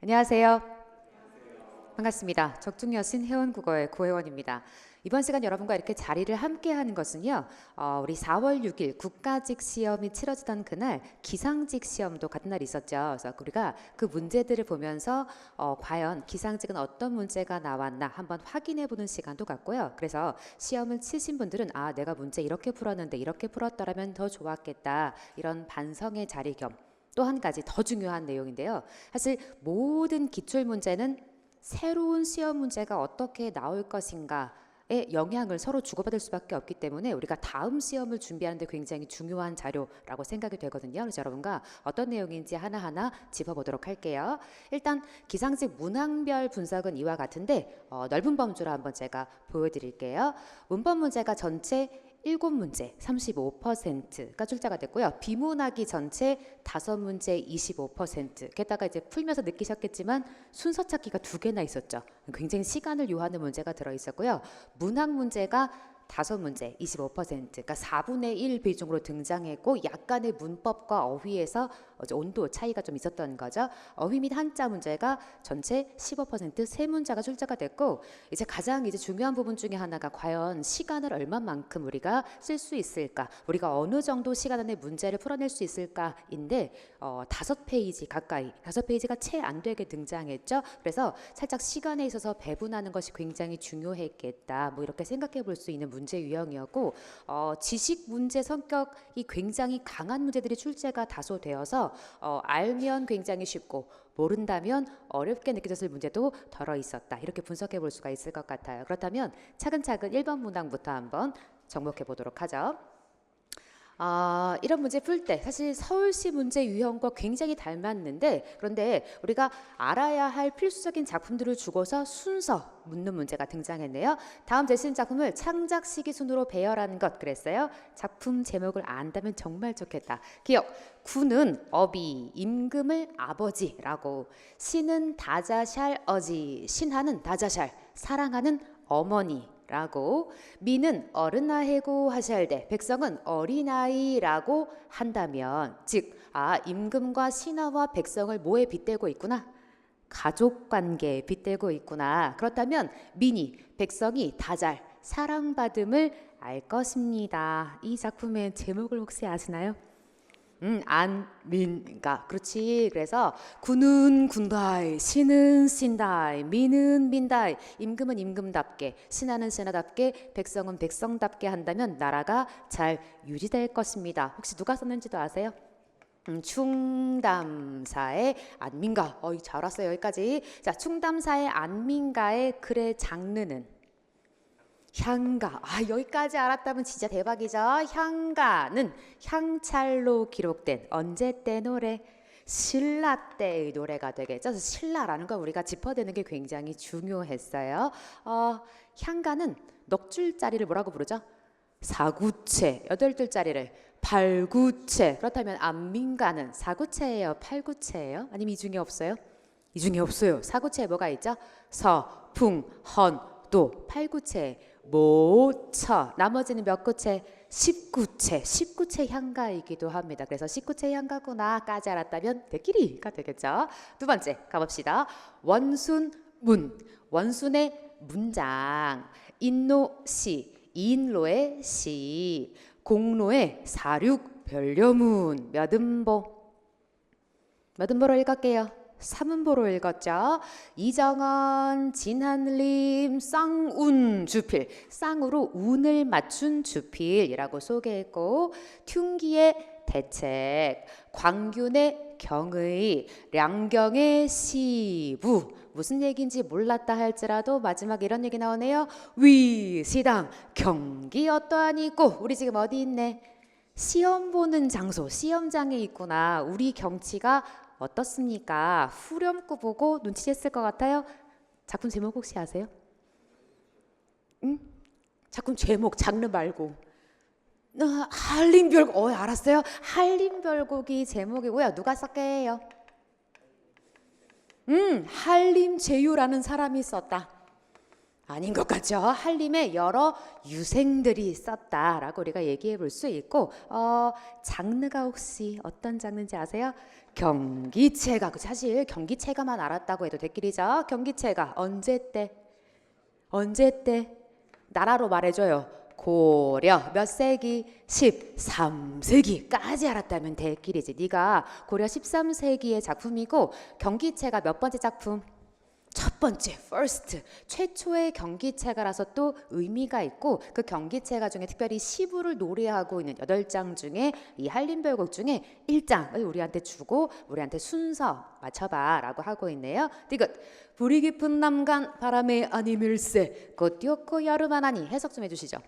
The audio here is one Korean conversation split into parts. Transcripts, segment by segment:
안녕하세요. 반갑습니다. 적중여신 회원국어의 고혜원입니다. 이번 시간 여러분과 이렇게 자리를 함께 하는 것은요, 우리 4월 6일 국가직 시험이 치러지던 그날 기상직 시험도 같은 날 있었죠. 그래서 우리가 그 문제들을 보면서 과연 기상직은 어떤 문제가 나왔나 한번 확인해 보는 시간도 갖고요. 그래서 시험을 치신 분들은 내가 문제 이렇게 풀었는데 이렇게 풀었더라면 더 좋았겠다. 이런 반성의 자리 겸 또 한 가지 더 중요한 내용인데요. 사실 모든 기출 문제는 새로운 시험 문제가 어떻게 나올 것인가에 영향을 서로 주고받을 수밖에 없기 때문에 우리가 다음 시험을 준비하는 데 굉장히 중요한 자료라고 생각이 되거든요. 그래서 여러분과 어떤 내용인지 하나하나 짚어보도록 할게요. 일단 기상직 문항별 분석은 이와 같은데 넓은 범주로 한번 제가 보여드릴게요. 문법 문제가 전체 7문제 35%가 출제가 됐고요. 비문학이 전체 5문제 25%. 게다가 이제 풀면서 느끼셨겠지만 순서 찾기가 2개나 있었죠. 굉장히 시간을 요하는 문제가 들어 있었고요. 문학 문제가 5문제 25%, 그러니까 4분의 1 비중으로 등장했고 약간의 문법과 어휘에서 온도 차이가 좀 있었던 거죠. 어휘 및 한자 문제가 전체 15% 세 문자가 출제가 됐고, 이제 가장 중요한 부분 중에 하나가 과연 시간을 얼마만큼 우리가 쓸 수 있을까, 우리가 어느 정도 시간 안에 문제를 풀어낼 수 있을까인데 5페이지 가까이, 5페이지가 채 안 되게 등장했죠. 그래서 살짝 시간에 있어서 배분하는 것이 굉장히 중요했겠다. 뭐 이렇게 생각해 볼 수 있는 문제 유형이었고, 지식 문제 성격이 굉장히 강한 문제들이 출제가 다소 되어서 알면 굉장히 쉽고 모른다면 어렵게 느껴졌을 문제도 덜어 있었다. 이렇게 분석해 볼 수가 있을 것 같아요. 그렇다면 차근차근 1번 문항부터 한번 정복해 보도록 하죠. 이런 문제 풀 때 사실 서울시 문제 유형과 굉장히 닮았는데, 그런데 우리가 알아야 할 필수적인 작품들을 주고서 순서 묻는 문제가 등장했네요. 다음 제시된 작품을 창작 시기 순으로 배열하는 것 그랬어요. 작품 제목을 안다면 정말 좋겠다. 기억. 구는 어비, 임금을 아버지라고, 신은 다자샬 어지, 신하는 다자샬, 사랑하는 어머니 라고, 미는 어른아해고 하샬대, 백성은 어린아이라고 한다면, 즉 임금과 신하와 백성을 뭐에 빗대고 있구나? 가족관계에 빗대고 있구나. 그렇다면 민이, 백성이 다잘 사랑받음을 알 것입니다. 이 작품의 제목을 혹시 아시나요? 안민가. 그렇지. 그래서 구는 군다이, 신은 신다이, 민은 민다이, 임금은 임금답게, 신하는 신하답게, 백성은 백성답게 한다면 나라가 잘 유지될 것입니다. 혹시 누가 썼는지도 아세요? 충담사의 안민가. 잘 왔어요. 여기까지. 자, 충담사의 안민가의 글의 장르는 향가. 여기까지 알았다면 진짜 대박이죠. 향가는 향찰로 기록된 언제 때 노래? 신라 때의 노래가 되겠죠. 신라라는 걸 우리가 짚어대는 게 굉장히 중요했어요. 향가는 넉 줄짜리를 뭐라고 부르죠? 사구체. 8줄짜리를 8구체. 그렇다면 안민가는 4구체예요, 8구체예요? 아니면 이 중에 없어요? 이 중에 없어요. 4구체에 뭐가 있죠? 서, 풍, 헌, 도. 8구체 모처. 나머지는 몇 구체? 19채. 19채 향가이기도 합니다. 그래서 19채 향가구나까지 알았다면 대끼리가 되겠죠. 두 번째 가봅시다. 원순문. 원순의 문장. 인노시. 이인로의 시. 공로의 사륙 변려문. 몇 음보? 몇 음보로 읽을게요? 3음보로 읽었죠. 이정원, 진한림, 쌍운 주필. 쌍으로 운을 맞춘 주필이라고 소개했고, 퉁기의 대책, 광균의 경의, 량경의 시부. 무슨 얘기인지 몰랐다 할지라도 마지막 이런 얘기 나오네요. 위시당, 경기 어떠하니 있고. 우리 지금 어디 있네? 시험 보는 장소, 시험장에 있구나. 우리 경치가 어떻습니까? 후렴구 보고 눈치챘을 것 같아요. 작품 제목 혹시 아세요? 작품 제목, 장르 말고. 한림별곡. 알았어요. 한림별곡이 제목이고요. 누가 썼게요? 한림제유라는 사람이 썼다. 아닌 것 같죠? 한림에 여러 유생들이 있었다라고 우리가 얘기해 볼 수 있고 장르가 혹시 어떤 장르인지 아세요? 경기체가. 사실 경기체가만 알았다고 해도 될 길이죠. 경기체가 언제 때? 나라로 말해줘요. 고려 몇 세기? 13세기까지 알았다면 될 길이지. 네가 고려 13세기의 작품이고 경기체가 몇 번째 작품? 첫 번째, first, 최초의 경기체가라서 또 의미가 있고 그 경기체가 중에 특별히 시부를 노래하고 있는 8장 중에 이 한림별곡 중에 1장을 우리한테 주고 우리한테 순서 맞춰봐 라고 하고 있네요. 디귿 불이 깊은 남간 바람에 아니밀세 꽃 띄었고 여름하나니. 해석 좀 해주시죠.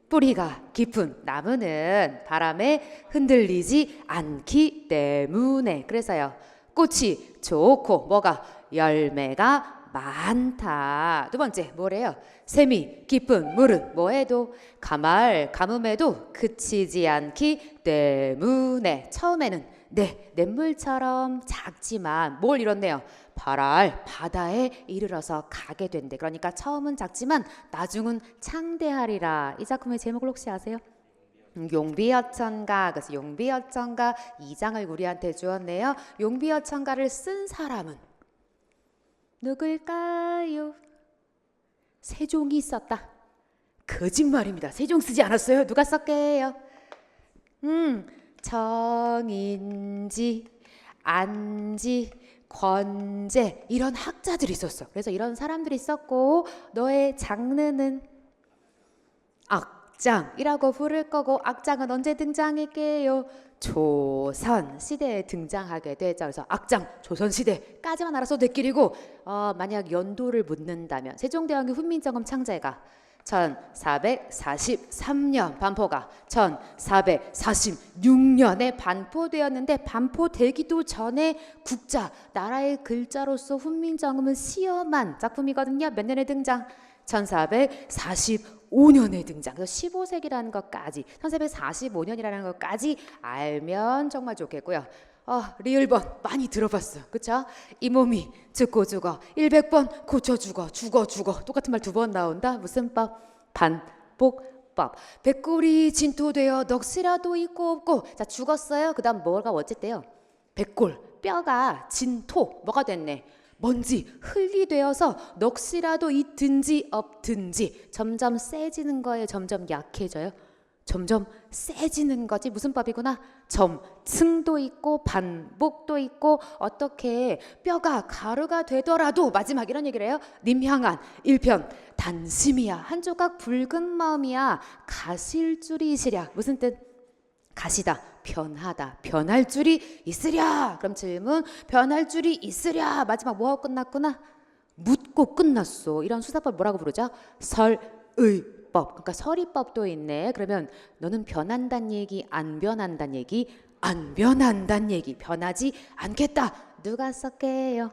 뿌리가 깊은 나무는 바람에 흔들리지 않기 때문에. 그래서요. 꽃이 좋고 뭐가 열매가 많다. 두 번째 뭐래요? 샘이 깊은 물은 뭐해도 가뭄에도 그치지 않기 때문에. 처음에는 냇물처럼 작지만 뭘 이뤘네요? 바다에 이르러서 가게 된대. 그러니까 처음은 작지만 나중은 창대하리라. 이 작품의 제목을 혹시 아세요? 용비어천가. 그래서 용비어천가 2장을 우리한테 주었네요. 용비어천가를 쓴 사람은 누굴까요? 세종이 썼다. 거짓말입니다. 세종 쓰지 않았어요. 누가 썼게요? 정인지, 안지, 권제 이런 학자들이 있었어. 그래서 이런 사람들이 있었고 너의 장르는 악장이라고 부를 거고 악장은 언제 등장할게요? 조선 시대에 등장하게 되죠. 그래서 악장 조선시대까지만 알아서 될 길이고 만약 연도를 묻는다면 세종대왕의 훈민정음 창제가 1443년 반포가 1446년에 반포되었는데 반포되기도 전에 국자 나라의 글자로서 훈민정음을 시험한 작품이거든요. 몇 년에 등장? 1445년에 등장. 그래서 15세기라는 것까지 1445년이라는 것까지 알면 정말 좋겠고요. 리을번 많이 들어봤어. 그쵸? 이 몸이 죽고 죽어 100번 고쳐 죽어 똑같은 말 2번 나온다. 무슨 법? 반복법. 백골이 진토되어 넋이라도 있고 없고. 자 죽었어요. 그 다음 뭐가 어쨌대요? 백골 뼈가 진토 뭐가 됐네? 먼지 흙이 되어서 넋이라도 있든지 없든지 점점 세지는 거예요. 점점 약해져요. 점점 세지는 거지. 무슨 법이구나? 점층도 있고 반복도 있고 어떻게 뼈가 가루가 되더라도 마지막 이런 얘기를 해요. 님 향한 일편 단심이야. 한 조각 붉은 마음이야. 가실 줄이 있으랴. 무슨 뜻? 가시다. 변하다. 변할 줄이 있으랴. 그럼 질문. 변할 줄이 있으랴. 마지막 뭐하고 끝났구나? 묻고 끝났어. 이런 수사법 뭐라고 부르죠? 설의 그러니까 서리법도 있네. 그러면 너는 변한다는 얘기, 안 변한다는 얘기? 안 변한다는 얘기. 변하지 않겠다. 누가 썼게요?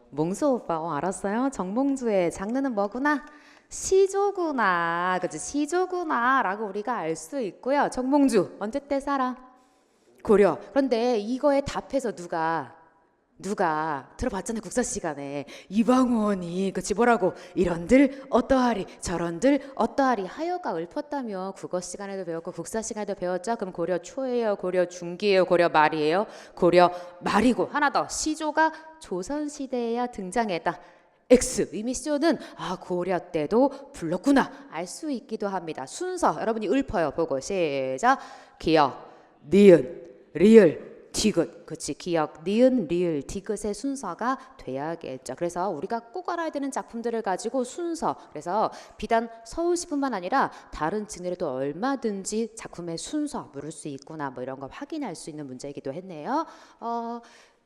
몽수 오빠. 알았어요. 정몽주의 장르는 뭐구나? 시조구나. 그치? 시조구나 라고 우리가 알 수 있고요. 정몽주 언제 때 살아? 고려. 그런데 이거에 답해서 누가 들어봤잖아요. 국사 시간에 이방원이 그치 뭐라고 이런들 어떠하리 저런들 어떠하리 하여가 읊었다며. 국어 시간에도 배웠고 국사 시간에도 배웠죠. 그럼 고려 초예요? 고려 중기예요? 고려 말이에요? 고려 말이고. 하나 더. 시조가 조선시대에야 등장했다. X 의미 시조는 고려 때도 불렀구나 알 수 있기도 합니다. 순서 여러분이 읊어요. 보고 시작. 기역 니은 리을 디귿. 그치? 기역, 니은, 리을, 디귿의 순서가 돼야겠죠. 그래서 우리가 꼭 알아야 되는 작품들을 가지고 순서. 그래서 비단 서울시뿐만 아니라 다른 진으로도 얼마든지 작품의 순서 물을 수 있구나 뭐 이런 거 확인할 수 있는 문제이기도 했네요.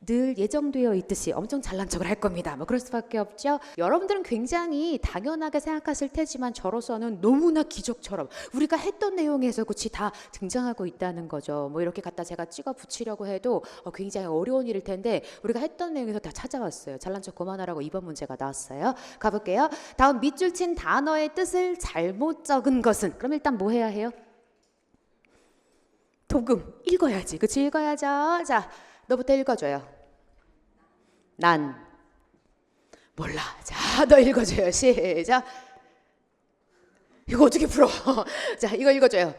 늘 예정되어 있듯이 엄청 잘난 척을 할 겁니다. 뭐 그럴 수밖에 없죠. 여러분들은 굉장히 당연하게 생각하실 테지만 저로서는 너무나 기적처럼 우리가 했던 내용에서 그치 다 등장하고 있다는 거죠. 뭐 이렇게 갖다 제가 찍어 붙이려고 해도 굉장히 어려운 일일 텐데 우리가 했던 내용에서 다 찾아왔어요. 잘난 척 그만하라고 2번 문제가 나왔어요. 가볼게요. 다음 밑줄 친 단어의 뜻을 잘못 적은 것은. 그럼 일단 뭐 해야 해요? 도금 읽어야지. 그치? 읽어야죠. 자, 너부터 읽어줘요. 난 몰라. 자, 너 읽어줘요. 시작. 이거 어떻게 풀어? 자, 이거 읽어줘요.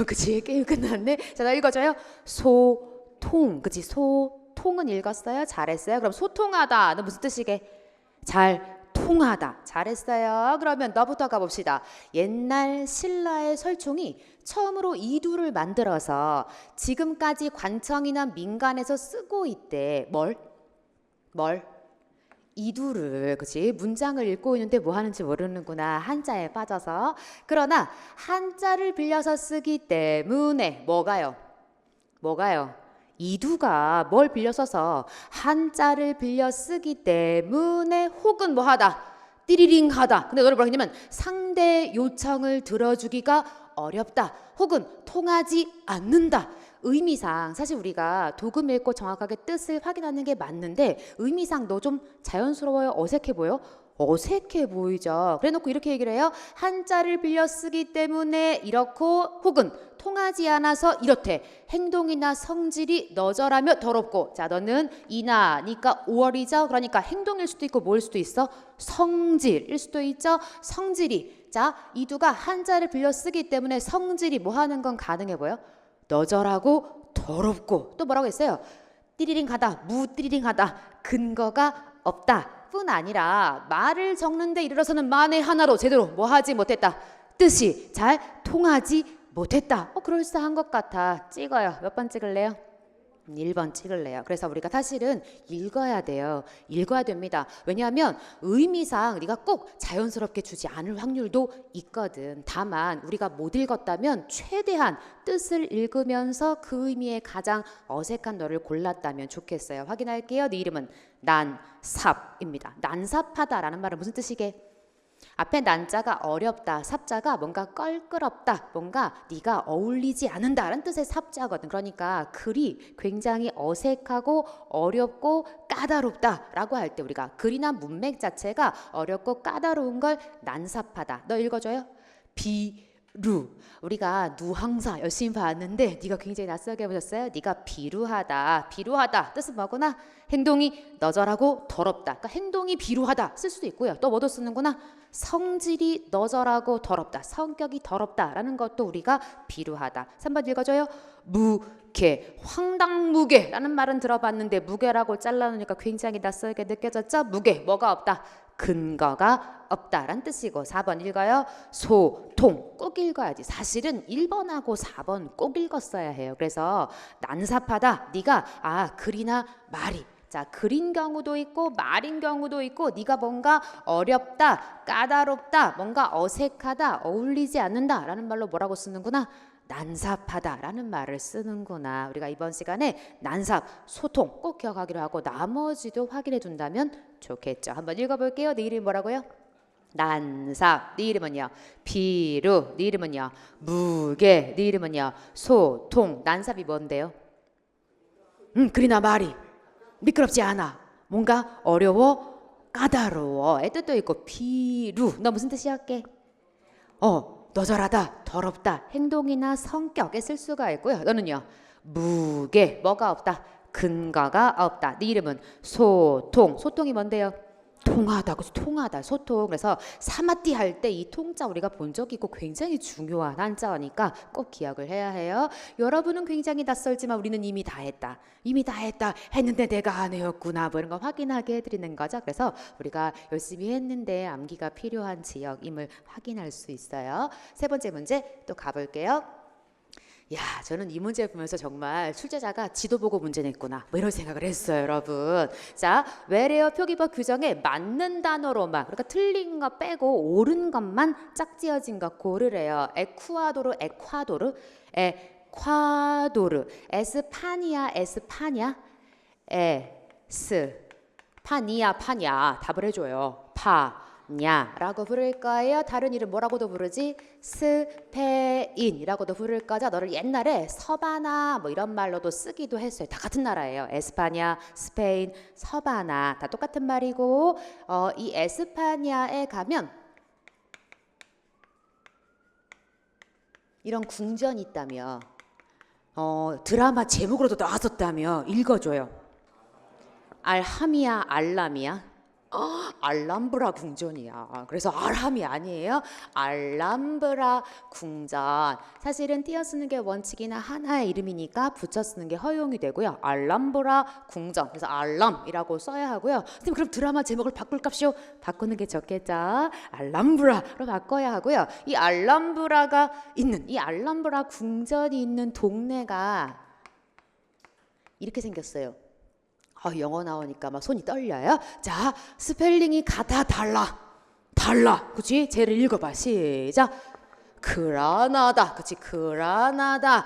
그치? 게임 끝났네. 자, 나 읽어줘요. 소통, 그치? 소통은 읽었어요? 잘했어요? 그럼 소통하다, 너 무슨 뜻이게? 잘 통하다. 잘했어요. 그러면 너부터 가봅시다. 옛날 신라의 설총이 처음으로 이두를 만들어서 지금까지 관청이나 민간에서 쓰고 있대. 뭘? 이두를, 그치? 문장을 읽고 있는데 뭐 하는지 모르는구나. 한자에 빠져서. 그러나 한자를 빌려서 쓰기 때문에 뭐가요? 이두가 뭘 빌려 써서 한자를 빌려 쓰기 때문에 혹은 뭐 하다. 띠리링 하다. 근데 너를 뭐라 했냐면 상대 요청을 들어주기가 어렵다. 혹은 통하지 않는다. 의미상 사실 우리가 도금 읽고 정확하게 뜻을 확인하는 게 맞는데 의미상 너 좀 자연스러워요? 어색해 보여? 어색해 보이죠. 그래 놓고 이렇게 얘기를 해요. 한자를 빌려 쓰기 때문에 이렇고 혹은 통하지 않아서 이렇대. 행동이나 성질이 너절하며 더럽고. 자, 너는 이나 니까 5월이죠. 그러니까 행동일 수도 있고 뭐일 수도 있어? 성질일 수도 있죠. 성질이. 자, 이두가 한자를 빌려 쓰기 때문에 성질이 뭐 하는 건 가능해 보여? 너절하고 더럽고. 또 뭐라고 했어요? 띠리링 하다, 무띠리링 하다. 근거가 없다 뿐 아니라 말을 적는데 이르러서는 만에 하나로 제대로 뭐 하지 못했다. 뜻이 잘 통하지 못했다. 그럴싸한 것 같아. 찍어요. 몇 번 찍을래요? 1번 찍을래요. 그래서 우리가 사실은 읽어야 돼요. 읽어야 됩니다. 왜냐하면 의미상 네가 꼭 자연스럽게 주지 않을 확률도 있거든. 다만 우리가 못 읽었다면 최대한 뜻을 읽으면서 그 의미에 가장 어색한 너를 골랐다면 좋겠어요. 확인할게요. 네 이름은 난삽입니다. 난삽하다라는 말은 무슨 뜻이게? 앞에 난자가 어렵다, 삽자가 뭔가 껄끄럽다, 뭔가 네가 어울리지 않는다라는 뜻의 삽자거든. 그러니까 글이 굉장히 어색하고 어렵고 까다롭다라고 할 때 우리가 글이나 문맥 자체가 어렵고 까다로운 걸 난삽하다. 너 읽어줘요. 비루. 우리가 누항사 열심히 봤는데 네가 굉장히 낯설게 보셨어요? 네가 비루하다. 비루하다 뜻은 뭐구나? 행동이 너절하고 더럽다. 그러니까 행동이 비루하다 쓸 수도 있고요. 또 뭐도 쓰는구나? 성질이 너절하고 더럽다. 성격이 더럽다라는 것도 우리가 비루하다. 3번 읽어줘요. 무게. 황당무게라는 말은 들어봤는데 무게라고 잘라놓으니까 굉장히 낯설게 느껴졌죠? 무게. 뭐가 없다? 근거가 없다라는 뜻이고. 4번 읽어요. 소통. 꼭 읽어야지. 사실은 1번하고 4번 꼭 읽었어야 해요. 그래서 난삽하다. 네가 글이나 말이 자, 글인 경우도 있고 말인 경우도 있고 네가 뭔가 어렵다, 까다롭다, 뭔가 어색하다, 어울리지 않는다라는 말로 뭐라고 쓰는구나? 난삽하다라는 말을 쓰는구나. 우리가 이번 시간에 난삽, 소통 꼭 기억하기로 하고 나머지도 확인해 둔다면 좋겠죠. 한번 읽어볼게요. 네 이름이 뭐라고요? 난삽. 네 이름은요? 비루. 네 이름은요? 무게. 네 이름은요? 소통. 난삽이 뭔데요? 글이나 말이 미끄럽지 않아. 뭔가 어려워, 까다로워의 뜻도 있고 비루. 너 무슨 뜻이 할게? 너절하다, 더럽다. 행동이나 성격에 쓸 수가 있고요. 너는요? 무게. 뭐가 없다? 근거가 없다. 네 이름은 소통. 소통이 뭔데요? 통하다. 그래서 통하다. 소통. 그래서 사마띠 할 때 이 통자 우리가 본 적이 있고 굉장히 중요한 한자어니까 꼭 기억을 해야 해요. 여러분은 굉장히 낯설지만 우리는 이미 다 했다. 이미 다 했다. 했는데 내가 안 해였구나. 뭐 이런 거 확인하게 해드리는 거죠. 그래서 우리가 열심히 했는데 암기가 필요한 지역임을 확인할 수 있어요. 세 번째 문제 또 가볼게요. 야, 저는 이 문제 보면서 정말 출제자가 지도 보고 문제 냈구나 뭐 이런 생각을 했어요, 여러분. 자, 외래어 표기법 규정에 맞는 단어로만, 그러니까 틀린 거 빼고 옳은 것만 짝지어진 거 고르래요. 에쿠아도르, 에스파니아, 파냐 답을 해줘요. 냐라고 부를 거예요. 다른 이름 뭐라고도 부르지? 스페인이라고도 부를 거죠. 너를 옛날에 서바나 뭐 이런 말로도 쓰기도 했어요. 다 같은 나라예요. 에스파냐, 스페인, 서바나 다 똑같은 말이고 이 에스파냐에 가면 이런 궁전이 있다며 드라마 제목으로도 나왔었다며 읽어줘요. 알하미야, 알라미야? 알람브라 궁전이야. 그래서 알함이 아니에요. 알람브라 궁전. 사실은 띄어 쓰는 게 원칙이나 하나의 이름이니까 붙여 쓰는 게 허용이 되고요. 알람브라 궁전. 그래서 알람이라고 써야 하고요. 선생님 그럼 드라마 제목을 바꿀값이요? 바꾸는 게 좋겠죠. 알람브라로 바꿔야 하고요. 이 알람브라가 있는 이 알람브라 궁전이 있는 동네가 이렇게 생겼어요. 영어 나오니까 막 손이 떨려요. 자, 스펠링이 같아 달라. 그치? 쟤를 읽어봐. 시작. 그라나다. 그치? 그라나다라는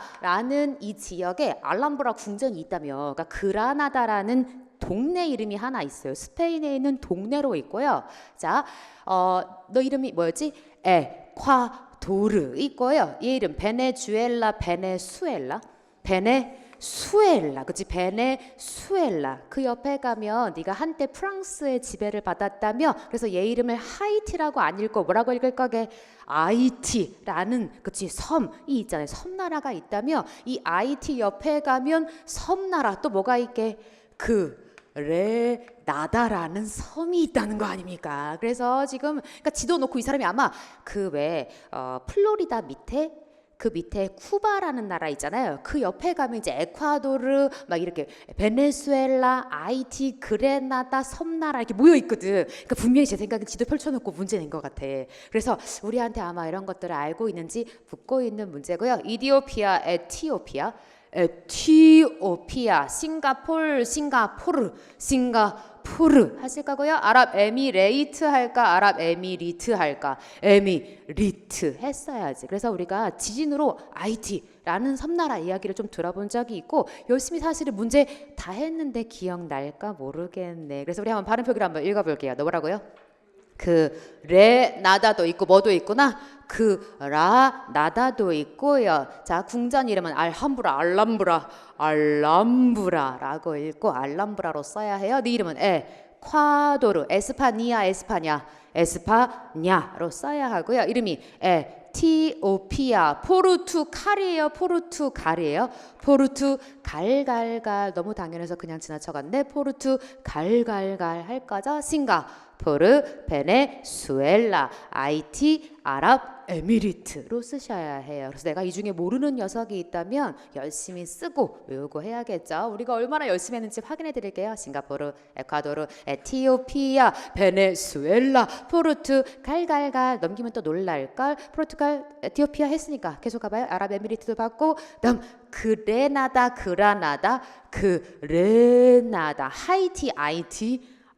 이 지역에 알람브라 궁전이 있다며. 그러니까 그라나다라는 동네 이름이 하나 있어요. 스페인에 있는 동네로 있고요. 자, 너 이름이 뭐였지? 에콰도르 있고요. 얘 이름 베네수엘라, 그치? 베네수엘라. 그 옆에 가면 네가 한때 프랑스의 지배를 받았다며. 그래서 얘 이름을 하이티라고 안 읽고 뭐라고 읽을 거게? 아이티라는 그치 섬이 있잖아요. 섬나라가 있다며. 이 아이티 옆에 가면 섬나라 또 뭐가 있게? 그레나다라는 섬이 있다는 거 아닙니까? 그래서 지금 그러니까 지도 놓고 이 사람이 아마 그 왜 플로리다 밑에 그 밑에 쿠바라는 나라 있잖아요. 그 옆에 가면 이제 에콰도르 막 이렇게 베네수엘라, 아이티, 그레나다 섬나라 이렇게 모여 있거든. 그러니까 분명히 제 생각엔 지도 펼쳐놓고 문제 낸 것 같아. 그래서 우리한테 아마 이런 것들을 알고 있는지 묻고 있는 문제고요. 이디오피아, 에티오피아, 싱가포르 하실 거고요. 아랍에미레이트 할까? 아랍에미리트 할까? 에미리트 했어야지. 그래서 우리가 지진으로 아이티라는 섬나라 이야기를 좀 들어본 적이 있고 열심히 사실은 문제 다 했는데 기억날까 모르겠네. 그래서 우리 한번 발음 표기를 한번 읽어볼게요. 너 뭐라고요? 그 레나다도 있고 뭐도 있구나. 그 라나다도 있고요. 자, 궁전 이름은 알람브라라고 읽고 알람브라로 써야 해요. 네 이름은 에콰도르, 에스파냐로 써야 하고요. 이름이 에티오피아, 포르투갈이에요. 포르투갈 너무 당연해서 그냥 지나쳐갔네. 포르투갈 할 거죠. 싱가포르, 베네수엘라, 아이티, 아랍에미리트로 쓰셔야 해요. 그래서 내가 이 중에 모르는 녀석이 있다면 열심히 쓰고 외우고 해야겠죠. 우리가 얼마나 열심히 했는지 확인해 드릴게요. 싱가포르, 에콰도르, 에티오피아, 베네수엘라, 포르투갈 넘기면 또 놀랄걸. 포르투갈, 에티오피아 했으니까 계속 가봐요. 아랍에미리트도 받고 다음 그레나다, 하이티,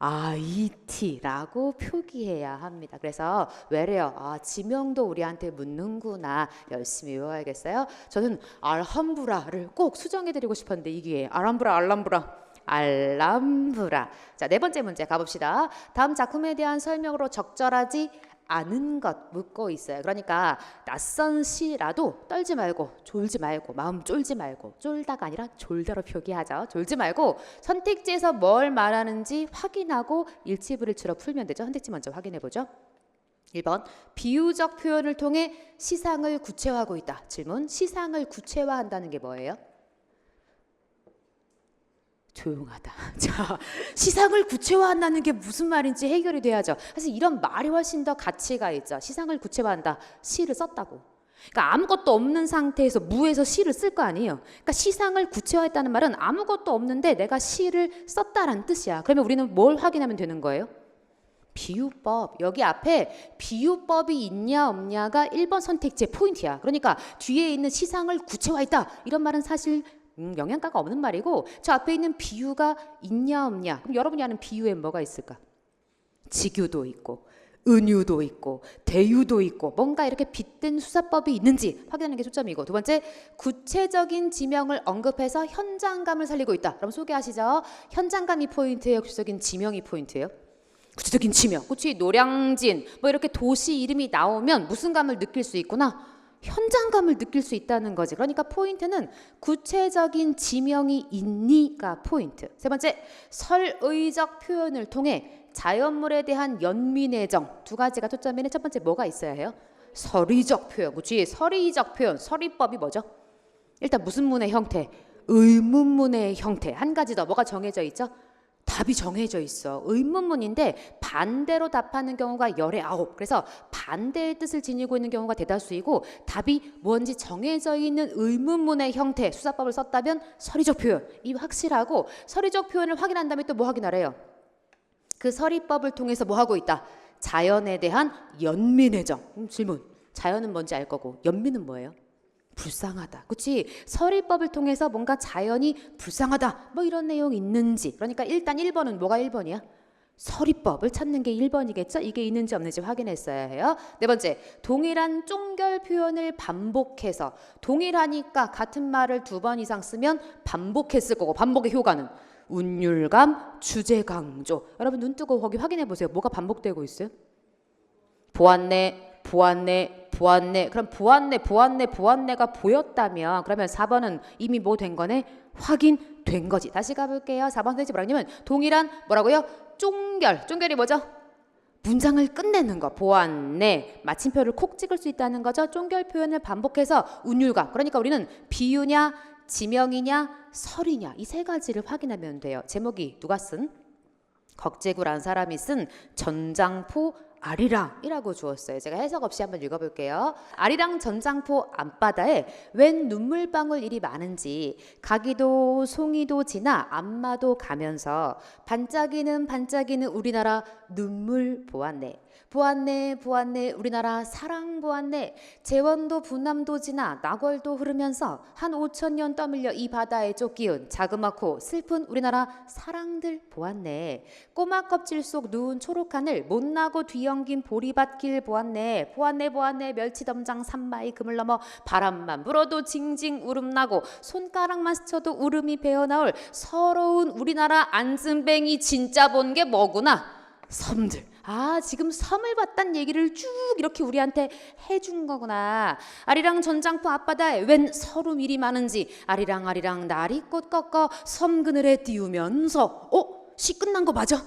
아이티라고 표기해야 합니다. 그래서 왜래요? 지명도 우리한테 묻는구나. 열심히 외워야겠어요. 저는 알함브라를 꼭 수정해드리고 싶었는데 이 기회에 알람브라. 자, 네 번째 문제 가봅시다. 다음 작품에 대한 설명으로 적절하지 않은 것 묻고 있어요. 그러니까 낯선 시라도 떨지 말고 졸지 말고 마음 쫄지 말고 쫄다가 아니라 졸다로 표기하죠. 졸지 말고 선택지에서 뭘 말하는지 확인하고 일치불일치로 풀면 되죠. 선택지 먼저 확인해 보죠. 1번 비유적 표현을 통해 시상을 구체화하고 있다. 질문 시상을 구체화한다는 게 뭐예요? 조용하다. 자, 시상을 구체화한다는 게 무슨 말인지 해결이 돼야죠. 사실 이런 말이 훨씬 더 가치가 있죠. 시상을 구체화한다. 시를 썼다고. 그러니까 아무것도 없는 상태에서 무에서 시를 쓸 거 아니에요. 그러니까 시상을 구체화했다는 말은 아무것도 없는데 내가 시를 썼다라는 뜻이야. 그러면 우리는 뭘 확인하면 되는 거예요? 비유법. 여기 앞에 비유법이 있냐 없냐가 1번 선택지의 포인트야. 그러니까 뒤에 있는 시상을 구체화했다. 이런 말은 사실 영양가가 없는 말이고 저 앞에 있는 비유가 있냐 없냐. 그럼 여러분이 아는 비유엔 뭐가 있을까? 직유도 있고 은유도 있고 대유도 있고 뭔가 이렇게 빗댄 수사법이 있는지 확인하는 게 초점이고 두 번째 구체적인 지명을 언급해서 현장감을 살리고 있다. 그럼 소개하시죠. 현장감이 포인트예요? 구체적인 지명이 포인트예요? 구체적인 지명. 그치? 노량진 뭐 이렇게 도시 이름이 나오면 무슨 감을 느낄 수 있구나? 현장감을 느낄 수 있다는 거지. 그러니까 포인트는 구체적인 지명이 있니가 포인트. 세 번째, 설의적 표현을 통해 자연물에 대한 연민애정. 두 가지가 초점이네. 첫 번째 뭐가 있어야 해요? 설의적 표현. 그치? 설의적 표현. 설의법이 뭐죠? 일단 무슨 문의 형태? 의문문의 형태. 한 가지 더 뭐가 정해져 있죠? 답이 정해져 있어. 의문문인데 반대로 답하는 경우가 열의 9. 그래서 반대의 뜻을 지니고 있는 경우가 대다수이고 답이 뭔지 정해져 있는 의문문의 형태 수사법을 썼다면 서리적 표현. 이 확실하고 서리적 표현을 확인한 다음에 또 뭐 확인하래요? 그 서리법을 통해서 뭐 하고 있다? 자연에 대한 연민해정. 질문. 자연은 뭔지 알 거고 연민은 뭐예요? 불쌍하다. 그치? 서리법을 통해서 뭔가 자연이 불쌍하다. 뭐 이런 내용이 있는지. 그러니까 일단 1번은 뭐가 1번이야? 서리법을 찾는 게 1번이겠죠? 이게 있는지 없는지 확인했어야 해요. 네 번째, 동일한 쫑결 표현을 반복해서 동일하니까 같은 말을 2번 이상 쓰면 반복했을 거고 반복의 효과는 운율감, 주제 강조. 여러분 눈 뜨고 거기 확인해 보세요. 뭐가 반복되고 있어요? 보았네. 그럼 보았네가 보였다면 그러면 4번은 이미 뭐 된 거네? 확인된 거지. 다시 가볼게요. 4번 선생님 뭐라냐면 동일한 뭐라고요? 쫑결이 뭐죠? 문장을 끝내는 거. 보았네. 마침표를 콕 찍을 수 있다는 거죠. 쫑결 표현을 반복해서 운율감. 그러니까 우리는 비유냐 지명이냐 설이냐 이 3가지를 확인하면 돼요. 제목이 누가 쓴? 곽재구라는 사람이 쓴 전장포 아리랑이라고 주었어요. 제가 해석 없이 한번 읽어볼게요. 아리랑 전장포 앞바다에 웬 눈물방울 일이 많은지 가기도 송이도 지나 안마도 가면서 반짝이는 우리나라 눈물 보았네. 보았네 우리나라 사랑 보았네. 제원도 분남도 지나 나궐도 흐르면서 한 5,000년 떠밀려 이 바다에 쫓기운 자그맣고 슬픈 우리나라 사랑들 보았네. 꼬마 껍질 속 누운 초록 하늘 못나고 뒤엉긴 보리밭길 보았네. 보았네 멸치덤장 산마이 그물 넘어 바람만 불어도 징징 울음 나고 손가락만 스쳐도 울음이 배어나올 서러운 우리나라 안즈뱅이 진짜 본 게 뭐구나? 섬들. 아, 지금 섬을 봤단 얘기를 쭉 이렇게 우리한테 해준 거구나. 아리랑 전장포 앞바다에 웬 서름 일이 많은지 아리랑 날이 꽃 꺾어 섬 그늘에 띄우면서 시 끝난 거 맞아?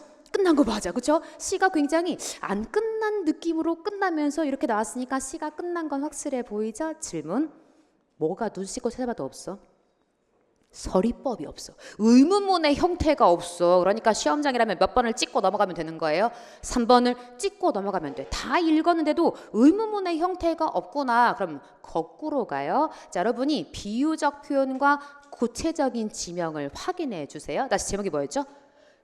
그쵸? 시가 굉장히 안 끝난 느낌으로 끝나면서 이렇게 나왔으니까 시가 끝난 건 확실해 보이죠? 질문. 뭐가 눈 씻고 찾아봐도 없어? 서리법이 없어. 의문문의 형태가 없어. 그러니까 시험장이라면 몇 번을 찍고 넘어가면 되는 거예요? 3번을 찍고 넘어가면 돼. 다 읽었는데도 의문문의 형태가 없구나. 그럼 거꾸로 가요. 자, 여러분이 비유적 표현과 구체적인 지명을 확인해 주세요. 다시 제목이 뭐였죠?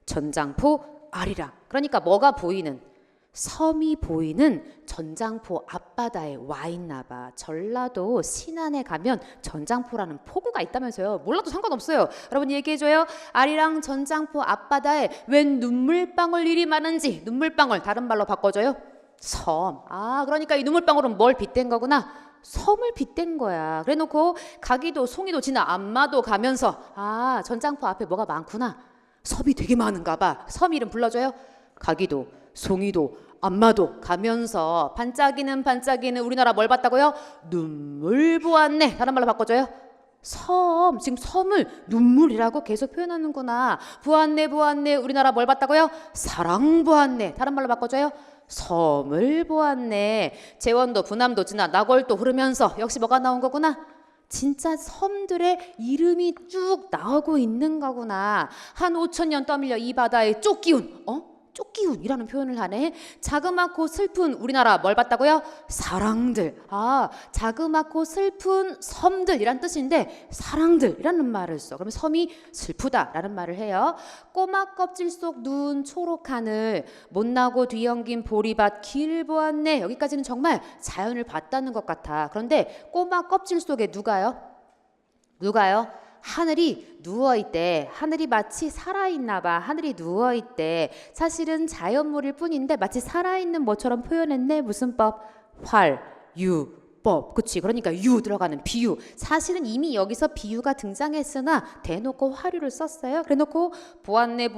전장포 아리랑. 그러니까 뭐가 보이는? 섬이 보이는 전장포 앞바다에 와 있나 봐. 전라도 신안에 가면 전장포라는 포구가 있다면서요. 몰라도 상관없어요. 여러분 얘기해줘요. 아리랑 전장포 앞바다에 웬 눈물방울 일이 많은지. 눈물방울 다른 말로 바꿔줘요. 섬. 아, 그러니까 이 눈물방울은 뭘 빗댄 거구나? 섬을 빗댄 거야. 그래 놓고 가기도 송이도 지나 안마도 가면서 아, 전장포 앞에 뭐가 많구나. 섬이 되게 많은가 봐. 섬 이름 불러줘요. 가기도 송이도 안마도 가면서 반짝이는 우리나라 뭘 봤다고요? 눈물 보았네. 다른 말로 바꿔줘요. 섬. 지금 섬을 눈물이라고 계속 표현하는구나. 보았네 우리나라 뭘 봤다고요? 사랑 보았네. 다른 말로 바꿔줘요. 섬을 보았네. 제원도 분함도 지나 나궐도 흐르면서 역시 뭐가 나온 거구나? 진짜 섬들의 이름이 쭉 나오고 있는 거구나. 한 5,000년 떠밀려 이 바다에 쫓기운 쫓기운이라는 표현을 하네. 자그맣고 슬픈 우리나라 뭘 봤다고요? 사랑들. 아, 자그맣고 슬픈 섬들이란 뜻인데 사랑들이라는 말을 써. 그러면 섬이 슬프다라는 말을 해요. 꼬마 껍질 속 누운 초록 하늘 못나고 뒤엉긴 보리밭 길 보았네. 여기까지는 정말 자연을 봤다는 것 같아. 그런데 꼬마 껍질 속에 누가요? 하늘이 누워있대. 하늘이 마치 살아있나 봐. 하늘이 누워있대. 사실은 자연물일 뿐인데 마치 살아있는 뭐처럼 표현했네. 무슨 법? 활유법. 그치? 그러니까 유 들어가는 비유. 사실은 이미 여기서 비유가 등장했으나 대놓고 화류를 썼어요. 그래놓고 보았네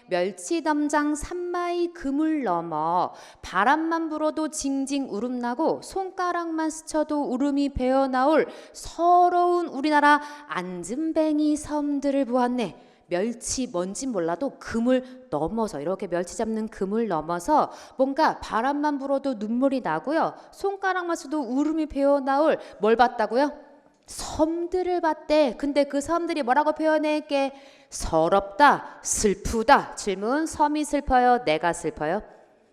멸치덤장 산마이 그물 넘어 바람만 불어도 징징 울음 나고 손가락만 스쳐도 울음이 배어나올 서러운 우리나라 안즈뱅이 섬들을 보았네. 멸치 뭔진 몰라도 그물 넘어서 이렇게 멸치 잡는 그물 넘어서 뭔가 바람만 불어도 눈물이 나고요. 손가락만 써도 울음이 배어나올 뭘 봤다고요? 섬들을 봤대. 근데 그 섬들이 뭐라고 표현할게? 서럽다, 슬프다. 질문, 섬이 슬퍼요? 내가 슬퍼요?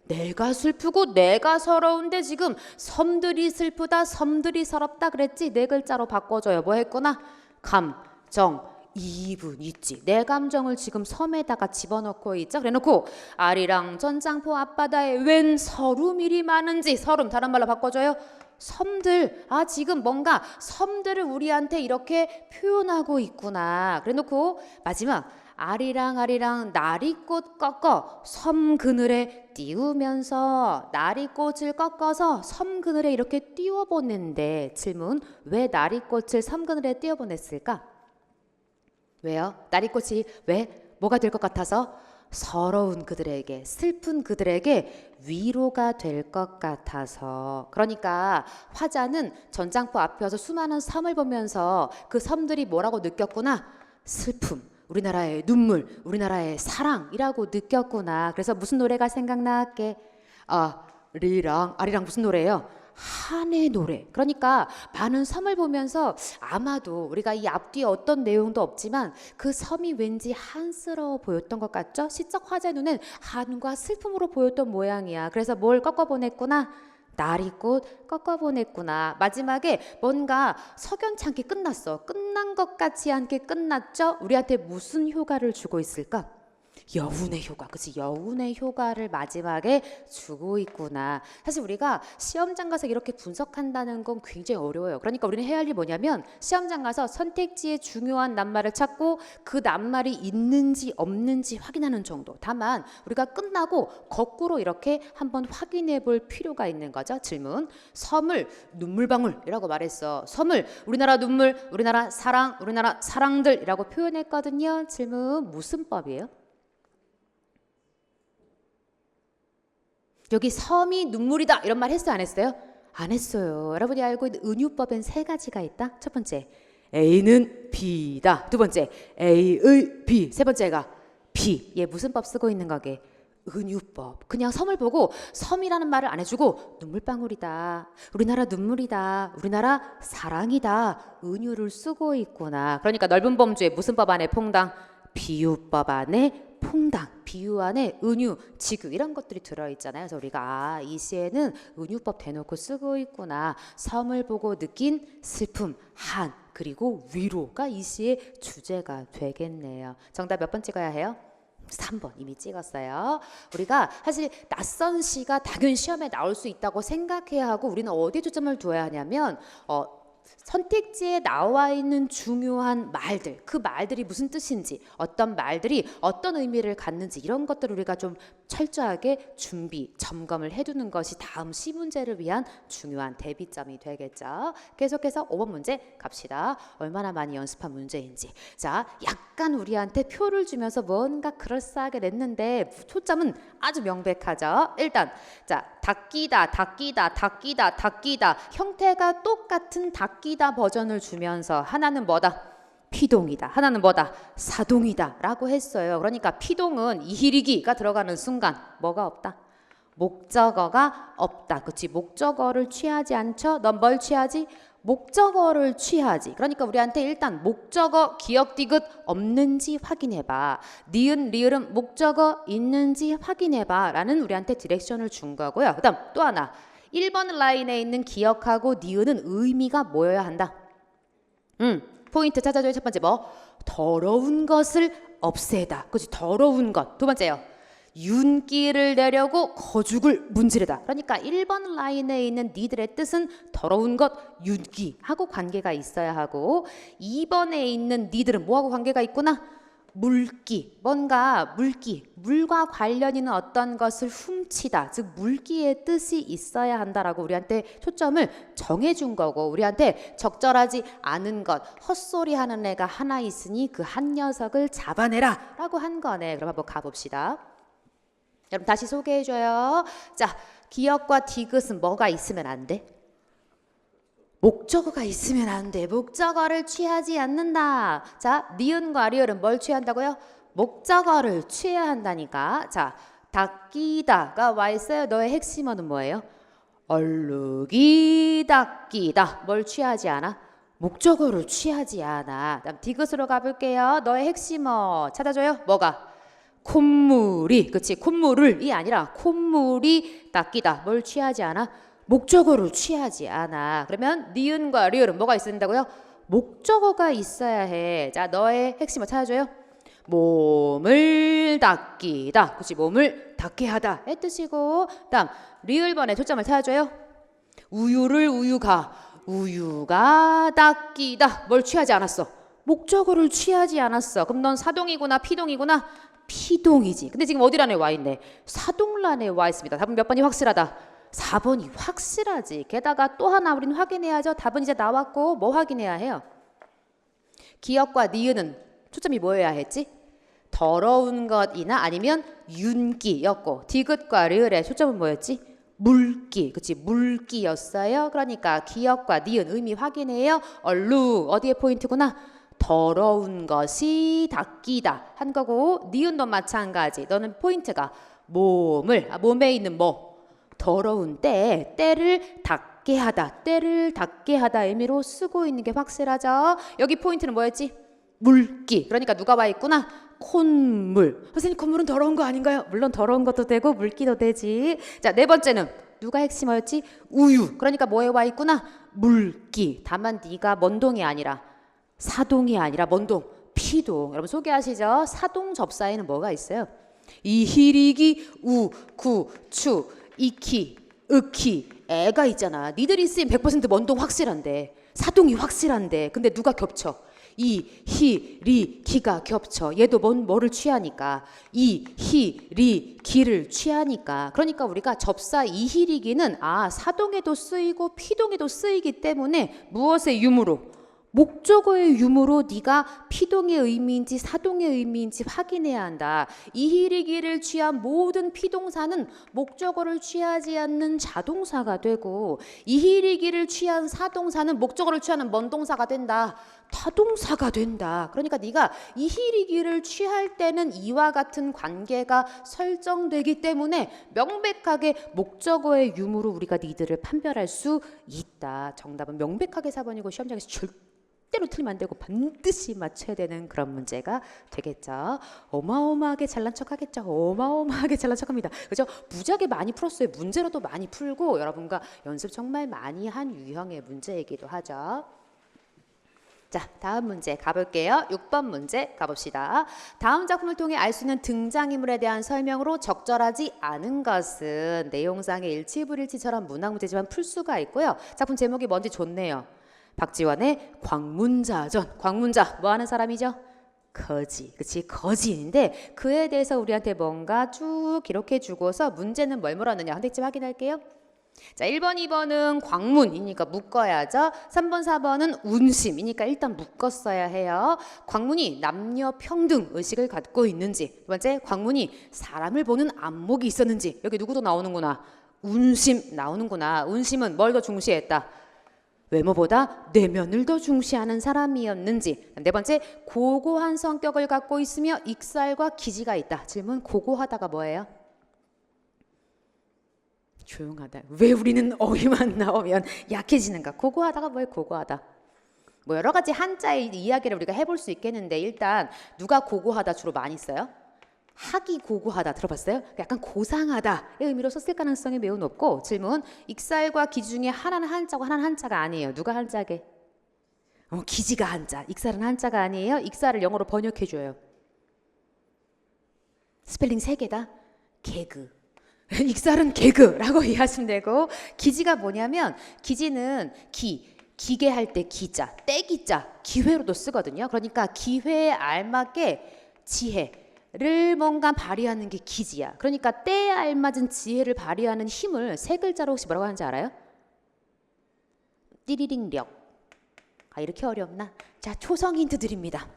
내가 슬프고 내가 서러운데 지금 섬들이 슬프다, 섬들이 서럽다 그랬지? 네 글자로 바꿔줘요. 뭐 했구나? 감정. 이분 있지. 내 감정을 지금 섬에다가 집어넣고 있죠. 그래놓고 아리랑 전장포 앞바다에 웬 서름이리 많은지. 서름 다른 말로 바꿔줘요. 섬들. 아 지금 뭔가 섬들을 우리한테 이렇게 표현하고 있구나. 그래놓고 마지막 아리랑 아리랑 나리꽃 꺾어 섬 그늘에 띄우면서 나리꽃을 꺾어서 섬 그늘에 이렇게 띄워보냈는데 질문 왜 나리꽃을 섬 그늘에 띄워보냈을까? 왜요? 나리꽃이 왜? 뭐가 될 것 같아서? 서러운 그들에게, 슬픈 그들에게 위로가 될 것 같아서. 그러니까 화자는 전장포 앞에 와서 수많은 섬을 보면서 그 섬들이 뭐라고 느꼈구나? 슬픔, 우리나라의 눈물, 우리나라의 사랑이라고 느꼈구나. 그래서 무슨 노래가 생각나게? 아리랑 무슨 노래예요? 한의 노래. 그러니까 많은 섬을 보면서 아마도 우리가 이 앞뒤에 어떤 내용도 없지만 그 섬이 왠지 한스러워 보였던 것 같죠? 시적 화자의 눈엔 한과 슬픔으로 보였던 모양이야. 그래서 뭘 꺾어보냈구나? 나리꽃 꺾어보냈구나. 마지막에 뭔가 석연찮게 끝났어. 끝난 것 같지 않게 끝났죠? 우리한테 무슨 효과를 주고 있을까? 여운의 효과, 그치? 여운의 효과를 마지막에 주고 있구나. 사실 우리가 시험장 가서 이렇게 분석한다는 건 굉장히 어려워요. 그러니까 우리는 해야 할 일이 뭐냐면 시험장 가서 선택지에 중요한 낱말을 찾고 그 낱말이 있는지 없는지 확인하는 정도. 다만 우리가 끝나고 거꾸로 이렇게 한번 확인해 볼 필요가 있는 거죠. 질문, 섬을 눈물방울이라고 말했어. 섬을 우리나라 눈물, 우리나라 사랑, 우리나라 사랑들이라고 표현했거든요. 질문, 무슨 법이에요? 여기 섬이 눈물이다 이런 말 했어요 안 했어요? 안 했어요. 여러분이 알고 있는 은유법엔 세 가지가 있다. 첫 번째 A는 B다. 두 번째 A의 B. 세 번째가 B. 얘 무슨 법 쓰고 있는 거게? 은유법. 그냥 섬을 보고 섬이라는 말을 안 해주고 눈물방울이다, 우리나라 눈물이다, 우리나라 사랑이다, 은유를 쓰고 있구나. 그러니까 넓은 범주에 무슨 법 안에 퐁당? 비유법 안에 퐁당, 비유 안에 은유, 지규 이런 것들이 들어있잖아요. 그래서 우리가 이 시에는 은유법 대놓고 쓰고 있구나. 섬을 보고 느낀 슬픔, 한, 그리고 위로가 이 시의 주제가 되겠네요. 정답 몇 번 찍어야 해요? 3번 이미 찍었어요. 우리가 사실 낯선 시가 당연히 시험에 나올 수 있다고 생각해야 하고 우리는 어디에 초점을 두어야 하냐면 선택지에 나와 있는 중요한 말들, 그 말들이 무슨 뜻인지, 어떤 말들이 어떤 의미를 갖는지 이런 것들을 우리가 좀 철저하게 준비, 점검을 해두는 것이 다음 시 문제를 위한 중요한 대비점이 되겠죠. 계속해서 5번 문제 갑시다. 얼마나 많이 연습한 문제인지. 자, 약간 우리한테 표를 주면서 뭔가 그럴싸하게 냈는데 초점은 아주 명백하죠. 일단 자, 닦이다, 닦이다, 닦이다, 닦이다. 형태가 똑같은 닦이다 버전을 주면서 하나는 뭐다? 피동이다. 하나는 뭐다? 사동이다 라고 했어요. 그러니까 피동은 이히리기가 들어가는 순간 뭐가 없다? 목적어가 없다. 그치? 목적어를 취하지 않죠? 넌 뭘 취하지? 목적어를 취하지. 그러니까 우리한테 일단 목적어 기억 디귿 없는지 확인해봐. 니은 리을은 목적어 있는지 확인해봐 라는 우리한테 디렉션을 준 거고요. 그 다음 또 하나 1번 라인에 있는 기억하고 니은은 의미가 뭐여야 한다? 포인트 찾아줘요. 첫 번째 뭐? 더러운 것을 없애다. 그렇지? 더러운 것. 두 번째요. 윤기를 내려고 거죽을 문지르다. 그러니까 1번 라인에 있는 니들의 뜻은 더러운 것, 윤기하고 관계가 있어야 하고 2번에 있는 니들은 뭐하고 관계가 있구나? 물기, 뭔가 물기, 물과 관련 있는 어떤 것을 훔치다, 즉 물기의 뜻이 있어야 한다라고 우리한테 초점을 정해준 거고 우리한테 적절하지 않은 것, 헛소리하는 애가 하나 있으니 그 한 녀석을 잡아내라 라고 한 거네. 그럼 한번 가봅시다. 여러분 다시 소개해줘요. 자, 기억과 디귿은 뭐가 있으면 안 돼? 목적어가 있으면 안 돼. 목적어를 취하지 않는다. 자, 니은과 리을은 뭘 취한다고요? 목적어를 취해야 한다니까. 자, 닦이다가 와 있어요. 너의 핵심어는 뭐예요? 얼룩이 닦이다. 뭘 취하지 않아? 목적어를 취하지 않아. 다음 디귿으로 가볼게요. 너의 핵심어 찾아줘요. 뭐가? 콧물이, 그치? 콧물을이 아니라 콧물이 닦이다. 뭘 취하지 않아? 목적어를 취하지 않아. 그러면 니은과 리을은 뭐가 있어야 된다고요? 목적어가 있어야 해. 자, 너의 핵심어 찾아줘요. 몸을 닦이다. 그치? 몸을 닦게 하다. 의 뜻이고. 다음 리을번에 초점을 찾아줘요. 우유를 우유가 닦이다. 뭘 취하지 않았어? 목적어를 취하지 않았어. 그럼 넌 사동이구나 피동이구나? 피동이지. 근데 지금 어디란에 와 있네? 사동란에 와 있습니다. 답은 몇 번이 확실하다? 4번이 확실하지. 게다가 또 하나 우리는 확인해야죠. 답은 이제 나왔고 뭐 확인해야 해요? 기역과 니은은 초점이 뭐여야 했지? 더러운 것이나 아니면 윤기였고 디귿과 리을의 초점은 뭐였지? 물기, 그치? 물기였어요. 그러니까 기역과 니은 의미 확인해요. 얼룩 어디에 포인트구나? 더러운 것이 닦이다 한 거고 니은도 마찬가지. 너는 포인트가 몸을 몸에 있는 뭐 더러운 때를 닦게 하다 때를 닦게 하다 의미로 쓰고 있는 게 확실하죠. 여기 포인트는 뭐였지? 물기. 그러니까 누가 와 있구나? 콧물. 선생님 콧물은 더러운 거 아닌가요? 물론 더러운 것도 되고 물기도 되지. 자, 네 번째는 누가 핵심어였지? 우유. 그러니까 뭐에 와 있구나? 물기. 다만 네가 먼동이 아니라 사동이 아니라 먼동 피동. 여러분 소개하시죠. 사동 접사에는 뭐가 있어요? 이희리기 우구추 이키 으키 애가 있잖아. 니들이 쓰인 100% 먼동 확실한데 사동이 확실한데 근데 누가 겹쳐? 이, 히, 리, 기가 겹쳐. 얘도 뭐를 취하니까 이, 히, 리, 기를 취하니까. 그러니까 우리가 접사 이희리기는 사동에도 쓰이고 피동에도 쓰이기 때문에 무엇의 유무로? 목적어의 유무로 네가 피동의 의미인지 사동의 의미인지 확인해야 한다. 이희리기를 취한 모든 피동사는 목적어를 취하지 않는 자동사가 되고 이희리기를 취한 사동사는 목적어를 취하는 먼동사가 된다. 타동사가 된다. 그러니까 네가 이희리기를 취할 때는 이와 같은 관계가 설정되기 때문에 명백하게 목적어의 유무로 우리가 니들을 판별할 수 있다. 정답은 명백하게 4번이고 시험장에서 절대로 틀리면 안 되고 반드시 맞춰야 되는 그런 문제가 되겠죠. 어마어마하게 잘난 척 하겠죠. 어마어마하게 잘난 척 합니다. 그죠? 무지하게 많이 풀었어요. 문제로도 많이 풀고 여러분과 연습 정말 많이 한 유형의 문제이기도 하죠. 자, 다음 문제 가볼게요. 6번 문제 가봅시다. 다음 작품을 통해 알 수 있는 등장인물에 대한 설명으로 적절하지 않은 것은 내용상의 일치불일치처럼 문학 문제지만 풀 수가 있고요. 작품 제목이 뭔지 좋네요. 박지원의 광문자전. 광문자 뭐 하는 사람이죠? 거지. 그치? 거지인데 그에 대해서 우리한테 뭔가 쭉 기록해 주고서 문제는 뭘 물었느냐. 선택지 확인할게요. 자, 1번, 2번은 광문이니까 묶어야죠. 3번, 4번은 운심이니까 일단 묶었어야 해요. 광문이 남녀 평등 의식을 갖고 있는지, 두 번째 광문이 사람을 보는 안목이 있었는지. 여기 누구도 나오는구나. 운심 나오는구나. 운심은 뭘 더 중시했다? 외모보다 내면을 더 중시하는 사람이었는지. 네 번째, 고고한 성격을 갖고 있으며 익살과 기지가 있다. 질문, 고고하다가 뭐예요? 조용하다. 왜 우리는 어휘만 나오면 약해지는가? 고고하다가 뭐예요? 고고하다. 뭐 여러 가지 한자의 이야기를 우리가 해볼 수 있겠는데 일단 누가 고고하다 주로 많이 써요? 학이 고고하다 들어봤어요? 약간 고상하다의 의미로 썼을 가능성이 매우 높고. 질문, 익살과 기 중에 하나는 한자고 하나는 한자가 아니에요. 누가 한자게? 기지가 한자. 익살은 한자가 아니에요. 익살을 영어로 번역해줘요. 스펠링 3개다. 개그. 익살은 개그라고 이해하시면 되고, 기지가 뭐냐면 기지는 기계 할 때 기자, 때기자, 기회로도 쓰거든요. 그러니까 기회에 알맞게 지혜를 뭔가 발휘하는 게 기지야. 그러니까 때에 알맞은 지혜를 발휘하는 힘을 3글자로 혹시 뭐라고 하는지 알아요? 띠리링력. 이렇게 어렵나? 자, 초성 힌트 드립니다.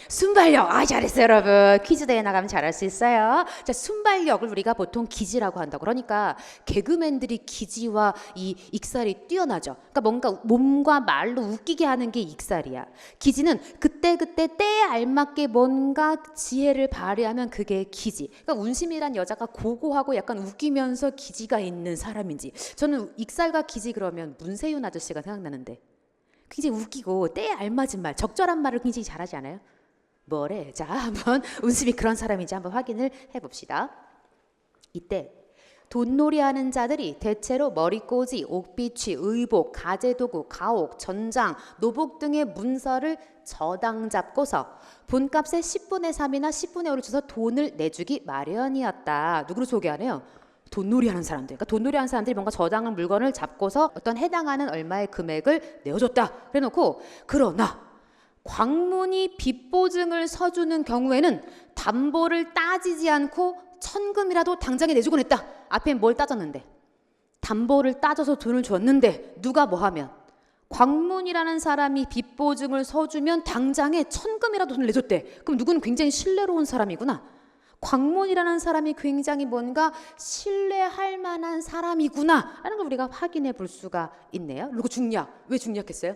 순발력. 잘했어요 여러분. 퀴즈 대회 나가면 잘할 수 있어요. 자, 순발력을 우리가 보통 기지라고 한다고. 그러니까 개그맨들이 기지와 이 익살이 뛰어나죠. 그러니까 뭔가 몸과 말로 웃기게 하는 게 익살이야. 기지는 그때그때 때에 알맞게 뭔가 지혜를 발휘하면 그게 기지. 그러니까 운심이란 여자가 고고하고 약간 웃기면서 기지가 있는 사람인지. 저는 익살과 기지 그러면 문세윤 아저씨가 생각나는데 굉장히 웃기고 때에 알맞은 말, 적절한 말을 굉장히 잘하지 않아요? 뭐래? 자, 한번 운심이 그런 사람인지 한번 확인을 해봅시다. 이때 돈놀이하는 자들이 대체로 머리꽂이, 옥비취, 의복, 가재도구, 가옥, 전장, 노복 등의 문서를 저당 잡고서 본값의 10분의 3이나 10분의 5를 줘서 돈을 내주기 마련이었다. 누구를 소개하네요? 돈놀이하는 사람들. 그러니까 돈놀이하는 사람들이 뭔가 저당한 물건을 잡고서 어떤 해당하는 얼마의 금액을 내어줬다. 그래놓고 그러나 광문이 빚보증을 서주는 경우에는 담보를 따지지 않고 천금이라도 당장에 내주곤 했다. 앞에 뭘 따졌는데? 담보를 따져서 돈을 줬는데 누가 뭐하면 광문이라는 사람이 빚보증을 서주면 당장에 천금이라도 돈을 내줬대. 그럼 누구는 굉장히 신뢰로운 사람이구나. 광문이라는 사람이 굉장히 뭔가 신뢰할 만한 사람이구나 라는 걸 우리가 확인해 볼 수가 있네요. 그리고 중략. 왜 중략했어요?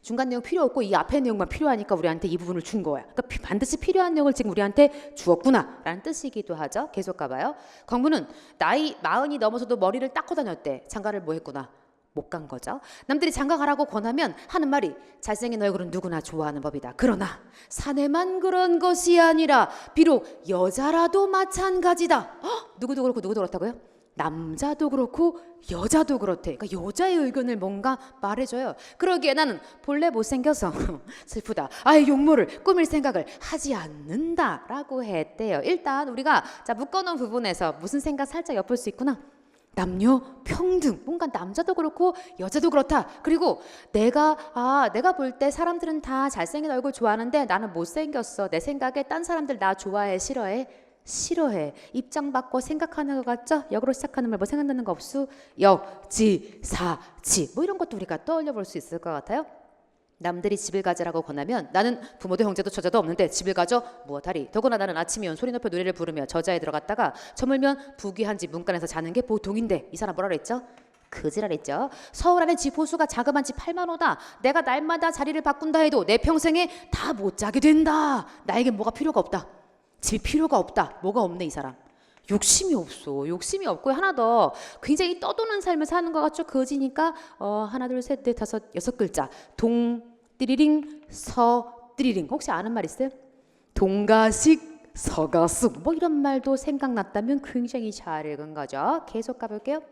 중간 내용 필요 없고 이 앞에 내용만 필요하니까 우리한테 이 부분을 준 거야. 그러니까 반드시 필요한 내용을 지금 우리한테 주었구나 라는 뜻이기도 하죠. 계속 가봐요. 광문은 나이 40이 넘어서도 머리를 닦고 다녔대. 장가를 뭐 했구나? 못 간 거죠. 남들이 장가 가라고 권하면 하는 말이 잘생긴 얼굴은 누구나 좋아하는 법이다. 그러나 사내만 그런 것이 아니라 비록 여자라도 마찬가지다. 누구도 그렇고 누구도 그렇다고요? 남자도 그렇고 여자도 그렇대. 그러니까 여자의 의견을 뭔가 말해줘요. 그러기에 나는 본래 못생겨서 슬프다. 아예 용모를 꾸밀 생각을 하지 않는다라고 했대요. 일단 우리가 자 묶어놓은 부분에서 무슨 생각 살짝 엿볼 수 있구나. 남녀 평등. 뭔가 남자도 그렇고 여자도 그렇다. 그리고 내가 볼 때 사람들은 다 잘생긴 얼굴 좋아하는데 나는 못생겼어. 내 생각에 딴 사람들 나 좋아해 싫어해? 싫어해. 입장 바꿔 생각하는 것 같죠? 역으로 시작하는 말 뭐 생각나는 거 없수? 역, 지, 사, 지 뭐 이런 것도 우리가 떠올려 볼 수 있을 것 같아요. 남들이 집을 가지라고 권하면 나는 부모도 형제도 처자도 없는데 집을 가져 무엇하리. 더구나 나는 아침이면 소리 높여 노래를 부르며 저자에 들어갔다가 저물면 부귀한 집 문간에서 자는 게 보통인데 이 사람 뭐라 그랬죠? 그지랄했죠. 서울 안에 집 호수가 자그만 집 8만 호다. 내가 날마다 자리를 바꾼다 해도 내 평생에 다 못 자게 된다. 나에겐 뭐가 필요가 없다. 집이 필요가 없다. 뭐가 없네 이 사람. 욕심이 없어. 욕심이 없고 하나 더 굉장히 떠도는 삶을 사는 것 같죠. 거지니까 하나 둘 셋 넷 다섯 여섯 글자. 동 띠리링 서 띠리링. 혹시 아는 말 있어요? 동가식 서가숙 뭐 이런 말도 생각났다면 굉장히 잘 읽은 거죠. 계속 가볼게요.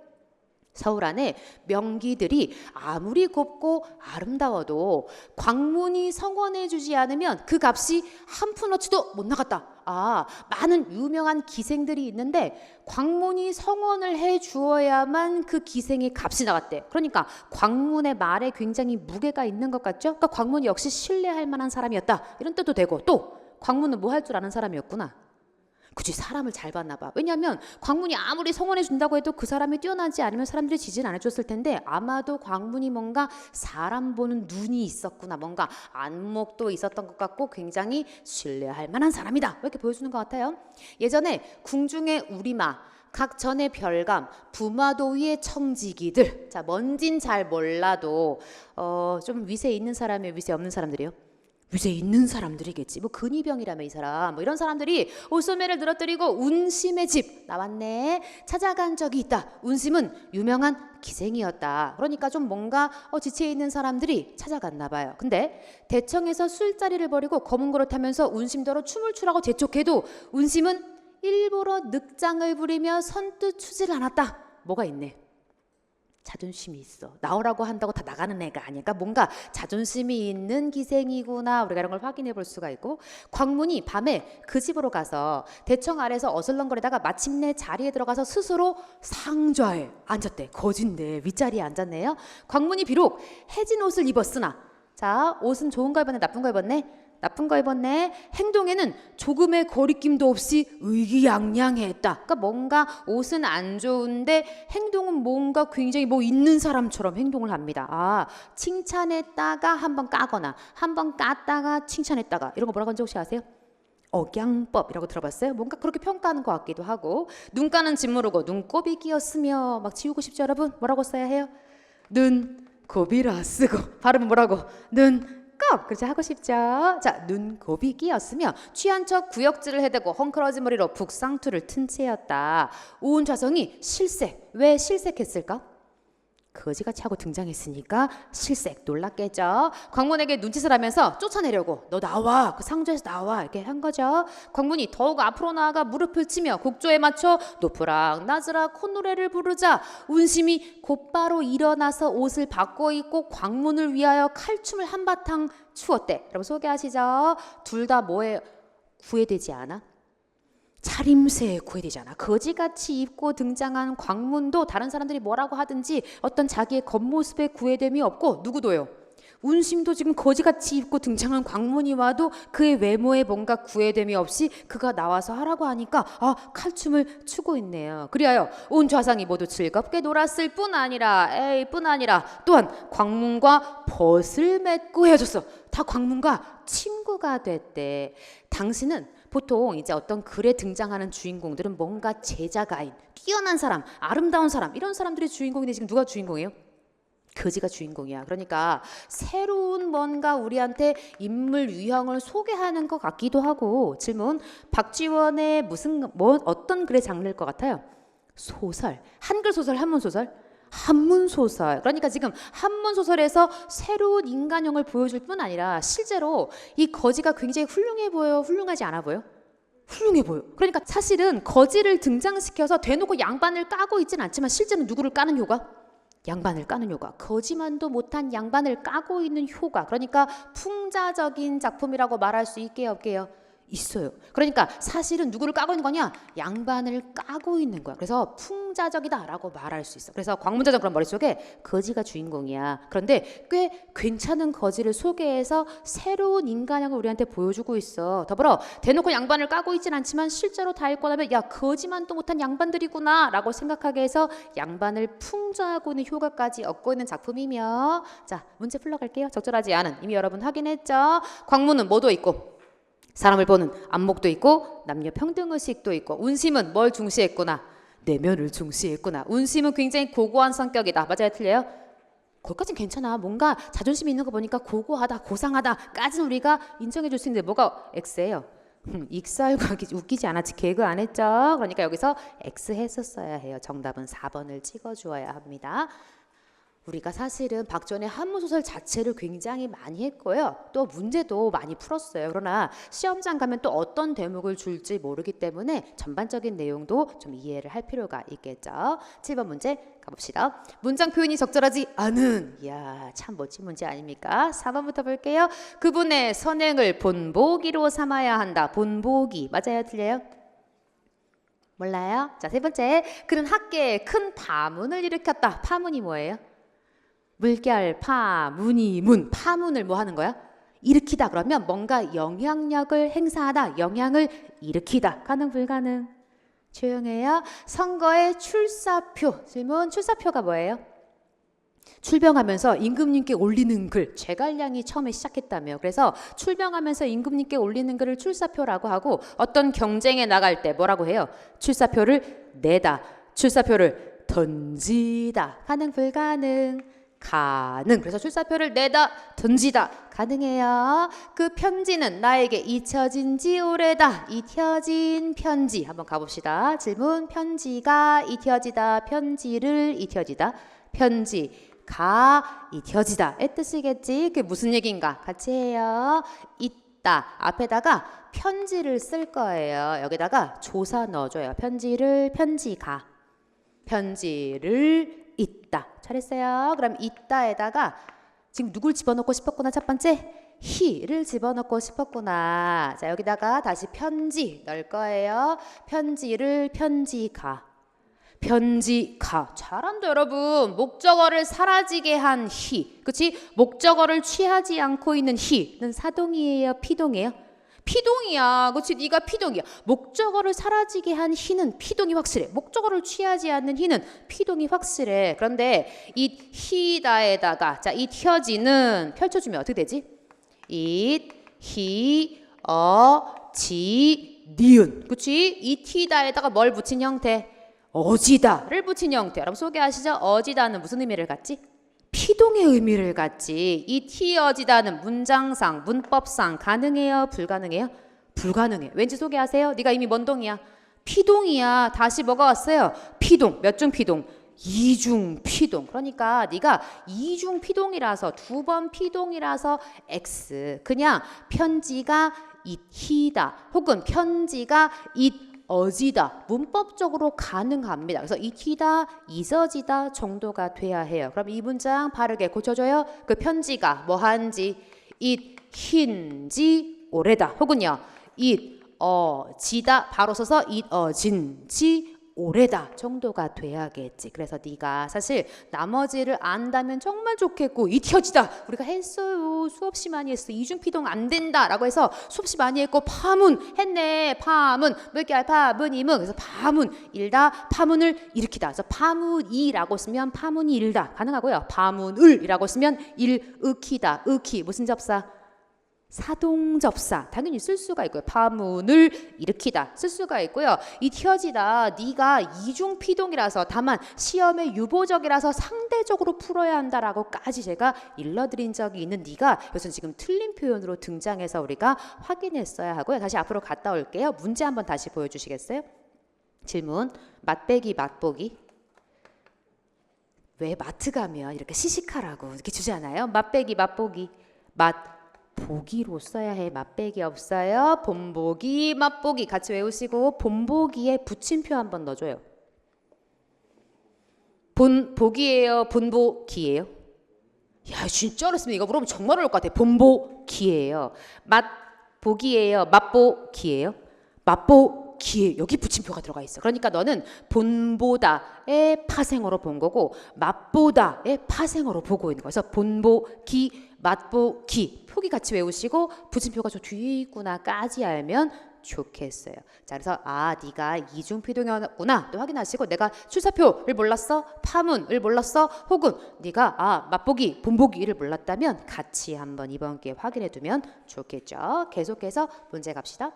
서울 안에 명기들이 아무리 곱고 아름다워도 광문이 성원해 주지 않으면 그 값이 한 푼어치도 못 나갔다. 많은 유명한 기생들이 있는데 광문이 성원을 해 주어야만 그 기생의 값이 나갔대. 그러니까 광문의 말에 굉장히 무게가 있는 것 같죠? 그러니까 광문이 역시 신뢰할 만한 사람이었다. 이런 뜻도 되고 또 광문은 뭐 할 줄 아는 사람이었구나. 그치 사람을 잘 봤나 봐. 왜냐하면 광문이 아무리 성원해 준다고 해도 그 사람이 뛰어나지 않으면 사람들이 지지는 안 해줬을 텐데 아마도 광문이 뭔가 사람 보는 눈이 있었구나. 뭔가 안목도 있었던 것 같고 굉장히 신뢰할 만한 사람이다. 이렇게 보여주는 것 같아요. 예전에 궁중의 우리마 각 전의 별감, 부마도위의 청지기들. 자, 뭔진 잘 몰라도 좀 위세 있는 사람이에요, 위세 없는 사람들이요? 위세 있는 사람들이겠지. 뭐 근위병이라며 이 사람. 뭐 이런 사람들이 옷소매를 늘어뜨리고 운심의 집 나왔네. 찾아간 적이 있다. 운심은 유명한 기생이었다. 그러니까 좀 뭔가 지치에 있는 사람들이 찾아갔나 봐요. 근데 대청에서 술자리를 벌이고 검은 그릇 하면서 운심더러 춤을 추라고 재촉해도 운심은 일부러 늑장을 부리며 선뜻 추질 않았다. 뭐가 있네. 자존심이 있어. 나오라고 한다고 다 나가는 애가 아니니까 뭔가 자존심이 있는 기생이구나. 우리가 이런 걸 확인해 볼 수가 있고 광문이 밤에 그 집으로 가서 대청 아래서 어슬렁거리다가 마침내 자리에 들어가서 스스로 상좌에 앉았대. 거진데 윗자리에 앉았네요. 광문이 비록 해진 옷을 입었으나 자 옷은 좋은 거 입었네 나쁜 거 입었네? 나쁜 거 입었네. 행동에는 조금의 거리낌도 없이 의기양양했다. 그러니까 뭔가 옷은 안 좋은데 행동은 뭔가 굉장히 뭐 있는 사람처럼 행동을 합니다. 칭찬했다가 한번 까거나 한번 깠다가 칭찬했다가 이런 거 뭐라고 하는지 혹시 아세요? 억양법이라고 들어봤어요? 뭔가 그렇게 평가하는 것 같기도 하고 눈가는 짓무르고 눈곱이 끼었으며 막 지우고 싶죠 여러분? 뭐라고 써야 해요? 눈곱이라 쓰고 발음은 뭐라고? 그렇게 하고 싶죠. 자, 눈곱이 끼었으며 취한 척 구역질을 해대고 헝클어진 머리로 북상투를 튼 채였다. 우운좌성이 실색. 왜 실색했을까? 거지같이 하고 등장했으니까 실색 놀랐겠죠. 광문에게 눈짓을 하면서 쫓아내려고 너 나와, 그 상자에서 나와 이렇게 한 거죠. 광문이 더욱 앞으로 나아가 무릎을 치며 곡조에 맞춰 높으락 낮으락 콧노래를 부르자 운심이 곧바로 일어나서 옷을 바꿔 입고 광문을 위하여 칼춤을 한바탕 추었대. 여러분 소개하시죠. 둘 다 뭐에 구애되지 않아? 차림새에 구애되지 않아. 거지같이 입고 등장한 광문도 다른 사람들이 뭐라고 하든지 어떤 자기의 겉모습에 구애됨이 없고, 누구도요? 운심도 지금 거지같이 입고 등장한 광문이 와도 그의 외모에 뭔가 구애됨이 없이 그가 나와서 하라고 하니까 칼춤을 추고 있네요. 그리하여 온 좌상이 모두 즐겁게 놀았을 뿐 아니라 또한 광문과 벗을 맺고 헤어졌어. 다 광문과 친구가 됐대. 당신은 보통 이제 어떤 글에 등장하는 주인공들은 뭔가 제자가인, 뛰어난 사람, 아름다운 사람, 이런 사람들이 주인공인데 지금 누가 주인공이에요? 거지가 주인공이야. 그러니까 새로운 뭔가 우리한테 인물 유형을 소개하는 것 같기도 하고. 질문: 박지원의 어떤 글의 장르일 것 같아요? 소설, 한글 소설, 한문 소설? 한문 소설. 그러니까 지금 한문 소설에서 새로운 인간형을 보여줄 뿐 아니라 실제로 이 거지가 굉장히 훌륭해 보여요? 훌륭하지 않아 보여? 훌륭해 보여. 그러니까 사실은 거지를 등장시켜서 대놓고 양반을 까고 있진 않지만 실제는 누구를 까는 효과? 양반을 까는 효과. 거지만도 못한 양반을 까고 있는 효과. 그러니까 풍자적인 작품이라고 말할 수 있게요, 없게요? 있어요. 그러니까 사실은 누구를 까고 있는 거냐? 양반을 까고 있는 거야. 그래서 풍자적이다라고 말할 수 있어. 그래서 광문자전 그런 머릿속에 거지가 주인공이야. 그런데 꽤 괜찮은 거지를 소개해서 새로운 인간형을 우리한테 보여주고 있어. 더불어 대놓고 양반을 까고 있진 않지만 실제로 다 읽고 나면 야, 거지만도 못한 양반들이구나 라고 생각하게 해서 양반을 풍자하고 있는 효과까지 얻고 있는 작품이며. 자, 문제 풀러갈게요. 적절하지 않은 이미 여러분 확인했죠. 광문은 뭐도 있고 사람을 보는 안목도 있고 남녀 평등의식도 있고. 운심은 뭘 중시했구나? 내면을 중시했구나. 운심은 굉장히 고고한 성격이다. 맞아요, 틀려요? 거기까진 괜찮아. 뭔가 자존심 있는 거 보니까 고고하다, 고상하다까지는 우리가 인정해 줄 수 있는데 뭐가 X예요? 익살과기 웃기지 않았지? 개그 안 했죠? 그러니까 여기서 X 했었어야 해요. 정답은 4번을 찍어주어야 합니다. 우리가 사실은 박지원의 한문소설 자체를 굉장히 많이 했고요. 또 문제도 많이 풀었어요. 그러나 시험장 가면 또 어떤 대목을 줄지 모르기 때문에 전반적인 내용도 좀 이해를 할 필요가 있겠죠. 7번 문제 가봅시다. 문장 표현이 적절하지 않은. 이야, 참 멋진 문제 아닙니까? 4번부터 볼게요. 그분의 선행을 본보기로 삼아야 한다. 본보기. 맞아요? 틀려요? 몰라요? 자, 세 번째. 그는 학계에 큰 파문을 일으켰다. 파문이 뭐예요? 물결, 파, 문이, 문. 파문을 뭐 하는 거야? 일으키다. 그러면 뭔가 영향력을 행사하다. 영향을 일으키다. 가능, 불가능? 조용해요. 선거의 출사표. 질문: 출사표가 뭐예요? 출병하면서 임금님께 올리는 글. 제갈량이 처음에 시작했다며. 그래서 출병하면서 임금님께 올리는 글을 출사표라고 하고, 어떤 경쟁에 나갈 때 뭐라고 해요? 출사표를 내다. 출사표를 던지다. 가능, 불가능? 가능. 그래서 출사표를 내다, 던지다. 가능해요. 그 편지는 나에게 잊혀진 지 오래다. 잊혀진 편지. 한번 가봅시다. 질문: 편지가 잊혀지다. 편지를 잊혀지다. 편지가 잊혀지다. 의 뜻이겠지. 그게 무슨 얘기인가? 같이 해요. 있다. 앞에다가 편지를 쓸 거예요. 여기다가 조사 넣어줘요. 편지를, 편지가. 편지를 있다. 잘했어요. 그럼 있다에다가 지금 누굴 집어넣고 싶었구나? 첫 번째 히를 집어넣고 싶었구나. 자, 여기다가 다시 편지 넣을 거예요. 편지를, 편지가. 편지가. 잘한다 여러분. 목적어를 사라지게 한 히. 그치? 목적어를 취하지 않고 있는 히는 사동이에요? 피동이에요? 피동이야. 그렇지? 네가 피동이야. 목적어를 사라지게 한 히는 피동이 확실해. 목적어를 취하지 않는 히는 피동이 확실해. 그런데 이 히다에다가 자, 이 혀지는 펼쳐주면 어떻게 되지? 잇, 히, 지, 니은. 그렇지? 이 티다에다가 뭘 붙인 형태? 어지다를 붙인 형태. 여러분 소개하시죠. 어지다는 무슨 의미를 갖지? 피동의 의미를 갖지. 이 티어지다는 문장상, 문법상 가능해요? 불가능해요? 불가능해. 왠지 소개하세요? 네가 이미 뭔 동이야? 피동이야. 다시 뭐가 왔어요? 피동. 몇 중 피동? 이중 피동. 그러니까 네가 이중 피동이라서 두 번 피동이라서 X. 그냥 편지가 it이다 혹은 편지가 it어지다. 문법적으로 가능합니다. 그래서 it이다, 있어지다 정도가 돼야 해요. 그럼 이 문장 바르게 고쳐줘요. 그 편지가 뭐한지 it힌지 오래다 혹은요 it어지다 바로 써서 it어진지 오래다 정도가 돼야겠지. 그래서 네가 사실 나머지를 안다면 정말 좋겠고 it혀지다 우리가 했어요. 수없이 많이 했어. 이중피동 안 된다라고 해서 수없이 많이 했고 파문 했네. 파문 물결 파문 이문. 그래서 파문 일다 파문을 일으키다. 그래서 파문이라고 쓰면 파문이 일다 가능하고요. 파문을이라고 쓰면 일으키다. 으키 무슨 접사? 사동접사 당연히 쓸 수가 있고요. 파문을 일으키다 쓸 수가 있고요. it혀지다 네가 이중피동이라서 다만 시험에 유보적이라서 상대적으로 풀어야 한다라고까지 제가 일러드린 적이 있는 네가 이것은 지금 틀린 표현으로 등장해서 우리가 확인했어야 하고요. 다시 앞으로 갔다 올게요. 문제 한번 다시 보여주시겠어요? 질문 맛배기 맛보기. 왜 마트 가면 이렇게 시식하라고 이렇게 주잖아요. 맛배기 맛보기 맛보기로 써야 해. 맛배기 없어요. 본보기 맛보기 같이 외우시고 본보기에 붙임표 한번 넣어줘요. 본보기예요? 본보기예요? 야 진짜 어렵습니다. 이거 물어보면 정말 어려울 것 같아. 본보기예요. 맛보기예요? 맛보기예요? 맛보기에 여기 붙임표가 들어가 있어. 그러니까 너는 본보다의 파생어로 본 거고 맛보다의 파생어로 보고 있는 거야. 그래서 본보기 맛보기 표기 같이 외우시고 붙임표가 저 뒤에 있구나까지 알면 좋겠어요. 자 그래서 네가 이중피동이었구나 또 확인하시고 내가 출사표를 몰랐어? 파문을 몰랐어? 혹은 네가 맛보기 본보기를 몰랐다면 같이 한번 이번 기회에 확인해 두면 좋겠죠. 계속해서 문제 갑시다.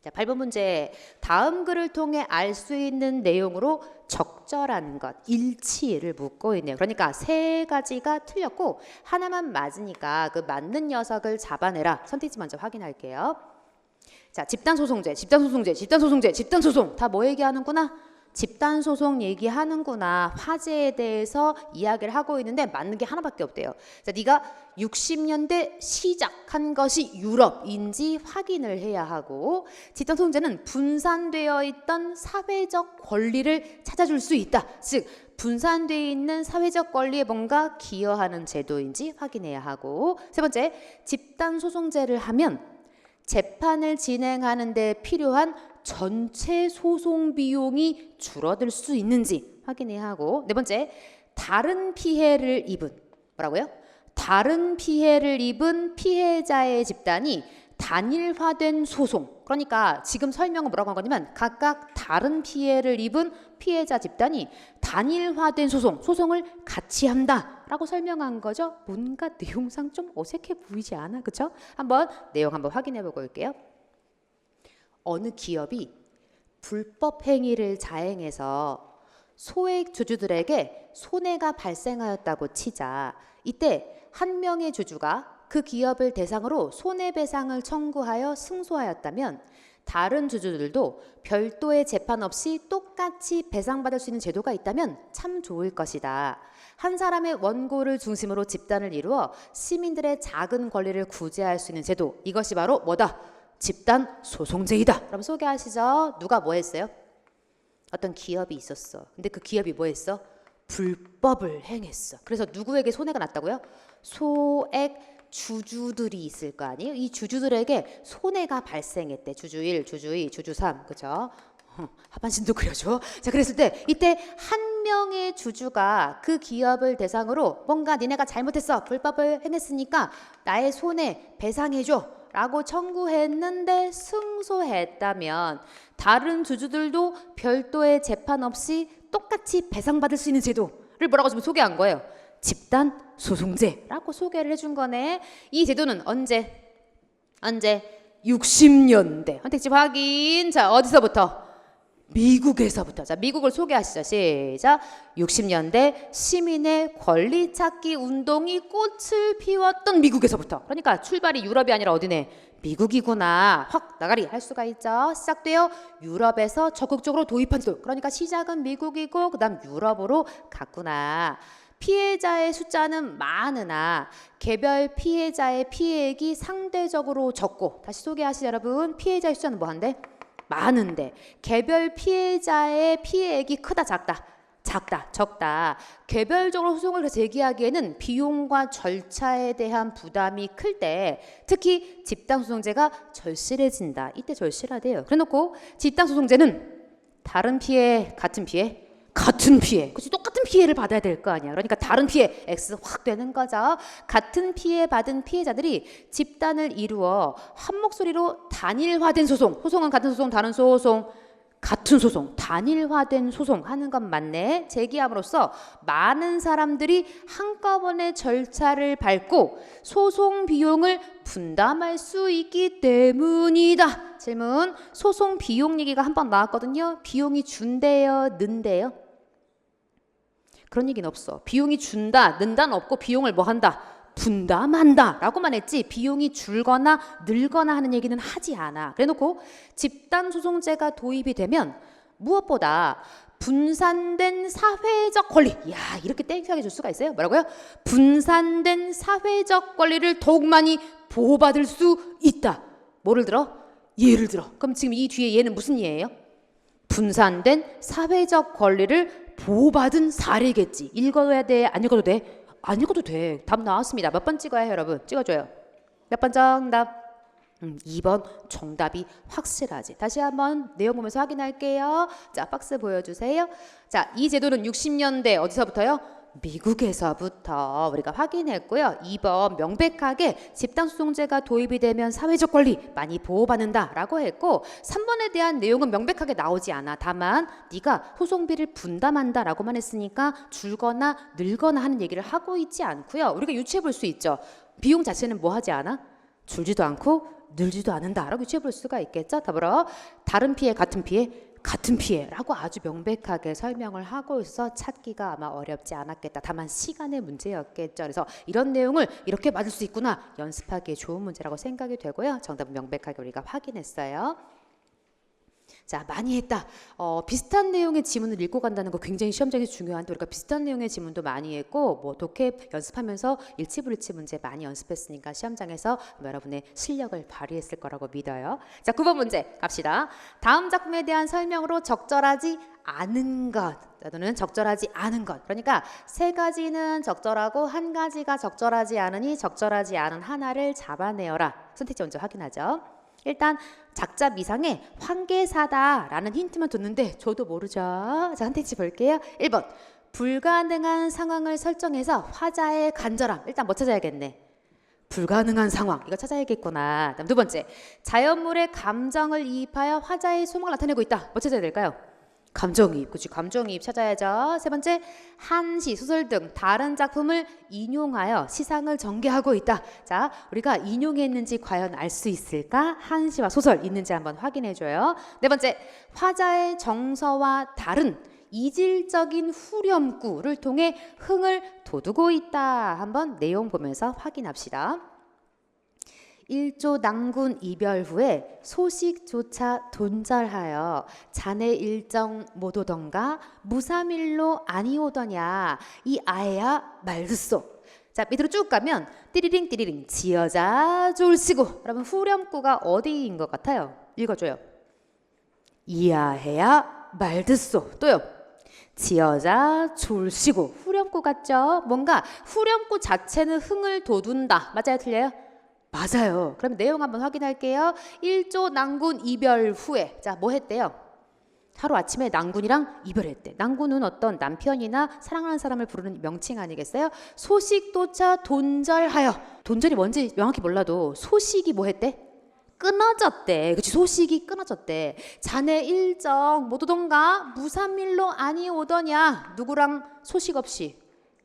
자, 8번 문제. 다음 글을 통해 알 수 있는 내용으로 적절한 것, 일치를 묻고 있네요. 그러니까 세 가지가 틀렸고 하나만 맞으니까 그 맞는 녀석을 잡아내라. 선택지 먼저 확인할게요. 자, 집단소송제, 집단소송제, 집단소송제, 집단소송. 다 뭐 얘기하는구나? 집단소송 얘기하는구나. 화제에 대해서 이야기를 하고 있는데 맞는 게 하나밖에 없대요. 자, 네가 60년대 시작한 것이 유럽인지 확인을 해야 하고 집단소송제는 분산되어 있던 사회적 권리를 찾아줄 수 있다. 즉 분산되어 있는 사회적 권리에 뭔가 기여하는 제도인지 확인해야 하고 세 번째, 집단소송제를 하면 재판을 진행하는 데 필요한 전체 소송 비용이 줄어들 수 있는지 확인해야 하고 네 번째, 다른 피해를 입은 뭐라고요? 다른 피해를 입은 피해자의 집단이 단일화된 소송. 그러니까 지금 설명은 뭐라고 한 거냐면 각각 다른 피해를 입은 피해자 집단이 단일화된 소송을 같이 한다라고 설명한 거죠. 뭔가 내용상 좀 어색해 보이지 않아? 그렇죠? 한번 내용 한번 확인해 보고 올게요. 어느 기업이 불법 행위를 자행해서 소액 주주들에게 손해가 발생하였다고 치자 이때 한 명의 주주가 그 기업을 대상으로 손해배상을 청구하여 승소하였다면 다른 주주들도 별도의 재판 없이 똑같이 배상받을 수 있는 제도가 있다면 참 좋을 것이다. 한 사람의 원고를 중심으로 집단을 이루어 시민들의 작은 권리를 구제할 수 있는 제도, 이것이 바로 뭐다? 집단 소송제이다. 그럼 소개하시죠. 누가 뭐 했어요? 어떤 기업이 있었어. 근데 그 기업이 뭐 했어? 불법을 행했어. 그래서 누구에게 손해가 났다고요? 소액 주주들이 있을 거 아니에요? 이 주주들에게 손해가 발생했대. 주주 1, 주주 2, 주주 3. 그죠? 하반신도 그려줘. 자, 그랬을 때 이때 한 명의 주주가 그 기업을 대상으로 뭔가 니네가 잘못했어. 불법을 행했으니까 나의 손해 배상해줘. 라고 청구했는데 승소했다면 다른 주주들도 별도의 재판 없이 똑같이 배상받을 수 있는 제도를 뭐라고 지금 소개한 거예요? 집단 소송제라고 소개를 해준 거네. 이 제도는 언제? 60년대. 선택지 확인. 자, 어디서부터? 미국에서부터. 자, 미국을 소개하시죠. 시작. 60년대 시민의 권리 찾기 운동이 꽃을 피웠던 미국에서부터. 그러니까 출발이 유럽이 아니라 어디네? 미국이구나 확 나가리 할 수가 있죠. 시작돼요. 유럽에서 적극적으로 도입한 제도. 그러니까 시작은 미국이고 그다음 유럽으로 갔구나. 피해자의 숫자는 많으나 개별 피해자의 피해액이 상대적으로 적고, 다시 소개하시죠 여러분. 피해자의 숫자는 뭐한데? 많은데 개별 피해자의 피해액이 크다 작다? 작다 적다. 개별적으로 소송을 제기하기에는 비용과 절차에 대한 부담이 클 때 특히 집단소송제가 절실해진다. 이때 절실하대요. 그래놓고 집단소송제는 다른 피해 같은 피해? 같은 피해. 그치, 똑같은 피해를 받아야 될 거 아니야. 그러니까 다른 피해 X 확 되는 거죠. 같은 피해 받은 피해자들이 집단을 이루어 한 목소리로 단일화된 소송. 소송은 같은 소송 다른 소송. 같은 소송, 단일화된 소송 하는 건 맞네. 제기함으로써 많은 사람들이 한꺼번에 절차를 밟고 소송 비용을 분담할 수 있기 때문이다. 질문, 소송 비용 얘기가 한 번 나왔거든요. 비용이 준대요, 는대요? 그런 얘기는 없어. 비용이 준다, 는다는 없고 비용을 뭐 한다? 분담한다 라고만 했지 비용이 줄거나 늘거나 하는 얘기는 하지 않아. 그래놓고 집단소송제가 도입이 되면 무엇보다 분산된 사회적 권리, 야 이렇게 땡큐하게 줄 수가 있어요? 뭐라고요? 분산된 사회적 권리를 더욱 많이 보호받을 수 있다. 뭐를 들어? 예를 들어. 그럼 지금 이 뒤에 얘는 무슨 예예요? 분산된 사회적 권리를 보호받은 사례겠지. 읽어야 돼? 안 읽어도 돼? 안 읽어도 돼. 답 나왔습니다. 몇 번 찍어야 해요, 여러분? 찍어줘요. 몇 번 정답? 2번 정답이 확실하지. 다시 한번 내용 보면서 확인할게요. 자, 박스 보여주세요. 자, 이 제도는 60년대 어디서부터요? 미국에서부터 우리가 확인했고요. 2번 명백하게 집단소송제가 도입이 되면 사회적 권리 많이 보호받는다라고 했고 3번에 대한 내용은 명백하게 나오지 않아. 다만 네가 소송비를 분담한다라고만 했으니까 줄거나 늘거나 하는 얘기를 하고 있지 않고요. 우리가 유추해 볼 수 있죠. 비용 자체는 뭐 하지 않아? 줄지도 않고 늘지도 않는다라고 유추해 볼 수가 있겠죠. 더불어 다른 피해 같은 피해 같은 피해라고 아주 명백하게 설명을 하고 있어 찾기가 아마 어렵지 않았겠다. 다만 시간의 문제였겠죠. 그래서 이런 내용을 이렇게 맞을 수 있구나 연습하기에 좋은 문제라고 생각이 되고요. 정답은 명백하게 우리가 확인했어요. 자, 많이 했다. 비슷한 내용의 지문을 읽고 간다는 거 굉장히 시험장에서 중요한데 우리가 비슷한 내용의 지문도 많이 했고 뭐 독해 연습하면서 일치불일치 문제 많이 연습했으니까 시험장에서 여러분의 실력을 발휘했을 거라고 믿어요. 자, 9번 문제 갑시다. 다음 작품에 대한 설명으로 적절하지 않은 것 또는 적절하지 않은 것. 그러니까 세 가지는 적절하고 한 가지가 적절하지 않으니 적절하지 않은 하나를 잡아내어라. 선택지 먼저 확인하죠. 일단 작자 미상에 환계사다라는 힌트만 뒀는데 저도 모르죠. 자, 선택지 볼게요. 1번 불가능한 상황을 설정해서 화자의 간절함. 일단 뭐 찾아야겠네. 불가능한 상황. 이거 찾아야겠구나. 다음 두 번째 자연물에 감정을 이입하여 화자의 소망을 나타내고 있다. 뭐 찾아야 될까요? 감정이입. 그치, 감정이입 찾아야죠. 세 번째 한시, 소설 등 다른 작품을 인용하여 시상을 전개하고 있다. 자, 우리가 인용했는지 과연 알 수 있을까? 한시와 소설 있는지 한번 확인해줘요. 네 번째 화자의 정서와 다른 이질적인 후렴구를 통해 흥을 돋우고 있다. 한번 내용 보면서 확인합시다. 일조 낭군 이별 후에 소식조차 돈절하여 자네 일정 못 오던가 무사밀로 아니 오더냐 이 아해야 말듣소. 자, 밑으로 쭉 가면 띠리링 띠리링 지어자 졸시고. 여러분 후렴구가 어디인 것 같아요? 읽어줘요. 이 아해야 말듣소. 또요. 지어자 졸시고. 후렴구 같죠? 뭔가 후렴구 자체는 흥을 돋운다. 맞아요? 틀려요? 맞아요. 그럼 내용 한번 확인할게요. 1조 낭군 이별 후에 자, 뭐 했대요? 하루아침에 낭군이랑 이별했대. 낭군은 어떤 남편이나 사랑하는 사람을 부르는 명칭 아니겠어요? 소식조차 돈절하여. 돈절이 뭔지 명확히 몰라도 소식이 뭐 했대? 끊어졌대. 그치, 소식이 끊어졌대. 자네 일정 못 오던가 무사밀로 아니 오더냐. 누구랑 소식 없이?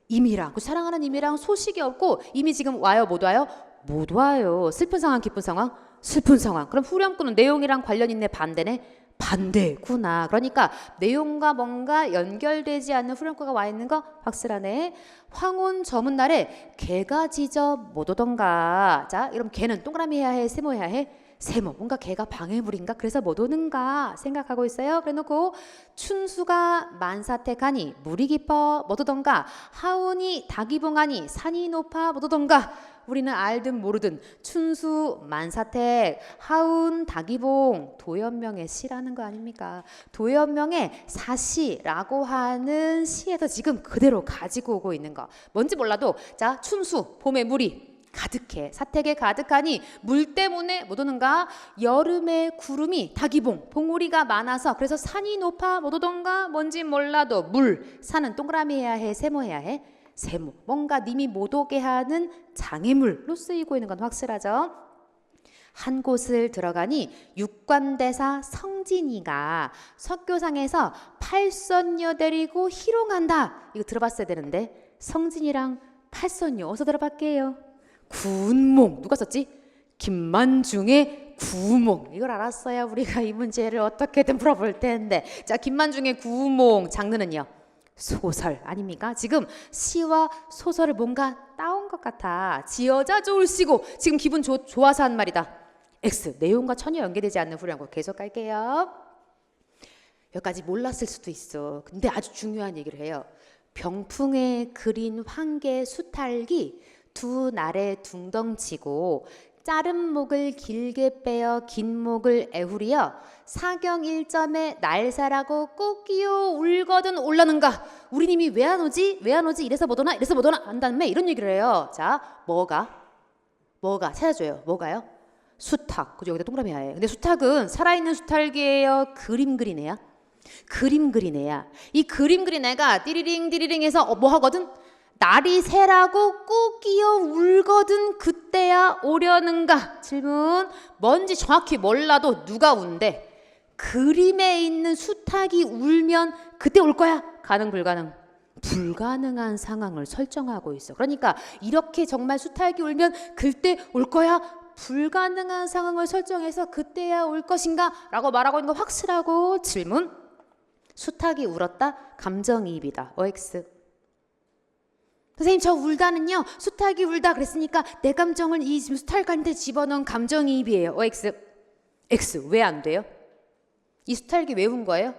이미랑. 그 사랑하는 이미랑 소식이 없고 이미 지금 와요 못 와요? 못 와요. 슬픈 상황 기쁜 상황? 슬픈 상황. 그럼 후렴구는 내용이랑 관련 있네 반대네? 반대구나. 그러니까 내용과 뭔가 연결되지 않는 후렴구가 와 있는 거 확실하네. 황혼 저문 날에 개가 짖어 못 오던가. 자, 그럼 개는 동그라미 해야 해, 세모 해야 해? 세모. 뭔가 개가 방해물인가? 그래서 못 오는가 생각하고 있어요. 그래놓고 춘수가 만사태가니 물이 깊어 못 오던가. 하운이 다기봉하니 산이 높아 못 오던가. 우리는 알든 모르든 춘수, 만사택, 하운, 다기봉, 도연명의 시라는 거 아닙니까? 도연명의 사시라고 하는 시에서 지금 그대로 가지고 오고 있는 거. 뭔지 몰라도 자, 춘수, 봄에 물이 가득해. 사택에 가득하니 물 때문에 못 오는가? 여름에 구름이 다기봉, 봉우리가 많아서 그래서 산이 높아 못 오던가? 뭔지 몰라도 물, 산은 동그라미 해야 해, 세모 해야 해? 세모. 뭔가 님이 못 오게 하는 장애물로 쓰이고 있는 건 확실하죠. 한 곳을 들어가니 육관대사 성진이가 석교상에서 팔선녀 데리고 희롱한다. 이거 들어봤어야 되는데 성진이랑 팔선녀 어디서 들어봤게요? 구운몽. 누가 썼지? 김만중의 구운몽. 이걸 알았어야 우리가 이 문제를 어떻게든 풀어볼 텐데. 자, 김만중의 구운몽 장르는요? 소설 아닙니까? 지금 시와 소설을 뭔가 따온 것 같아. 지어자 좋을시고 지금 기분 좋아서 한 말이다. X. 내용과 전혀 연계되지 않는 후렴구 계속 갈게요. 여기까지 몰랐을 수도 있어. 근데 아주 중요한 얘기를 해요. 병풍에 그린 황계 수탈기 두 날에 둥덩치고 짧은 목을 길게 빼어 긴 목을 애후리여 사경 1점에 날사라고 꽃기요 울거든 올라는가. 우리 님이 왜 안 오지? 왜 안 오지? 이래서 못 오나? 이래서 못 오나? 안 다음에 이런 얘기를 해요. 자, 뭐가 찾아줘요. 뭐가요? 수탉. 그죠? 여기다 동그라미 하에. 근데 수탉은 살아있는 수탉이에요? 그림 그린 애야? 그림 그린 애야. 이 그림 그린 애가 띠리링 띠리링 해서 뭐 하거든? 날이 새라고 꾸기어 울거든 그때야 오려는가? 질문. 뭔지 정확히 몰라도 누가 운대? 그림에 있는 수탉이 울면 그때 올 거야? 가능 불가능? 불가능한 상황을 설정하고 있어. 그러니까 이렇게 정말 수탉이 울면 그때 올 거야? 불가능한 상황을 설정해서 그때야 올 것인가? 라고 말하고 있는 거 확실하고. 질문. 수탉이 울었다? 감정이입이다. OX. 선생님, 저 울다는요 수탉이 울다 그랬으니까 내 감정을 이 수탉한테 집어넣은 감정이입이에요. OX. X. 왜 안 돼요? 이 수탉이 왜 운 거예요?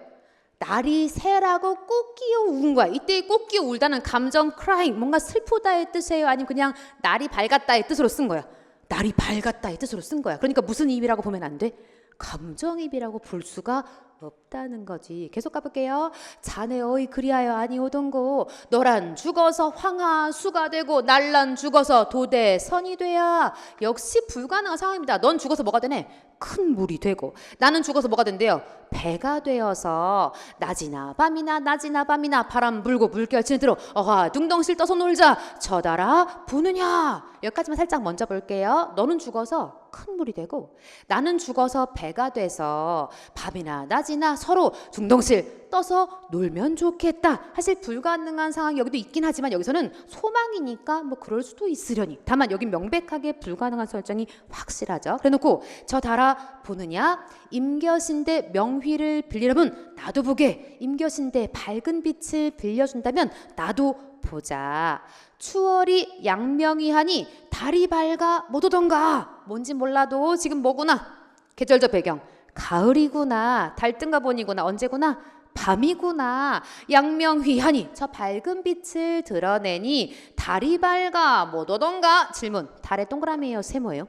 날이 새라고 꽃기어 운 거야. 이때 꽃기어 울다는 감정 crying, 뭔가 슬프다의 뜻이에요? 아니면 그냥 날이 밝았다의 뜻으로 쓴 거야? 날이 밝았다의 뜻으로 쓴 거야. 그러니까 무슨 입이라고 보면 안 돼? 감정입이라고 볼 수가 없다는 거지. 계속 가볼게요. 자네 어이 그리하여 아니 오던고. 너란 죽어서 황하수가 되고 날란 죽어서 도대선이 돼야. 역시 불가능한 상황입니다. 넌 죽어서 뭐가 되네? 큰 물이 되고. 나는 죽어서 뭐가 된대요? 배가 되어서 낮이나 밤이나 낮이나 밤이나 바람 불고 물결치는 들어 어하 둥덩실 떠서 놀자 저달아 부느냐. 여기까지만 살짝 먼저 볼게요. 너는 죽어서 큰 물이 되고 나는 죽어서 배가 돼서 밤이나 낮이나 서로 둥덩실 떠서 놀면 좋겠다. 사실 불가능한 상황이 여기도 있긴 하지만 여기서는 소망이니까 뭐 그럴 수도 있으려니. 다만 여기 명백하게 불가능한 설정이 확실하죠. 그래놓고 저 달아 보느냐. 임겨신대 명휘를 빌리려면 나도 보게. 임겨신대 밝은 빛을 빌려준다면 나도 보자. 추월이 양명이 하니 달이 밝아 못 오던가. 뭔지 몰라도 지금 뭐구나. 계절적 배경 가을이구나. 달뜬가본이구나. 언제구나? 밤이구나. 양명휘하니 저 밝은 빛을 드러내니 달이 밝아 못 오던가. 질문. 달의 동그라미예요? 세모예요?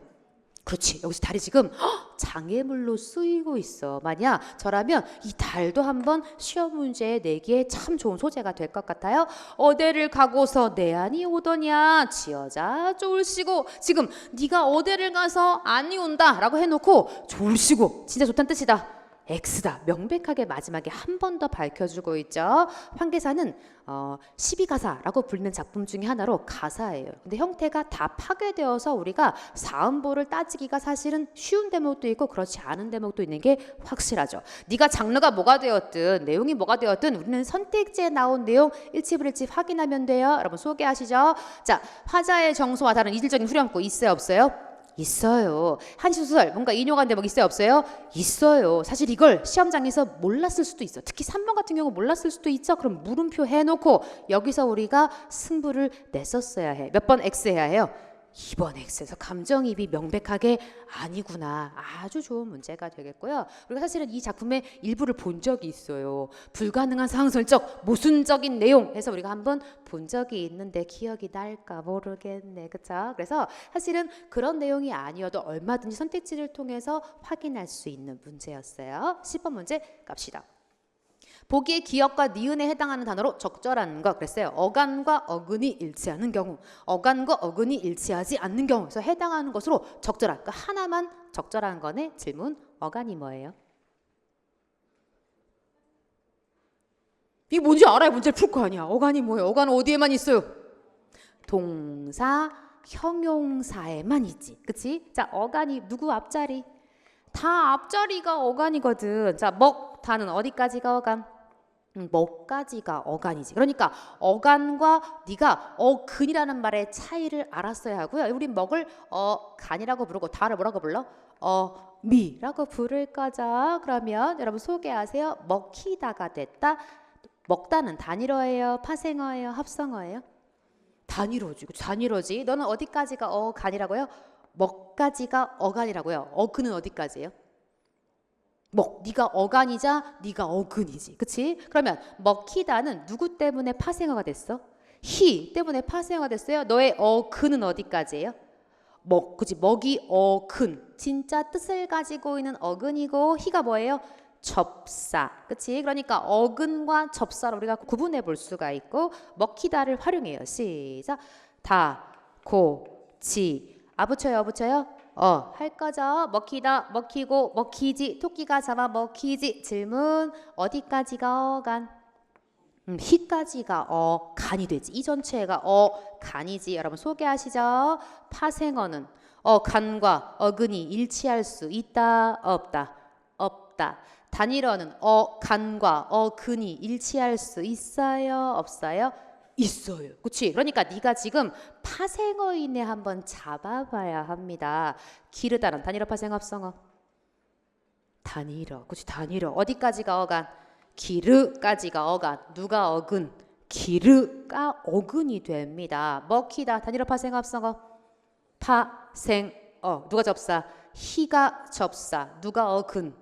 그렇지. 여기서 달이 지금 장애물로 쓰이고 있어. 만약 저라면 이 달도 한번 시험 문제에 내기에 참 좋은 소재가 될 것 같아요. 어디를 가고서 내 안이 오더냐. 지어자 좋을시고. 지금 네가 어디를 가서 안이 온다 라고 해놓고 좋을시고 진짜 좋다는 뜻이다. X다. 명백하게 마지막에 한 번 더 밝혀주고 있죠. 황계사는 12가사라고 불리는 작품 중에 하나로 가사예요. 근데 형태가 다 파괴되어서 우리가 사음보를 따지기가 사실은 쉬운 대목도 있고 그렇지 않은 대목도 있는 게 확실하죠. 네가 장르가 뭐가 되었든 내용이 뭐가 되었든 우리는 선택지에 나온 내용 일치불일치 확인하면 돼요. 여러분 소개하시죠. 자, 화자의 정서와 다른 이질적인 후렴구 있어요 없어요? 있어요. 한시소설 뭔가 인용한 대목 있어요 없어요? 있어요. 사실 이걸 시험장에서 몰랐을 수도 있어. 특히 3번 같은 경우 몰랐을 수도 있죠. 그럼 물음표 해놓고 여기서 우리가 승부를 냈었어야 해. 몇 번 X 해야 해요? 2번 X에서 감정이입이 명백하게 아니구나. 아주 좋은 문제가 되겠고요. 우리가 사실은 이 작품의 일부를 본 적이 있어요. 불가능한 상황설적 모순적인 내용 해서 우리가 한번 본 적이 있는데 기억이 날까 모르겠네. 그쵸? 그래서 사실은 그런 내용이 아니어도 얼마든지 선택지를 통해서 확인할 수 있는 문제였어요. 10번 문제 갑시다. 보기에 기역과 니은에 해당하는 단어로 적절한 것 그랬어요. 어간과 어근이 일치하는 경우, 어간과 어근이 일치하지 않는 경우, 그래서 해당하는 것으로 적절한, 그러니까 하나만 적절한 거네. 질문, 어간이 뭐예요? 이게 뭔지 알아야 문제를 풀 거 아니야. 어간이 뭐예요? 어간은 어디에만 있어요? 동사, 형용사에만 있지. 그치? 자, 어간이 누구 앞자리? 다 앞자리가 어간이거든. 자, 먹, 다는 어디까지가 어간? 먹까지가 어간이지. 그러니까 어간과 네가 어근이라는 말의 차이를 알았어야 하고요. 우리 먹을 간이라고 부르고 다를 뭐라고 불러? 미라고 부를 거죠. 그러면 여러분 소개하세요. 먹히다가 됐다. 먹다는 단일어예요? 파생어예요? 합성어예요? 단일어지. 단일어지. 너는 어디까지가 어간이라고요? 먹까지가 어간이라고요. 어근은 어디까지예요? 먹, 네가 어간이자 네가 어근이지. 그치? 그러면 먹히다는 누구 때문에 파생어가 됐어? 히 때문에 파생어가 됐어요. 너의 어근은 어디까지예요? 먹, 그치? 먹이 어근. 진짜 뜻을 가지고 있는 어근이고 히가 뭐예요? 접사. 그치? 그러니까 어근과 접사를 우리가 구분해 볼 수가 있고 먹히다를 활용해요. 시작. 다, 고, 지. 아 붙여요? 아 붙여요? 할 거죠. 먹히다, 먹히고, 먹히지. 토끼가 잡아 먹히지. 질문. 어디까지가 어간? 히까지가 어간이 되지. 이 전체가 어간이지. 여러분 소개하시죠. 파생어는 어간과 어근이 일치할 수 있다, 없다? 없다. 단일어는 어간과 어근이 일치할 수 있어요, 없어요? 있어요. 그치? 그러니까 네가 지금 파생어인에 한번 잡아봐야 합니다. 기르다는 단일어 파생어 합성어? 단일어. 그치? 단일어. 어디까지가 어간? 기르까지가 어간. 누가 어근? 기르가 어근이 됩니다. 먹히다 단일어 파생어 합성어? 파생어. 누가 접사? 히가 접사. 누가 어근?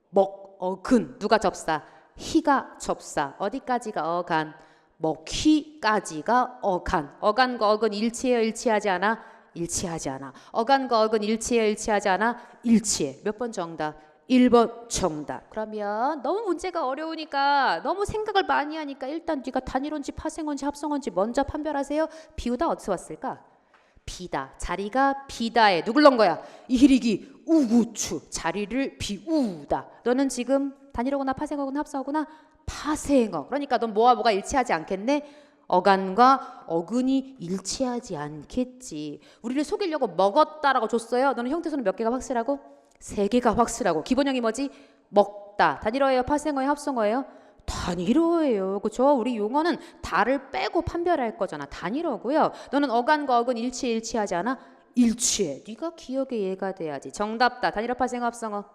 먹 어근. 누가 접사? 히가 접사. 어디까지가 어간? 먹히까지가 어간. 어간과 어근 일치해요? 일치하지 않아? 일치하지 않아. 어간과 어근 일치해요? 일치하지 않아? 일치해. 몇 번 정답? 1번 정답. 그러면 너무 문제가 어려우니까 너무 생각을 많이 하니까 일단 네가 단일어인지 파생어인지 합성어인지 먼저 판별하세요. 비우다 어디서 왔을까? 비다. 자리가 비다에 누굴 넣은 거야? 이리기 우구추. 자리를 비우다. 너는 지금 단일어구나 파생어구나 합성어구나? 파생어. 그러니까 넌 뭐와 뭐가 일치하지 않겠네? 어간과 어근이 일치하지 않겠지. 우리를 속이려고 먹었다라고 줬어요. 너는 형태소는 몇 개가 확실하고? 3개가 확실하고. 기본형이 뭐지? 먹다. 단일어예요? 파생어예요? 합성어예요? 단일어예요. 그렇죠? 우리 용어는 다를 빼고 판별할 거잖아. 단일어고요. 너는 어간과 어근 일치하지 않아? 일치해. 네가 기억의 예가 돼야지. 정답다. 단일어 파생어 합성어?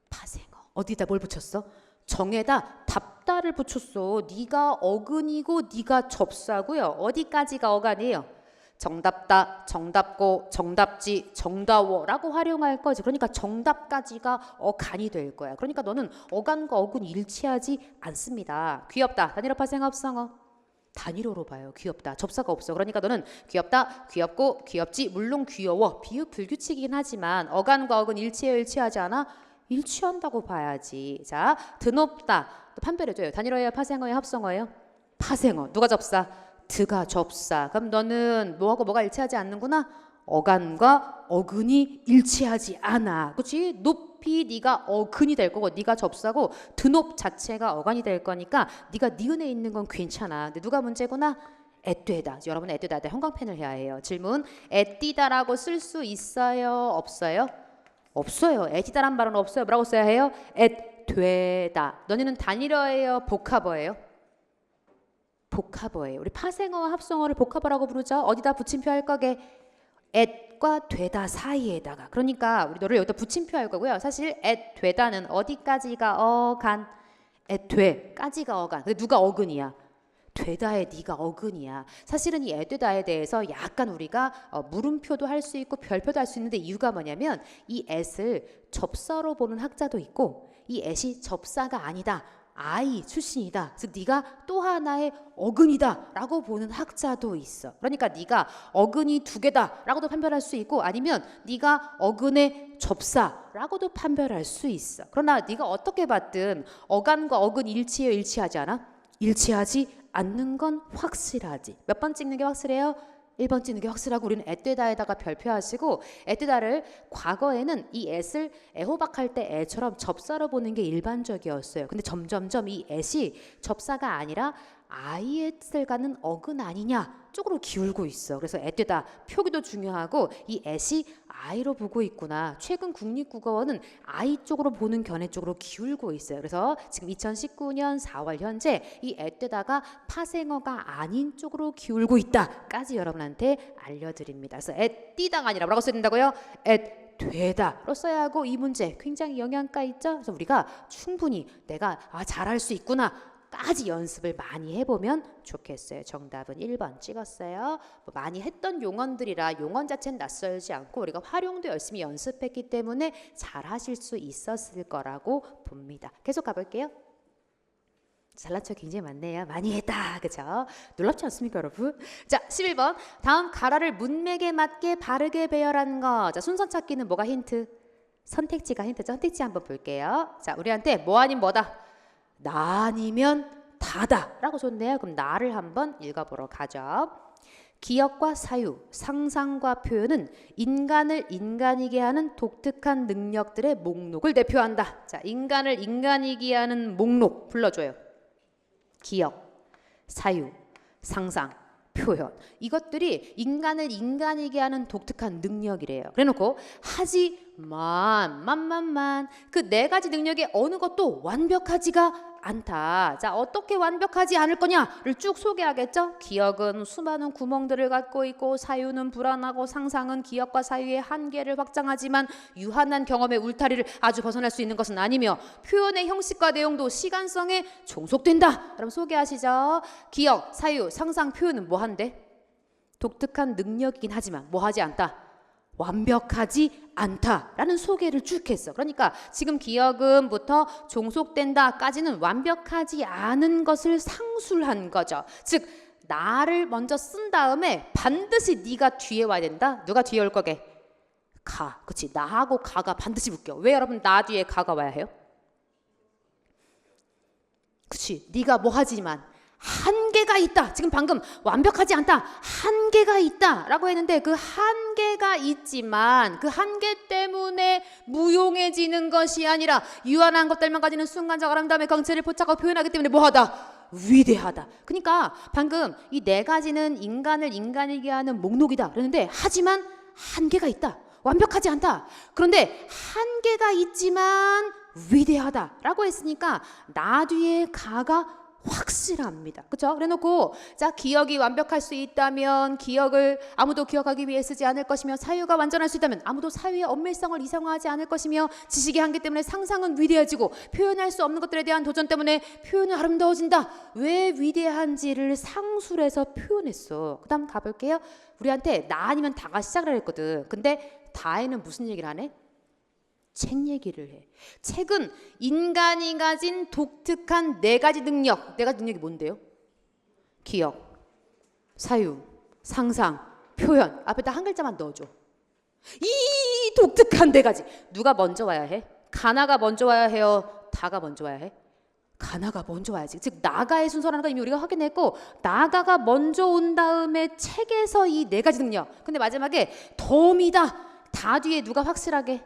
파생어. 어디다 뭘 붙였어? 정에다 답다를 붙였어. 네가 어근이고 네가 접사고요. 어디까지가 어간이에요? 정답다, 정답고, 정답지, 정다워라고 활용할 거지. 그러니까 정답까지가 어간이 될 거야. 그러니까 너는 어간과 어근이 일치하지 않습니다. 귀엽다. 단일어 파생 합성어? 단일어로 봐요. 귀엽다. 접사가 없어. 그러니까 너는 귀엽다, 귀엽고, 귀엽지, 물론 귀여워. 비읍 불규칙이긴 하지만 어간과 어근 일치해요? 일치하지 않아? 일치한다고 봐야지. 자, 드높다. 판별해줘요. 단일어예요? 파생어예요? 합성어예요? 파생어. 누가 접사? 드가 접사. 그럼 너는 뭐하고 뭐가 일치하지 않는구나? 어간과 어근이 일치하지 않아. 그렇지? 높이 네가 어근이 될 거고 네가 접사고 드높 자체가 어간이 될 거니까 네가 니은에 있는 건 괜찮아. 근데 누가 문제구나? 애되다. 여러분 애되다. 형광펜을 해야 해요. 질문. 애띠다라고 쓸 수 있어요? 없어요? 없어요. 애티다란 말은 없어요. 뭐라고 써야 해요? 애되다. 너네는 단일어예요? 복합어예요? 복합어예요. 우리 파생어와 합성어를 복합어라고 부르죠. 어디다 붙임표 할 거게? at과 되다 사이에다가, 그러니까 우리 너를 여기다 붙임표 할 거고요. 사실 at 되다는 어디까지가 어간, at 돼까지가 어간. 근데 누가 어근이야? 되다에 네가 어근이야. 사실은 이 애되다에 대해서 약간 우리가 물음표도 할 수 있고 별표도 할 수 있는데, 이유가 뭐냐면 이 at을 접사로 보는 학자도 있고 이 at이 접사가 아니다, I 출신이다, 즉 네가 또 하나의 어근이다 라고 보는 학자도 있어. 그러니까 네가 어근이 두 개다 라고도 판별할 수 있고, 아니면 네가 어근의 접사라고도 판별할 수 있어. 그러나 네가 어떻게 봤든 어간과 어근 일치해요, 일치하지 않아? 일치하지 않는 건 확실하지. 몇 번 찍는 게 확실해요? 1번 찍는 게 확실하고, 우리는 애되다에다가 별표하시고, 애되다를 과거에는 이 at을 애호박할 때 애처럼 접사로 보는 게 일반적이었어요. 근데 점점점 이 at이 접사가 아니라 iat을 가는 어근 아니냐 쪽으로 기울고 있어. 그래서 애되다 표기도 중요하고 이 at이 i로 보고 있구나. 최근 국립국어원은 i 쪽으로 보는 견해 쪽으로 기울고 있어요. 그래서 지금 2019년 4월 현재 이 애되다가 파생어가 아닌 쪽으로 기울고 있다까지 여러분한테 알려드립니다. 그래서 애띠다가 아니라 뭐라고 써야 된다고요? 되다로 써야 하고, 이 문제 굉장히 영양가 있죠. 그래서 우리가 충분히 내가 잘할 수 있구나 까지 연습을 많이 해보면 좋겠어요. 정답은 1번 찍었어요. 많이 했던 용어들이라 용어 자체는 낯설지 않고 우리가 활용도 열심히 연습했기 때문에 잘 하실 수 있었을 거라고 봅니다. 계속 가볼게요. 잘난 척 굉장히 많네요. 많이 했다, 그죠? 놀랍지 않습니까, 여러분? 자, 11번. 다음 가라를 문맥에 맞게 바르게 배열한 거. 자, 순서 찾기는 뭐가 힌트? 선택지가 힌트죠. 선택지 한번 볼게요. 자, 우리한테 뭐 아닌 뭐다? 나 아니면 다다 라고 줬네요. 그럼 나를 한번 읽어보러 가죠. 기억과 사유, 상상과 표현은 인간을 인간이게 하는 독특한 능력들의 목록을 대표한다. 자, 인간을 인간이게 하는 목록 불러줘요. 기억, 사유, 상상, 표현, 이것들이 인간을 인간이게 하는 독특한 능력이래요. 그래놓고 하지만 그 네 가지 능력의 어느 것도 완벽하지가 않다. 자, 어떻게 완벽하지 않을 거냐를 쭉 소개하겠죠. 기억은 수많은 구멍들을 갖고 있고, 사유는 불안하고, 상상은 기억과 사유의 한계를 확장하지만 유한한 경험의 울타리를 아주 벗어날 수 있는 것은 아니며, 표현의 형식과 내용도 시간성에 종속된다. 그럼 소개하시죠. 기억, 사유, 상상, 표현은 뭐 한대? 독특한 능력이긴 하지만 뭐 하지 않다? 완벽하지 않다라는 소개를 쭉 했어. 그러니까 지금 기억은부터 종속된다까지는 완벽하지 않은 것을 상술한 거죠. 즉 나를 먼저 쓴 다음에 반드시 네가 뒤에 와야 된다. 누가 뒤에 올 거게? 가. 그렇지. 나하고 가가 반드시 묶여. 왜 여러분 나 뒤에 가가 와야 해요? 그렇지. 네가 뭐 하지만 한계가 있다. 지금 방금 완벽하지 않다, 한계가 있다 라고 했는데, 그 한계가 있지만 그 한계 때문에 무용해지는 것이 아니라 유한한 것들만 가지는 순간적 아름다움의 광채를 포착하고 표현하기 때문에 뭐하다? 위대하다. 그러니까 방금 이 네 가지는 인간을 인간이게 하는 목록이다 그랬는데, 하지만 한계가 있다, 완벽하지 않다. 그런데 한계가 있지만 위대하다 라고 했으니까 나 뒤에 가가 확실합니다. 그렇죠? 그래놓고 자, 기억이 완벽할 수 있다면 기억을 아무도 기억하기 위해 쓰지 않을 것이며, 사유가 완전할 수 있다면 아무도 사유의 엄밀성을 이상화하지 않을 것이며, 지식의 한계 때문에 상상은 위대해지고 표현할 수 없는 것들에 대한 도전 때문에 표현은 아름다워진다. 왜 위대한지를 상술해서 표현했어. 그 다음 가볼게요. 우리한테 나 아니면 다가 시작을 했거든. 근데 다에는 무슨 얘기를 하네? 책 얘기를 해. 책은 인간이 가진 독특한 네 가지 능력. 네 가지 능력이 뭔데요? 기억, 사유, 상상, 표현. 앞에다 한 글자만 넣어줘. 이 독특한 네 가지. 누가 먼저 와야 해? 가나가 먼저 와야 해요? 다가 먼저 와야 해? 가나가 먼저 와야지. 즉 나가의 순서라는 거 이미 우리가 확인했고, 나가가 먼저 온 다음에 책에서 이 네 가지 능력. 근데 마지막에 덤이다. 다 뒤에 누가 확실하게?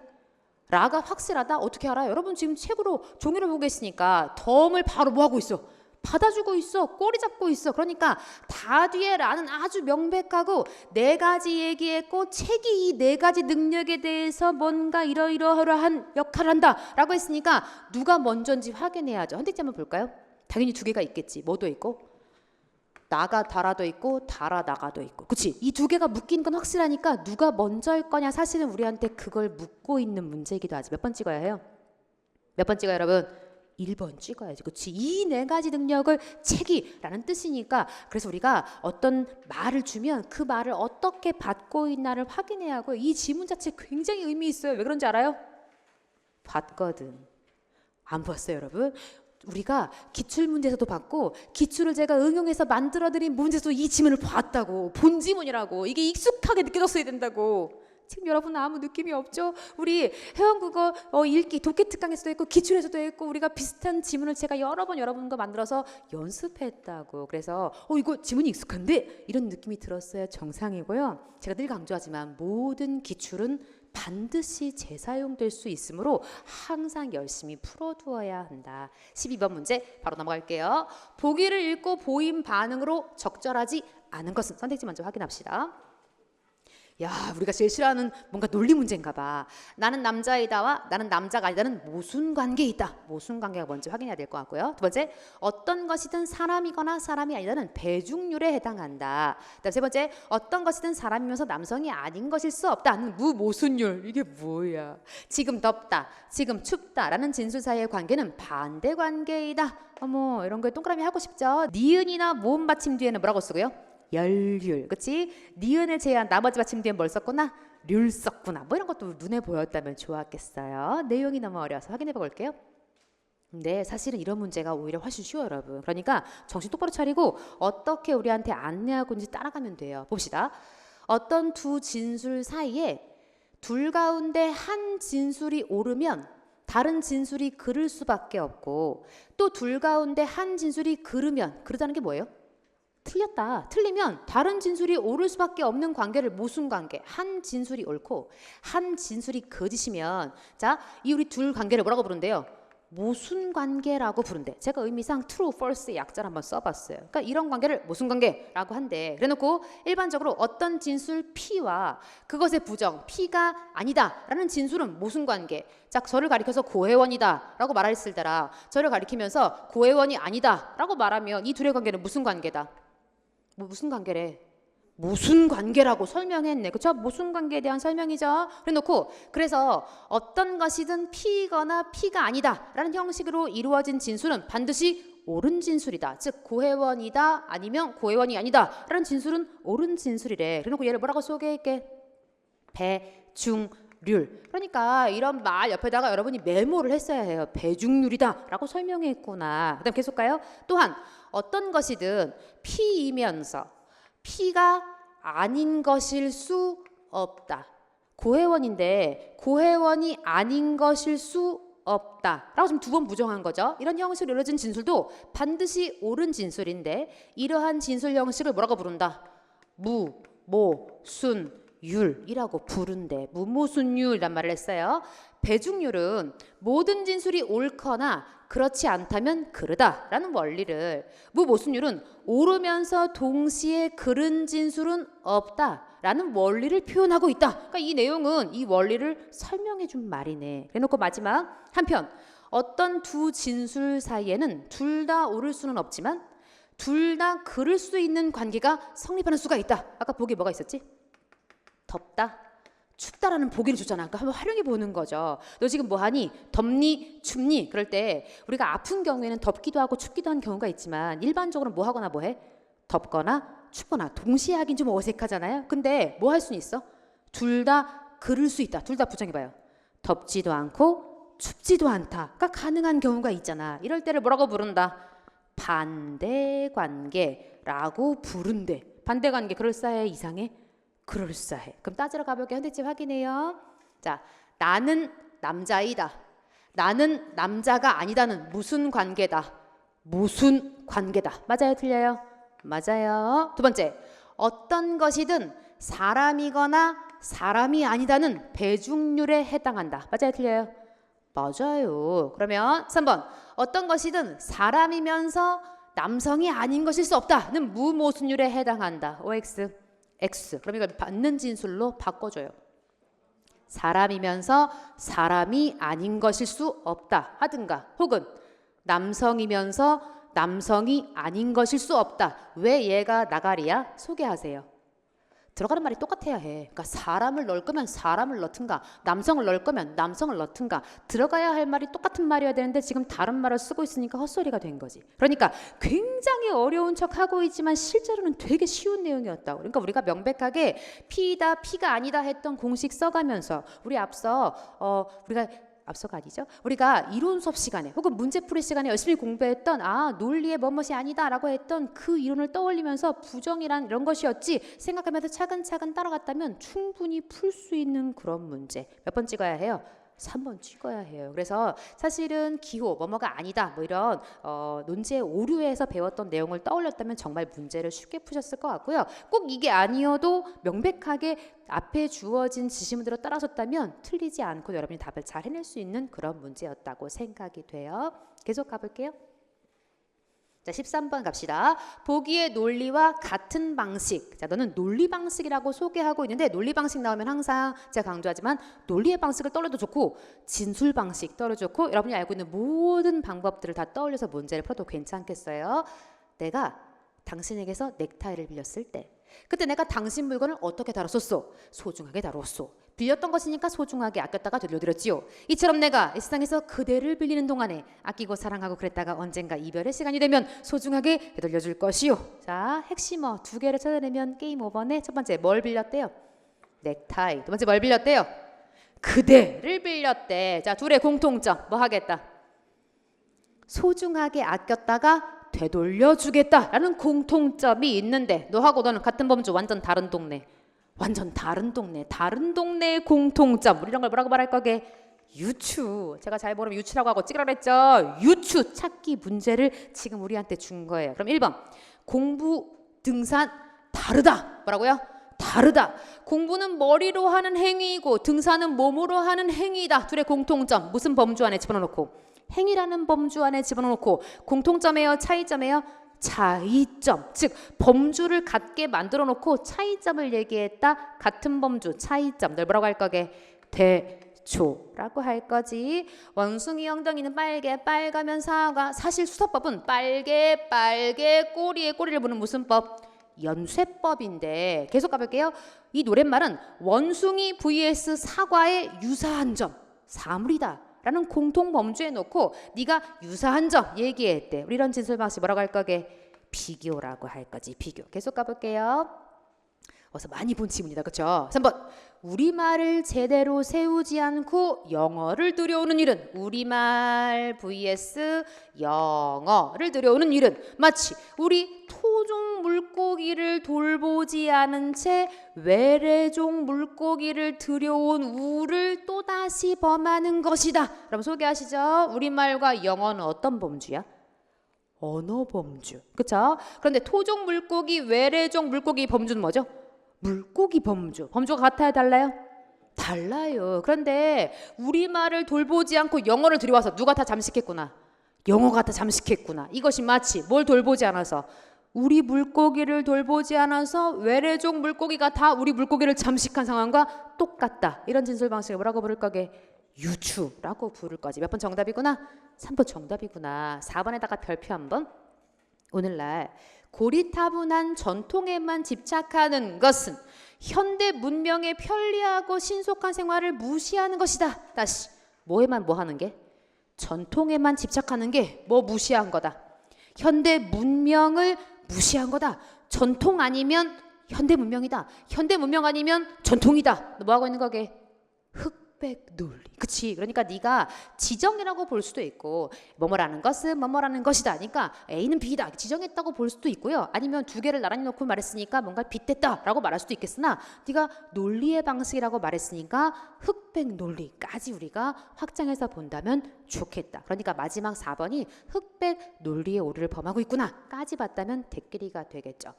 라가 확실하다? 어떻게 알아요? 여러분 지금 책으로 종이를 보고 계시니까 덤을 바로 뭐하고 있어? 받아주고 있어. 꼬리 잡고 있어. 그러니까 다 뒤에 라는 아주 명백하고 네 가지 얘기했고, 책이 이 네 가지 능력에 대해서 뭔가 이러이러한 역할을 한다 라고 했으니까 누가 먼저인지 확인해야죠. 선택지 한번 볼까요? 당연히 두 개가 있겠지. 뭐도 있고? 나가 달아도 있고 달아 나가도 있고. 그치? 이 두 개가 묶인 건 확실하니까 누가 먼저일 거냐 사실은 우리한테 그걸 묻고 있는 문제이기도 하지. 몇 번 찍어야 해요? 몇 번 찍어요 여러분? 1번 찍어야지. 그치? 이 네 가지 능력을 채기라는 뜻이니까 그래서 우리가 어떤 말을 주면 그 말을 어떻게 받고 있나를 확인해야 하고 이 지문 자체 굉장히 의미 있어요. 왜 그런지 알아요? 봤거든. 안 봤어요 여러분? 우리가 기출문제에서도 봤고 기출을 제가 응용해서 만들어드린 문제에서도 이 지문을 봤다고. 본 지문이라고. 이게 익숙하게 느껴졌어야 된다고. 지금 여러분 아무 느낌이 없죠? 우리 회원국어 읽기 독해 특강에서도 했고 기출에서도 했고 우리가 비슷한 지문을 제가 여러 번 여러분과 만들어서 연습했다고. 그래서 이거 지문이 익숙한데? 이런 느낌이 들었어야 정상이고요. 제가 늘 강조하지만 모든 기출은 반드시 재사용될 수 있으므로 항상 열심히 풀어두어야 한다. 12번 문제 바로 넘어갈게요. 보기를 읽고 보임 반응으로 적절하지 않은 것은? 선택지 먼저 확인합시다. 야, 우리가 제일 싫어하는 뭔가 논리 문제인가 봐. 나는 남자이다와 나는 남자가 아니다는 모순 관계에 있다. 모순 관계가 먼저 확인해야 될 것 같고요. 두 번째, 어떤 것이든 사람이거나 사람이 아니다는 배중률에 해당한다. 그다음 세 번째, 어떤 것이든 사람이면서 남성이 아닌 것일 수 없다는 무모순율. 이게 뭐야? 지금 덥다, 지금 춥다라는 진술 사이의 관계는 반대 관계이다. 어머, 이런 거에 동그라미 하고 싶죠? 니은이나 모음 받침 뒤에는 뭐라고 쓰고요? 열률, 그치? 니은을 제외한 나머지 받침 뒤에 뭘 썼구나? 률 썼구나. 뭐 이런 것도 눈에 보였다면 좋았겠어요. 내용이 너무 어려워서 확인해 볼게요. 근데 사실은 이런 문제가 오히려 훨씬 쉬워요 여러분. 그러니까 정신 똑바로 차리고 어떻게 우리한테 안내하고 있는지 따라가면 돼요. 봅시다. 어떤 두 진술 사이에 둘 가운데 한 진술이 옳으면 다른 진술이 그를 수밖에 없고 또 둘 가운데 한 진술이 그르다는 게 뭐예요? 틀렸다. 틀리면 다른 진술이 옳을 수밖에 없는 관계를 모순 관계. 한 진술이 옳고 한 진술이 거짓이면 자, 이 우리 둘 관계를 뭐라고 부른대요? 모순 관계라고 부른대. 제가 의미상 true, false의 약자를 한번 써봤어요. 그러니까 이런 관계를 모순 관계라고 한대. 그래놓고 일반적으로 어떤 진술 P와 그것의 부정 P가 아니다라는 진술은 모순 관계. 자, 저를 가리켜서 고혜원이다라고 말했을 때라 저를 가리키면서 고혜원이 아니다라고 말하면 이 둘의 관계는 무슨 관계다? 무슨 관계래? 모순 관계라고 설명했네. 그렇죠? 모순 관계에 대한 설명이죠. 그래놓고 그래서 어떤 것이든 P거나 P가 아니다라는 형식으로 이루어진 진술은 반드시 옳은 진술이다. 즉 고혜원이다 아니면 고혜원이 아니다라는 진술은 옳은 진술이래. 그래놓고 얘를 뭐라고 소개할게? 배중률. 그러니까 이런 말 옆에다가 여러분이 메모를 했어야 해요. 배중률이다라고 설명했구나. 그다음 계속 가요. 또한 어떤 것이든 P이면서 P가 아닌 것일 수 없다. 고혜원인데 고혜원이 아닌 것일 수 없다 라고 지금 두 번 부정한 거죠. 이런 형식으로 이루어진 진술도 반드시 옳은 진술인데 이러한 진술 형식을 뭐라고 부른다? 무모순율이라고 부른대. 무모순율이란 말을 했어요. 배중률은 모든 진술이 옳거나 그렇지 않다면 그르다라는 원리를, 무모순율은 옳으면서 동시에 그른 진술은 없다라는 원리를 표현하고 있다. 그러니까 이 내용은 이 원리를 설명해 준 말이네. 그래놓고 마지막 한편 어떤 두 진술 사이에는 둘 다 옳을 수는 없지만 둘 다 그를 수 있는 관계가 성립하는 수가 있다. 아까 보기에 뭐가 있었지? 덥다, 춥다라는 보기를 줬잖아. 그러니까 한번 활용해 보는 거죠. 너 지금 뭐하니? 덥니? 춥니? 그럴 때 우리가 아픈 경우에는 덥기도 하고 춥기도 한 경우가 있지만 일반적으로 뭐 하거나 뭐 해? 덥거나 춥거나 동시에 하긴 좀 어색하잖아요. 근데 뭐 할 수는 있어? 둘 다 그를 수 있다. 둘 다 부정해봐요. 덥지도 않고 춥지도 않다. 그러니까 가능한 경우가 있잖아. 이럴 때를 뭐라고 부른다? 반대관계라고 부른대. 반대관계 그럴싸해? 이상해? 그럴싸해. 그럼 따지러 가볼게요. 현대집 확인해요. 자, 나는 남자이다. 나는 남자가 아니다는 무슨 관계다? 무슨 관계다. 맞아요? 틀려요? 맞아요. 두 번째, 어떤 것이든 사람이거나 사람이 아니다는 배중률에 해당한다. 맞아요? 틀려요? 맞아요. 그러면 3번, 어떤 것이든 사람이면서 남성이 아닌 것일 수 없다는 무모순율에 해당한다. OX X. 그럼 이걸 받는 진술로 바꿔줘요. 사람이면서 사람이 아닌 것일 수 없다 하든가, 혹은 남성이면서 남성이 아닌 것일 수 없다. 왜 얘가 나가리야? 소개하세요. 들어가는 말이 똑같아야 해. 그러니까 사람을 넣을 거면 사람을 넣든가 남성을 넣을 거면 남성을 넣든가 들어가야 할 말이 똑같은 말이어야 되는데 지금 다른 말을 쓰고 있으니까 헛소리가 된 거지. 그러니까 굉장히 어려운 척 하고 있지만 실제로는 되게 쉬운 내용이었다고. 그러니까 우리가 명백하게 P다 P가 아니다 했던 공식 써가면서 우리 앞서가 아니죠. 우리가 이론 수업 시간에 혹은 문제풀이 시간에 열심히 공부했던 논리의 뭐뭇이 아니다라고 했던 그 이론을 떠올리면서 부정이란 이런 것이었지 생각하면서 차근차근 따라갔다면 충분히 풀 수 있는 그런 문제. 몇 번 찍어야 해요? 3번 찍어야 해요. 그래서 사실은 기호 뭐뭐가 아니다 뭐 이런 논제 오류에서 배웠던 내용을 떠올렸다면 정말 문제를 쉽게 푸셨을 것 같고요. 꼭 이게 아니어도 명백하게 앞에 주어진 지시문대로 따라섰다면 틀리지 않고 여러분이 답을 잘 해낼 수 있는 그런 문제였다고 생각이 돼요. 계속 가볼게요. 자, 13번 갑시다. 보기의 논리와 같은 방식. 자, 너는 논리 방식이라고 소개하고 있는데 논리 방식 나오면 항상 제가 강조하지만 논리의 방식을 떠올려도 좋고 진술 방식 떠올려도 좋고 여러분이 알고 있는 모든 방법들을 다 떠올려서 문제를 풀어도 괜찮겠어요. 내가 당신에게서 넥타이를 빌렸을 때 그때 내가 당신 물건을 어떻게 다뤘었소? 소중하게 다루었소. 빌렸던 것이니까 소중하게 아꼈다가 돌려드렸지요. 이처럼 내가 이 세상에서 그대를 빌리는 동안에 아끼고 사랑하고 그랬다가 언젠가 이별의 시간이 되면 소중하게 되돌려줄 것이요. 자, 핵심어 두 개를 찾아내면 게임 오버네. 첫 번째 뭘 빌렸대요? 넥타이. 두 번째 뭘 빌렸대요? 그대를 빌렸대. 자, 둘의 공통점 뭐 하겠다? 소중하게 아꼈다가 되돌려주겠다라는 공통점이 있는데 너하고 너는 같은 범주 완전 다른 동네. 완전 다른 동네. 다른 동네의 공통점. 우리 이런 걸 뭐라고 말할 거게? 유추. 제가 잘 모르면 유추라고 하고 찍으라고 했죠. 유추 찾기 문제를 지금 우리한테 준 거예요. 그럼 1번 공부, 등산 다르다. 뭐라고요? 다르다. 공부는 머리로 하는 행위이고 등산은 몸으로 하는 행위이다. 둘의 공통점. 무슨 범주 안에 집어넣고? 행위라는 범주 안에 집어넣고 공통점이에요? 차이점이에요? 차이점. 즉 범주를 같게 만들어 놓고 차이점을 얘기했다. 같은 범주 차이점. 널 뭐라고 할 거게? 대조라고 할 거지. 원숭이 엉덩이는 빨개 빨가면 사과. 사실 수사법은 빨개 꼬리에 꼬리를 무는 무슨 법? 연쇄법인데 계속 가볼게요. 이 노랫말은 원숭이 vs 사과의 유사한 점 사물이다 라는 공통 범주에 놓고 네가 유사한 점 얘기했대. 우리 이런 진술 방식 뭐라고 할 거게? 비교라고 할 거지. 비교. 계속 가볼게요. 어서 많이 본 지문이다. 그렇죠? 3번 우리말을 제대로 세우지 않고 영어를 들여오는 일은 우리말 vs 영어를 들여오는 일은 마치 우리 토종 물고기를 돌보지 않은 채 외래종 물고기를 들여온 우를 또다시 범하는 것이다. 그럼 소개하시죠. 우리말과 영어는 어떤 범주야? 언어 범주. 그렇죠? 그런데 토종 물고기, 외래종 물고기 범주는 뭐죠? 물고기 범주. 범주가 같아요, 달라요? 달라요. 그런데 우리말을 돌보지 않고 영어를 들여와서 누가 다 잠식했구나. 영어가 다 잠식했구나. 이것이 마치 뭘 돌보지 않아서 우리 물고기를 돌보지 않아서 외래종 물고기가 다 우리 물고기를 잠식한 상황과 똑같다. 이런 진술 방식을 뭐라고 부를 거게? 유추라고 부를 거지. 몇 번 정답이구나? 3번 정답이구나. 4번에다가 별표 한번. 오늘날 고리타분한 전통에만 집착하는 것은 현대 문명의 편리하고 신속한 생활을 무시하는 것이다. 다시 뭐에만 뭐 하는 게? 전통에만 집착하는 게 뭐 무시한 거다. 현대 문명을 무시한 거다. 전통 아니면 현대 문명이다. 현대 문명 아니면 전통이다. 너 뭐 하고 있는 거게? 흑백 논리. 그치? 그러니까 네가 지정이라고 볼 수도 있고 뭐뭐라는 것은 뭐뭐라는 것이다. 그러니까 A는 B다. 지정했다고 볼 수도 있고요. 아니면 두 개를 나란히 놓고 말했으니까 뭔가 빗댔다라고 말할 수도 있겠으나 네가 논리의 방식이라고 말했으니까 흑백 논리까지 우리가 확장해서 본다면 좋겠다. 그러니까 마지막 4번이 흑백 논리의 오류를 범하고 있구나까지 봤다면 대끼리가 되겠죠.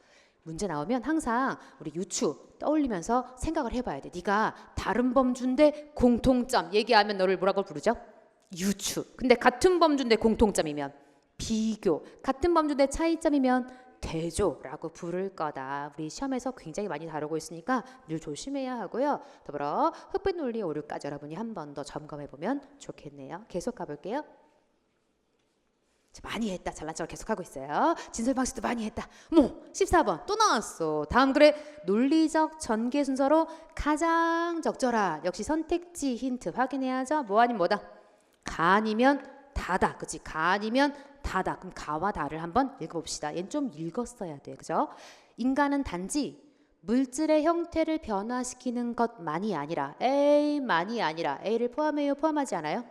문제 나오면 항상 우리 유추 떠올리면서 생각을 해봐야 돼. 네가 다른 범주인데 공통점 얘기하면 너를 뭐라고 부르죠? 유추. 근데 같은 범주인데 공통점이면 비교. 같은 범주인데 차이점이면 대조라고 부를 거다. 우리 시험에서 굉장히 많이 다루고 있으니까 늘 조심해야 하고요. 더불어 흑백 논리의 오류까지 여러분이 한 번 더 점검해보면 좋겠네요. 계속 가볼게요. 많이 했다. 잘난 척을 계속하고 있어요. 진술 방식도 많이 했다. 뭐 14번 또 나왔어. 다음 글에 논리적 전개 순서로 가장 적절한, 역시 선택지 힌트 확인해야죠. 뭐 아니면 뭐다. 가 아니면 다다. 그치? 가 아니면 다다. 그럼 가와 다를 한번 읽어봅시다. 얘는 좀 읽었어야 돼. 그죠? 인간은 단지 물질의 형태를 변화시키는 것만이 아니라, A만이 아니라, A를 포함해요? 포함하지 않아요?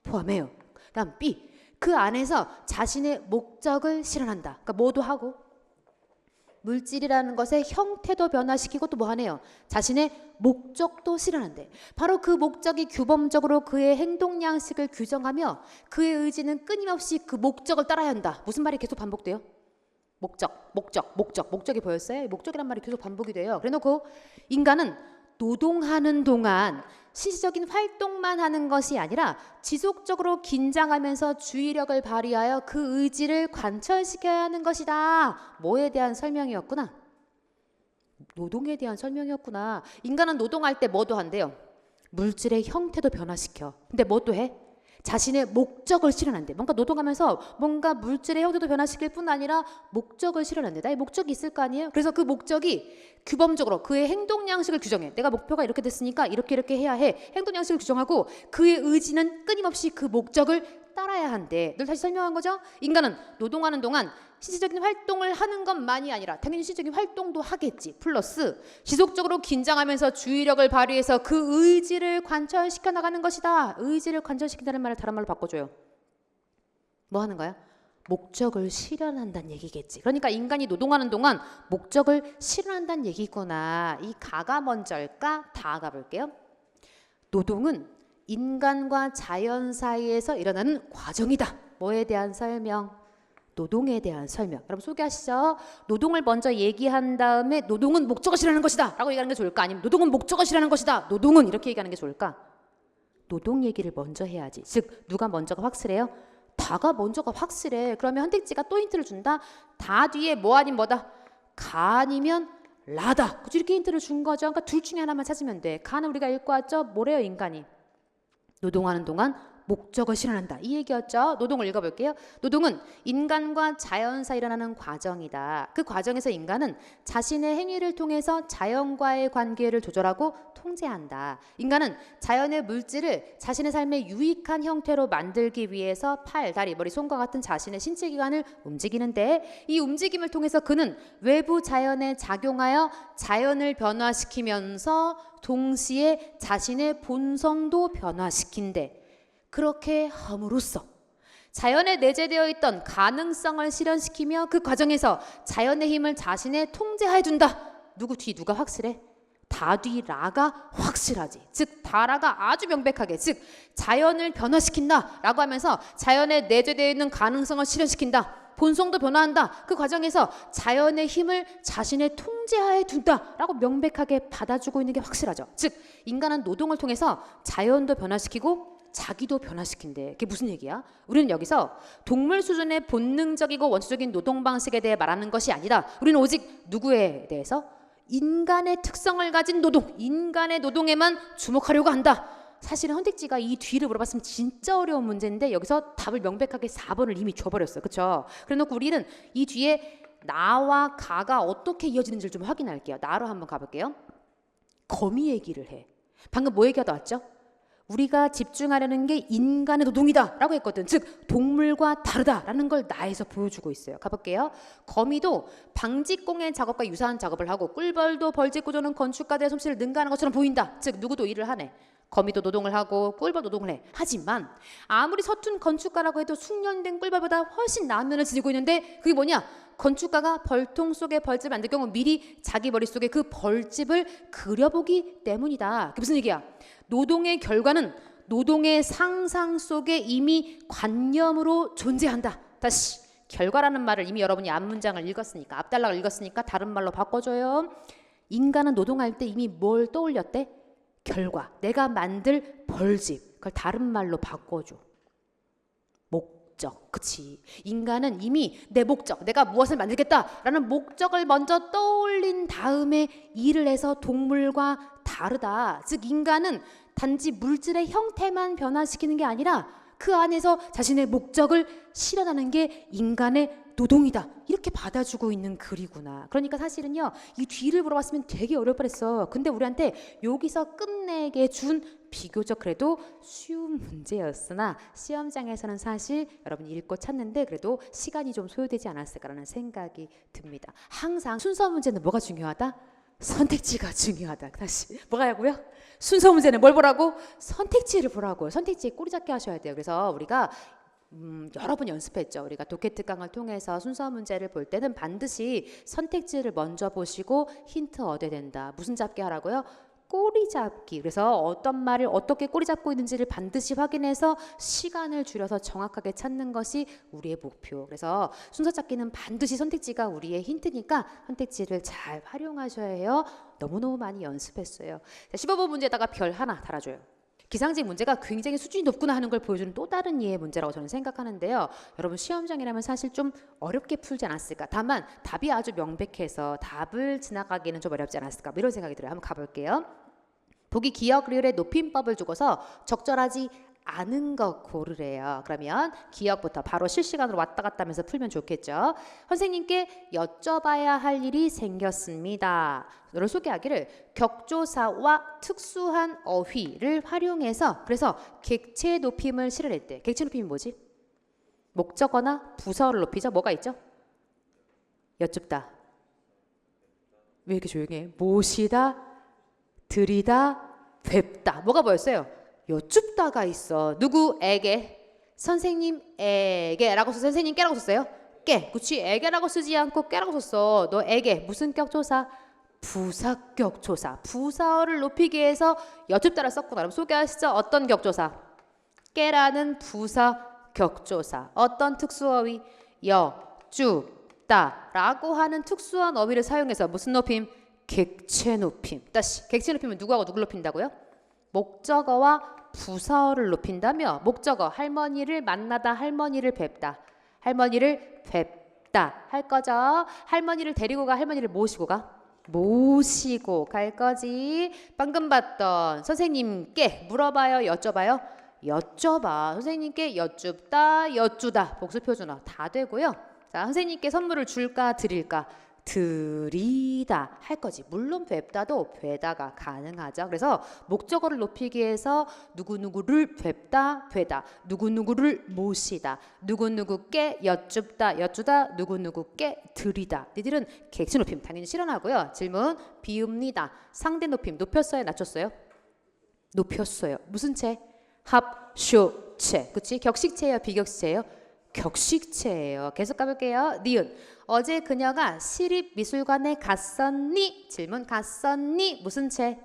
포함해요. 다음 B, 그 안에서 자신의 목적을 실현한다. 그러니까 뭐도 하고, 물질이라는 것의 형태도 변화시키고 또 뭐 하네요? 자신의 목적도 실현한대. 바로 그 목적이 규범적으로 그의 행동 양식을 규정하며 그의 의지는 끊임없이 그 목적을 따라야 한다. 무슨 말이 계속 반복돼요? 목적이 보였어요? 목적이란 말이 계속 반복이 돼요. 그래놓고 인간은 노동하는 동안 시시적인 활동만 하는 것이 아니라 지속적으로 긴장하면서 주의력을 발휘하여 그 의지를 관철시켜야 하는 것이다. 뭐에 대한 설명이었구나? 노동에 대한 설명이었구나. 인간은 노동할 때 뭐도 한대요? 물질의 형태도 변화시켜. 근데 뭐도 해? 자신의 목적을 실현한대. 뭔가 노동하면서 뭔가 물질의 형태도 변화시킬 뿐 아니라 목적을 실현한대. 나의 목적이 있을 거 아니에요? 그래서 그 목적이 규범적으로 그의 행동 양식을 규정해. 내가 목표가 이렇게 됐으니까 이렇게 해야 해. 행동 양식을 규정하고 그의 의지는 끊임없이 그 목적을 따라야 한대. 늘 다시 설명한 거죠? 인간은 노동하는 동안 시시적인 활동을 하는 것만이 아니라 당연히 시시적인 활동도 하겠지. 플러스 지속적으로 긴장하면서 주의력을 발휘해서 그 의지를 관철시켜 나가는 것이다. 의지를 관철시킨다는 말을 다른 말로 바꿔줘요. 뭐 하는 거야? 목적을 실현한다는 얘기겠지. 그러니까 인간이 노동하는 동안 목적을 실현한다는 얘기구나. 이 가가 먼저일까? 다가 볼게요. 노동은 인간과 자연 사이에서 일어나는 과정이다. 뭐에 대한 설명? 노동에 대한 설명. 여러분 소개하시죠. 노동을 먼저 얘기한 다음에 노동은 목적을 실현하는 것이다 라고 얘기하는 게 좋을까? 아니면 노동은 목적을 실현하는 것이다. 노동은 이렇게 얘기하는 게 좋을까? 노동 얘기를 먼저 해야지. 즉 누가 먼저가 확실해요? 다가 먼저가 확실해. 그러면 선택지가 또 힌트를 준다. 다 뒤에 뭐 아니면 뭐다. 가 아니면 라다. 이렇게 힌트를 준 거죠. 그러니까 둘 중에 하나만 찾으면 돼. 가는 우리가 읽고 왔죠. 뭐래요 인간이? 노동하는 동안 목적을 실현한다. 이 얘기였죠. 노동을 읽어볼게요. 노동은 인간과 자연 사이에 일어나는 과정이다. 그 과정에서 인간은 자신의 행위를 통해서 자연과의 관계를 조절하고 통제한다. 인간은 자연의 물질을 자신의 삶에 유익한 형태로 만들기 위해서 팔, 다리, 머리, 손과 같은 자신의 신체 기관을 움직이는데 이 움직임을 통해서 그는 외부 자연에 작용하여 자연을 변화시키면서 동시에 자신의 본성도 변화시킨대. 그렇게 함으로써 자연에 내재되어 있던 가능성을 실현시키며 그 과정에서 자연의 힘을 자신의 통제하에 둔다. 누구 뒤 누가 확실해? 다 뒤 라가 확실하지. 즉 다라가 아주 명백하게 즉 자연을 변화시킨다 라고 하면서 자연에 내재되어 있는 가능성을 실현시킨다. 본성도 변화한다. 그 과정에서 자연의 힘을 자신의 통제하에 둔다 라고 명백하게 받아주고 있는 게 확실하죠. 즉 인간은 노동을 통해서 자연도 변화시키고 자기도 변화시킨대. 그게 무슨 얘기야? 우리는 여기서 동물 수준의 본능적이고 원초적인 노동 방식에 대해 말하는 것이 아니다. 우리는 오직 누구에 대해서? 인간의 특성을 가진 노동, 인간의 노동에만 주목하려고 한다. 사실은 선택지가 이 뒤를 물어봤으면 진짜 어려운 문제인데 여기서 답을 명백하게 4번을 이미 줘버렸어요. 그렇죠? 그래놓고 우리는 이 뒤에 나와 가가 어떻게 이어지는지를 좀 확인할게요. 나로 한번 가볼게요. 거미 얘기를 해. 방금 뭐 얘기하다 왔죠? 우리가 집중하려는 게 인간의 노동이다 라고 했거든. 즉 동물과 다르다라는 걸 나에서 보여주고 있어요. 가볼게요. 거미도 방직공의 작업과 유사한 작업을 하고 꿀벌도 벌집구조는 건축가들의 솜씨를 능가하는 것처럼 보인다. 즉 누구도 일을 하네. 거미도 노동을 하고 꿀벌 노동을 해. 하지만 아무리 서툰 건축가라고 해도 숙련된 꿀벌보다 훨씬 나은 면을 지니고 있는데 그게 뭐냐? 건축가가 벌통 속에 벌집을 만들 경우 미리 자기 머릿속에 그 벌집을 그려보기 때문이다. 그게 무슨 얘기야? 노동의 결과는 노동의 상상 속에 이미 관념으로 존재한다. 다시 결과라는 말을 이미 여러분이 앞문장을 읽었으니까 앞단락을 읽었으니까 다른 말로 바꿔줘요. 인간은 노동할 때 이미 뭘 떠올렸대? 결과. 내가 만들 벌집. 그걸 다른 말로 바꿔줘. 목적. 그치. 인간은 이미 내 목적, 내가 무엇을 만들겠다라는 목적을 먼저 떠올린 다음에 일을 해서 동물과 다르다. 즉 인간은 단지 물질의 형태만 변화시키는 게 아니라 그 안에서 자신의 목적을 실현하는 게 인간의 노동이다. 이렇게 받아주고 있는 글이구나. 그러니까 사실은요, 이 뒤를 물어봤으면 되게 어려울 뻔했어. 근데 우리한테 여기서 끝내게 준 비교적 그래도 쉬운 문제였으나 시험장에서는 사실 여러분이 읽고 찾는데 그래도 시간이 좀 소요되지 않았을까라는 생각이 듭니다. 항상 순서 문제는 뭐가 중요하다? 선택지가 중요하다. 다시 뭐가 하고요? 순서 문제는 뭘 보라고? 선택지를 보라고. 선택지에 꼬리 잡게 하셔야 돼요. 그래서 우리가 여러 번 연습했죠. 우리가 독해 특강을 통해서 순서 문제를 볼 때는 반드시 선택지를 먼저 보시고 힌트 얻어야 된다. 무슨 잡기 하라고요? 꼬리 잡기. 그래서 어떤 말을 어떻게 꼬리 잡고 있는지를 반드시 확인해서 시간을 줄여서 정확하게 찾는 것이 우리의 목표. 그래서 순서 찾기는 반드시 선택지가 우리의 힌트니까 선택지를 잘 활용하셔야 해요. 너무너무 많이 연습했어요. 15번 문제에다가 별 하나 달아줘요. 기상직 문제가 굉장히 수준이 높구나 하는 걸 보여주는 또 다른 이해의 문제라고 저는 생각하는데요. 여러분 시험장이라면 사실 좀 어렵게 풀지 않았을까. 다만 답이 아주 명백해서 답을 지나가기는 좀 어렵지 않았을까. 이런 생각이 들어요. 한번 가볼게요. 보기 기역, 리을의 높임법을 주고서 적절하지 않은 거 고르래요. 그러면 기역부터 바로 실시간으로 왔다 갔다 하면서 풀면 좋겠죠. 선생님께 여쭤봐야 할 일이 생겼습니다. 너를 소개하기를 격조사와 특수한 어휘를 활용해서 그래서 객체 높임을 실현했대. 객체 높임이 뭐지? 목적어나 부서를 높이죠. 뭐가 있죠? 여쭙다. 왜 이렇게 조용해? 모시다, 들이다, 뵙다. 뭐가 보였어요? 여쭙다가 있어. 누구에게? 선생님에게 라고 써서 선생님께라고 썼어요? 깨. 그치? 에게라고 쓰지 않고 깨라고 썼어. 너에게 무슨 격조사? 부사격조사. 부사어를 높이기 위해서 여쭙다를 썼구나. 그럼 소개하시죠. 어떤 격조사? 깨라는 부사격조사. 어떤 특수어휘? 여쭙다 라고 하는 특수한 어휘를 사용해서 무슨 높임? 객체 높임. 다시 객체 높이면 누구하고 누굴 높인다고요? 목적어와 부사어를 높인다며. 목적어 할머니를 만나다, 할머니를 뵙다. 할머니를 뵙다 할 거죠. 할머니를 데리고 가, 할머니를 모시고 가. 모시고 갈 거지. 방금 봤던 선생님께 물어봐요, 여쭤봐요? 여쭤봐. 선생님께 여쭙다, 여쭈다. 복수표준어 다 되고요. 자, 선생님께 선물을 줄까, 드릴까? 드리다 할 거지. 물론 뵙다도 되다가 가능하죠. 그래서 목적어를 높이기 위해서 누구누구를 뵙다, 되다. 누구누구를 모시다. 누구누구께 여쭙다, 여쭈다. 누구누구께 드리다. 니들은 객체 높임 당연히 실현하고요. 질문 비읍니다. 상대 높임 높였어요, 낮췄어요? 높였어요. 무슨 체? 합쇼체. 그치? 격식체예요, 비격식체예요? 격식체예요. 계속 가볼게요. 니은. 어제 그녀가 시립미술관에 갔었니? 질문 갔었니? 무슨 체?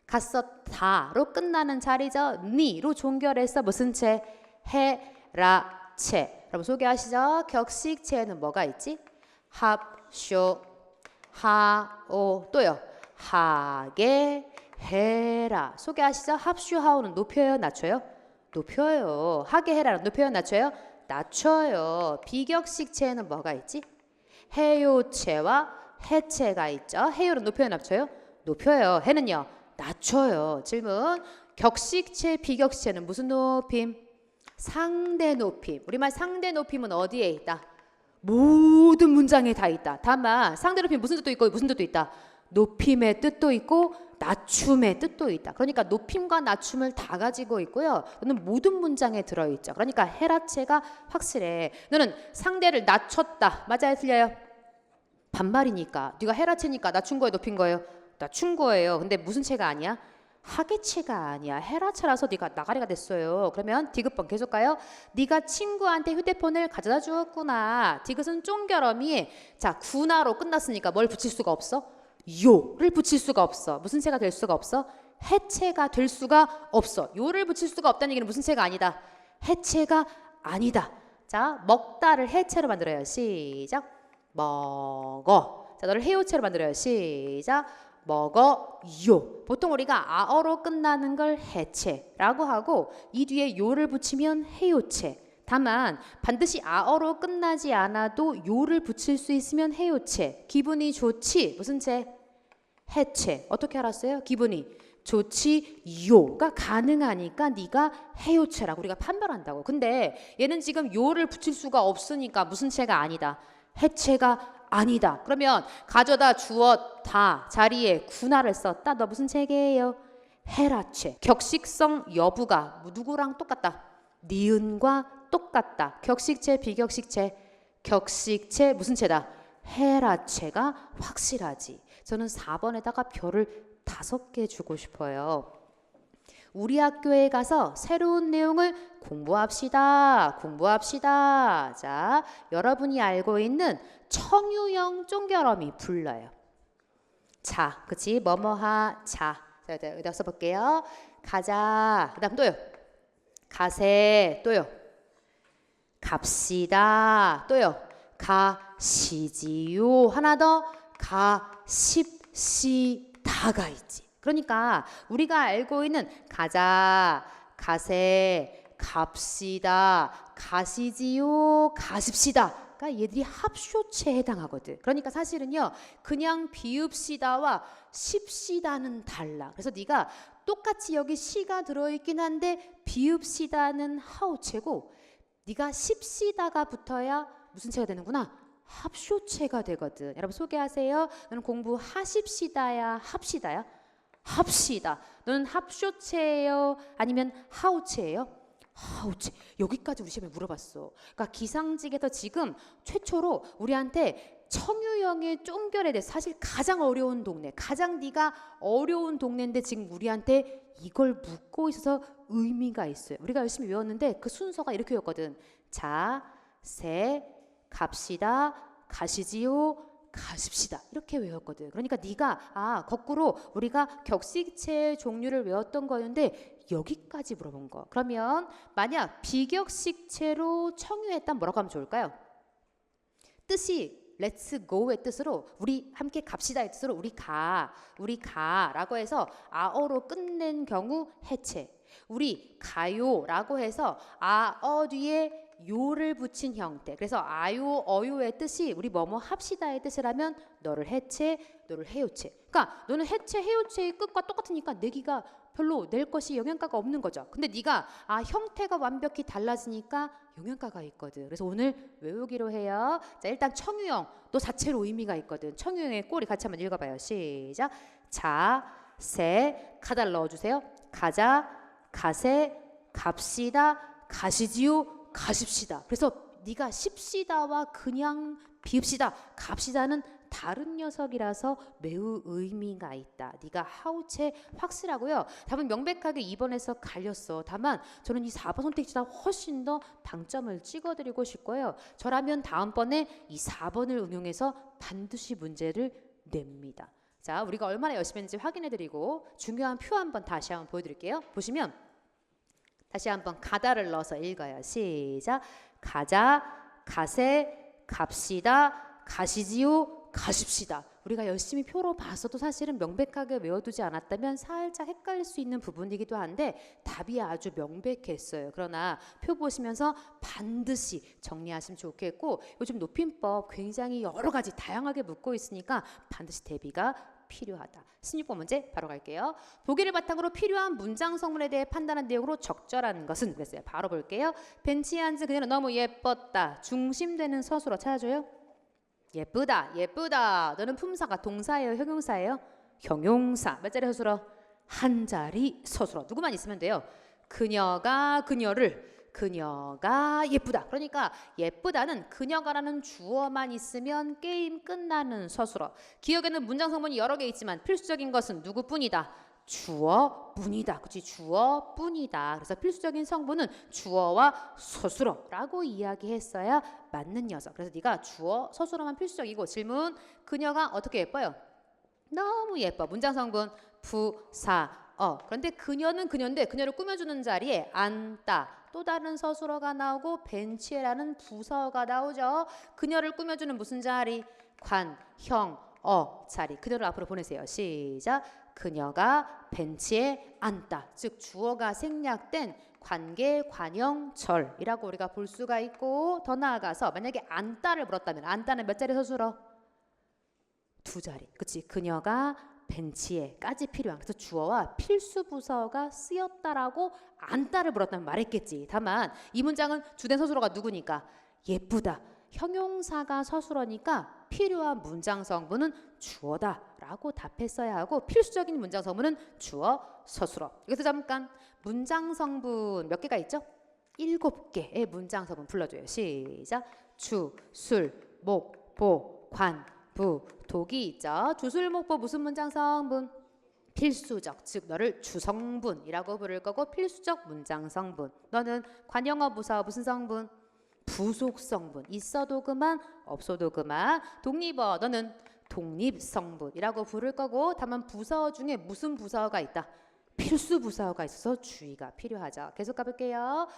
갔었다로 끝나는 자리죠. 니로 종결해서 무슨 체? 해라체. 그럼 소개하시죠. 격식체에는 뭐가 있지? 합쇼, 하오, 또요. 하게, 해라. 소개하시죠. 합쇼, 하오는 높여요, 낮춰요? 높여요. 하게, 해라는 높여요, 낮춰요? 낮춰요. 비격식체에는 뭐가 있지? 해요체와 해체가 있죠. 해요는 높여요, 낮춰요? 높여요. 해는요? 낮춰요. 질문. 격식체, 비격식체는 무슨 높임? 상대 높임. 우리말 상대 높임은 어디에 있다? 모든 문장에 다 있다. 다만 상대 높임 무슨 뜻도 있고 무슨 뜻도 있다? 높임의 뜻도 있고 낮춤의 뜻도 있다. 그러니까 높임과 낮춤을 다 가지고 있고요. 너는 모든 문장에 들어있죠. 그러니까 해라체가 확실해. 너는 상대를 낮췄다. 맞아요, 틀려요? 반말이니까. 네가 해라체니까 낮춘 거예요, 높인 거예요? 낮춘 거예요. 근데 무슨 체가 아니야? 하계체가 아니야. 해라체라서 네가 나가리가 됐어요. 그러면 디귿번 계속 가요. 네가 친구한테 휴대폰을 가져다 주었구나. 디귿은 쫑결어미. 자, 구나로 끝났으니까 뭘 붙일 수가 없어? 요를 붙일 수가 없어. 무슨 체가 될 수가 없어? 해체가 될 수가 없어. 요를 붙일 수가 없다는 얘기는 무슨 체가 아니다? 해체가 아니다. 자, 먹다를 해체로 만들어요. 시작. 먹어. 자, 너를 해요체로 만들어요. 시작. 먹어요. 보통 우리가 아어로 끝나는 걸 해체라고 하고 이 뒤에 요를 붙이면 해요체. 다만 반드시 아어로 끝나지 않아도 요를 붙일 수 있으면 해요체. 기분이 좋지. 무슨 체? 해체. 어떻게 알았어요? 기분이 좋지요가 가능하니까 네가 해요체라고 우리가 판별한다고. 근데 얘는 지금 요를 붙일 수가 없으니까 무슨 체가 아니다. 해체가 아니다. 그러면 가져다 주었다 자리에 군화를 썼다. 너 무슨 체계예요? 해라체. 격식성 여부가 누구랑 똑같다? 니은과 똑같다. 격식체 비격식체. 격식체 무슨 체다? 해라체가 확실하지. 저는 4번에다가 별을 5개 주고 싶어요. 우리 학교에 가서 새로운 내용을 공부합시다. 공부합시다. 자, 여러분이 알고 있는 청유형 쫑결어미 불러요. 자, 그치? 뭐뭐하 자. 자, 여기다 써볼게요. 가자. 그 다음 또요. 가세. 또요. 갑시다. 또요. 가시지요. 하나 더. 가십시다가 있지. 그러니까 우리가 알고 있는 가자, 가세, 갑시다, 가시지요, 가십시다. 그러니까 얘들이 합쇼체에 해당하거든. 그러니까 사실은요. 그냥 비읍시다와 십시다는 달라. 그래서 네가 똑같이 여기 시가 들어있긴 한데 비읍시다는 하우체고 네가 십시다가 붙어야 무슨 체가 되는구나? 합쇼체가 되거든. 여러분 소개하세요. 너는 공부하십시다야 합시다야? 합시다. 너는 합쇼체예요? 아니면 하우체예요? 하우체. 여기까지 우리 시험에 물어봤어. 그러니까 기상직에서 지금 최초로 우리한테 청유형의 쫑결에 대해서 사실 가장 어려운 동네, 가장 네가 어려운 동네인데 지금 우리한테 이걸 묻고 있어서 의미가 있어요. 우리가 열심히 외웠는데 그 순서가 이렇게였거든. 자, 세, 갑시다, 가시지요, 가십시다. 이렇게 외웠거든. 그러니까 네가 거꾸로 우리가 격식체의 종류를 외웠던 거였는데 여기까지 물어본 거. 그러면 만약 비격식체로 청유했다면 뭐라고 하면 좋을까요? 뜻이 Let's go의 뜻으로 우리 함께 갑시다의 뜻으로 우리 가라고 해서 아어로 끝낸 경우 해체. 우리 가요라고 해서 아어 뒤에 요를 붙인 형태. 그래서 아요 어요의 뜻이 우리 뭐뭐 합시다의 뜻이라면 너를 해체, 너를 해요체. 그러니까 너는 해체, 해요체의 끝과 똑같으니까 내기가 별로 낼 것이 영양가가 없는 거죠. 근데 네가 형태가 완벽히 달라지니까 영양가가 있거든. 그래서 오늘 외우기로 해요. 자, 일단 청유형 또 자체로 의미가 있거든. 청유형의 꼬리 같이 한번 읽어봐요. 시작. 자, 세, 가다를 넣어주세요. 가자, 가세, 갑시다, 가시지요, 가십시다. 그래서 네가 십시다와 그냥 비읍시다, 갑시다는 다른 녀석이라서 매우 의미가 있다. 네가 하우체 확실하고요. 답은 명백하게 2번에서 갈렸어. 다만 저는 이 4번 선택지보다 훨씬 더 방점을 찍어드리고 싶고요. 저라면 다음번에 이 4번을 응용해서 반드시 문제를 냅니다. 자, 우리가 얼마나 열심히 했는지 확인해드리고 중요한 표 한번 다시 한번 보여드릴게요. 보시면 다시 한번 가다를 넣어서 읽어요. 시작. 가자, 가세, 갑시다, 가시지요, 가십시다. 우리가 열심히 표로 봤어도 사실은 명백하게 외워두지 않았다면 살짝 헷갈릴 수 있는 부분이기도 한데 답이 아주 명백했어요. 그러나 표 보시면서 반드시 정리하시면 좋겠고 요즘 높임법 굉장히 여러 가지 다양하게 묻고 있으니까 반드시 대비가 필요하다. 16번 문제 바로 갈게요. 보기를 바탕으로 필요한 문장 성문에 대해 판단한 내용으로 적절한 것은 그랬어요. 바로 볼게요. 벤치에 앉은 그녀는 너무 예뻤다. 중심되는 서술어 찾아줘요. 예쁘다, 예쁘다. 너는 품사가 동사예요, 형용사예요? 형용사. 몇 자리 서술어? 한 자리 서술어. 누구만 있으면 돼요. 그녀가 예쁘다. 그러니까 예쁘다는 그녀가라는 주어만 있으면 게임 끝나는 서술어. 기억에는 문장 성분이 여러 개 있지만 필수적인 것은 누구뿐이다? 주어뿐이다. 그렇지? 주어뿐이다. 그래서 필수적인 성분은 주어와 서술어라고 이야기했어야 맞는 녀석. 그래서 네가 주어, 서술어만 필수적이고 질문 그녀가 어떻게 예뻐요? 너무 예뻐. 문장 성분 부사어. 그런데 그녀는 그녀인데 그녀를 꾸며주는 자리에 앉다. 또 다른 서술어가 나오고 벤치에라는 부사어가 나오죠. 그녀를 꾸며주는 무슨 자리? 관, 형, 자리. 그녀를 앞으로 보내세요. 시작. 그녀가 벤치에 앉다. 즉 주어가 생략된 관계, 관형, 절이라고 우리가 볼 수가 있고 더 나아가서 만약에 앉다를 물었다면 앉다는 몇 자리 서술어? 두 자리. 그치? 그녀가 벤치에까지 필요한. 그래서 주어와 필수 부사어가 쓰였다라고 안다를 물었다면 말했겠지. 다만 이 문장은 주된 서술어가 누구니까? 예쁘다. 형용사가 서술어니까 필요한 문장 성분은 주어다라고 답했어야 하고 필수적인 문장 성분은 주어 서술어. 여기서 잠깐 문장 성분 몇 개가 있죠? 7개의 문장 성분 불러줘요. 시작. 주, 술, 목, 보, 관, 부, 독이 있죠. 주술, 목, 보 무슨 문장 성분? 필수적, 즉 너를 주성분이라고 부를 거고 필수적 문장 성분. 너는 관용어 부사어 무슨 성분? 부속 성분. 있어도 그만 없어도 그만. 독립어 너는 독립 성분이라고 부를 거고 다만 부사어 중에 무슨 부사어가 있다? 필수 부사어가 있어서 주의가 필요하죠. 계속 가볼게요.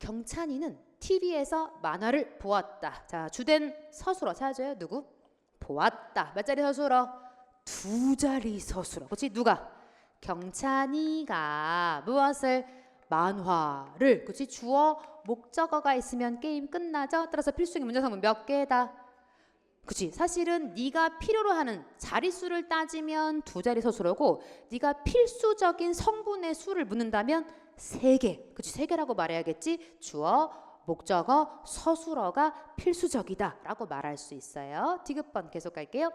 경찬이는 TV에서 만화를 보았다. 자, 주된 서술어 찾아줘요. 누구? 보았다. 몇 자리 서술어? 2자리 서술어. 그렇지? 누가? 경찬이가 무엇을? 만화를. 그렇지? 주어 목적어가 있으면 게임 끝나죠. 따라서 필수적인 문장 성분 몇 개다? 그치? 사실은 네가 필요로 하는 자릿수를 따지면 2자리 서술어고 네가 필수적인 성분의 수를 묻는다면 3개. 그치? 3개라고 말해야겠지? 주어, 목적어, 서술어가 필수적이다 라고 말할 수 있어요. 디귿번 계속 갈게요.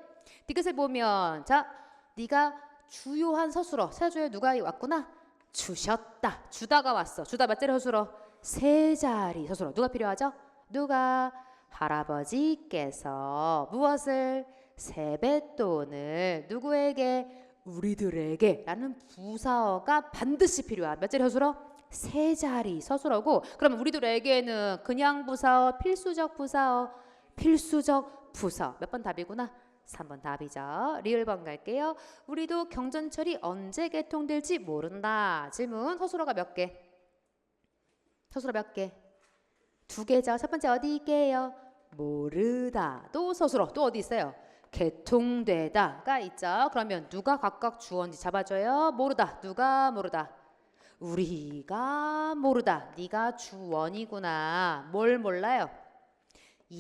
디귿을 보면 자, 네가 주요한 서술어 찾아줘요. 누가 왔구나? 주셨다. 주다가 왔어. 주다 몇 자리 서술어? 3자리 서술어. 누가 필요하죠? 누가? 할아버지께서 무엇을? 세뱃돈을 누구에게? 우리들에게 라는 부사어가 반드시 필요한 몇 자리 서술어? 3자리 서술어고 그러면 우리들에게는 그냥 부사어, 필수적 부사어, 필수적 부사어. 몇 번 답이구나? 3번 답이죠. 리을번 갈게요. 우리도 경전철이 언제 개통될지 모른다. 질문. 서술어가 몇 개? 서술어 몇 개? 2개죠. 첫 번째 어디 있게요? 모르다. 또 서술어. 또 어디 있어요? 개통되다가 있죠. 그러면 누가 각각 주어인지 잡아줘요. 모르다. 누가 모르다? 우리가 모르다. 네가 주원이구나. 뭘 몰라요?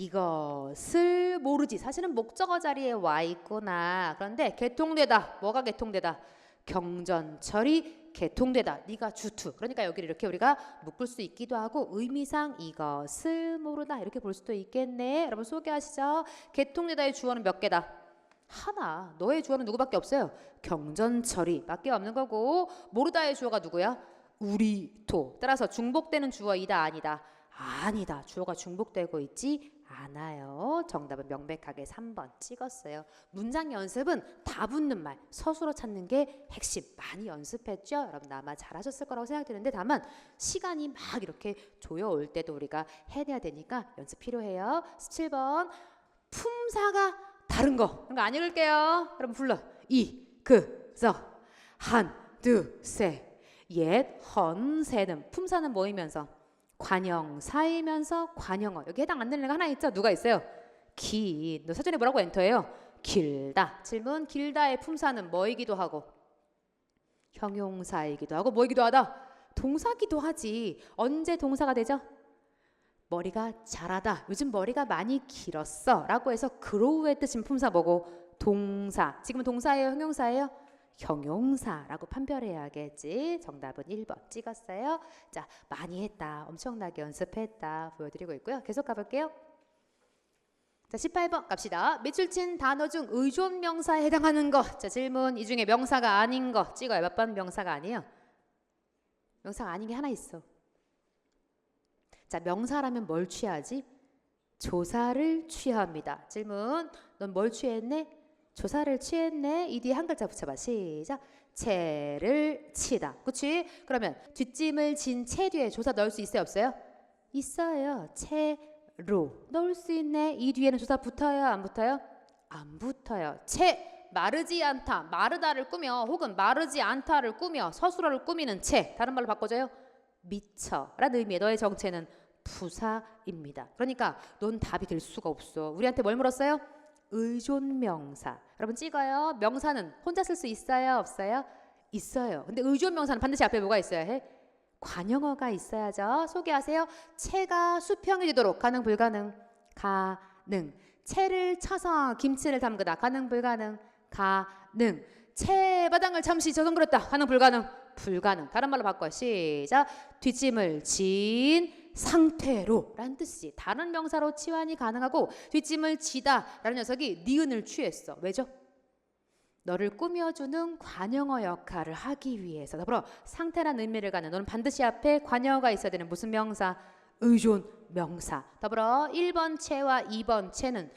이것을 모르지. 사실은 목적어 자리에 와 있구나. 그런데 개통되다. 뭐가 개통되다? 경전철이 개통되다. 네가 주투. 그러니까 여기를 이렇게 우리가 묶을 수 있기도 하고 의미상 이것을 모르다 이렇게 볼 수도 있겠네. 여러분 소개하시죠. 개통되다의 주어는 몇 개다? 하나. 너의 주어는 누구밖에 없어요? 경전철이 밖에 없는 거고 모르다의 주어가 누구야? 우리도. 따라서 중복되는 주어이다 아니다? 아니다. 주어가 중복되고 있지 않아요. 정답은 명백하게 3번 찍었어요. 문장 연습은 다 붙는 말, 서술어 찾는 게 핵심. 많이 연습했죠? 여러분 아마 잘하셨을 거라고 생각되는데 다만 시간이 막 이렇게 조여올 때도 우리가 해내야 되니까 연습 필요해요. 17번 품사가 다른 거. 그런 거 안 읽을게요. 여러분 불러. 이, 그, 저, 한, 두, 세. 옛, 헌, 세는 품사는 뭐이면서? 관형사이면서 관형어. 여기 해당 안 되는 애가 하나 있죠? 누가 있어요? 긴. 너 사전에 뭐라고 엔터해요? 길다. 질문. 길다의 품사는 뭐이기도 하고 형용사이기도 하고 뭐이기도 하다? 동사기도 하지. 언제 동사가 되죠? 머리가 자라다. 요즘 머리가 많이 길었어 라고 해서 그로우의 뜻인 품사 뭐고? 동사. 지금은 동사예요? 형용사예요? 형용사라고 판별해야겠지. 정답은 1번 찍었어요. 자, 많이 했다. 엄청나게 연습했다. 보여드리고 있고요. 계속 가볼게요. 자, 18번 갑시다. 밑줄 친 단어 중 의존 명사에 해당하는 거. 자, 질문. 이 중에 명사가 아닌 거 찍어요. 몇 번 명사가 아니에요? 명사가 아닌 게 하나 있어. 자, 명사라면 뭘 취하지? 조사를 취합니다. 질문. 넌 뭘 취했네? 조사를 취했네. 이 뒤에 한 글자 붙여봐. 시작. 채를 치다. 그치? 그러면 뒷짐을 진 채 뒤에 조사 넣을 수 있어요? 없어요? 있어요. 채로 넣을 수 있네. 이 뒤에는 조사 붙어요? 안 붙어요? 안 붙어요. 채 마르지 않다. 마르다를 꾸며 혹은 마르지 않다를 꾸며 서술어를 꾸미는 채. 다른 말로 바꿔줘요. 미쳐라는 의미의 너의 정체는 부사입니다. 그러니까 넌 답이 될 수가 없어. 우리한테 뭘 물었어요? 의존명사. 여러분 찍어요. 명사는 혼자 쓸 수 있어요? 없어요? 있어요. 근데 의존명사는 반드시 앞에 뭐가 있어야 해? 관형어가 있어야죠. 소개하세요. 채가 수평이 되도록 가능 불가능? 가능. 채를 쳐서 김치를 담그다. 가능 불가능? 가능. 채바닥을 잠시 저성거렸다. 가능 불가능? 불가능. 다른 말로 바꿔요. 시작. 뒷짐을 진 상태로 라는 뜻이지. 다른 명사로 치환이 가능하고 뒷짐을 지다 라는 녀석이 니은을 취했어. 왜죠? 너를 꾸며주는 관용어 역할을 하기 위해서. 더불어 상태란 의미를 갖는, 너는 반드시 앞에 관용어가 있어야 되는 무슨 명사? 의존 명사. 더불어 1번 채와 2번 채는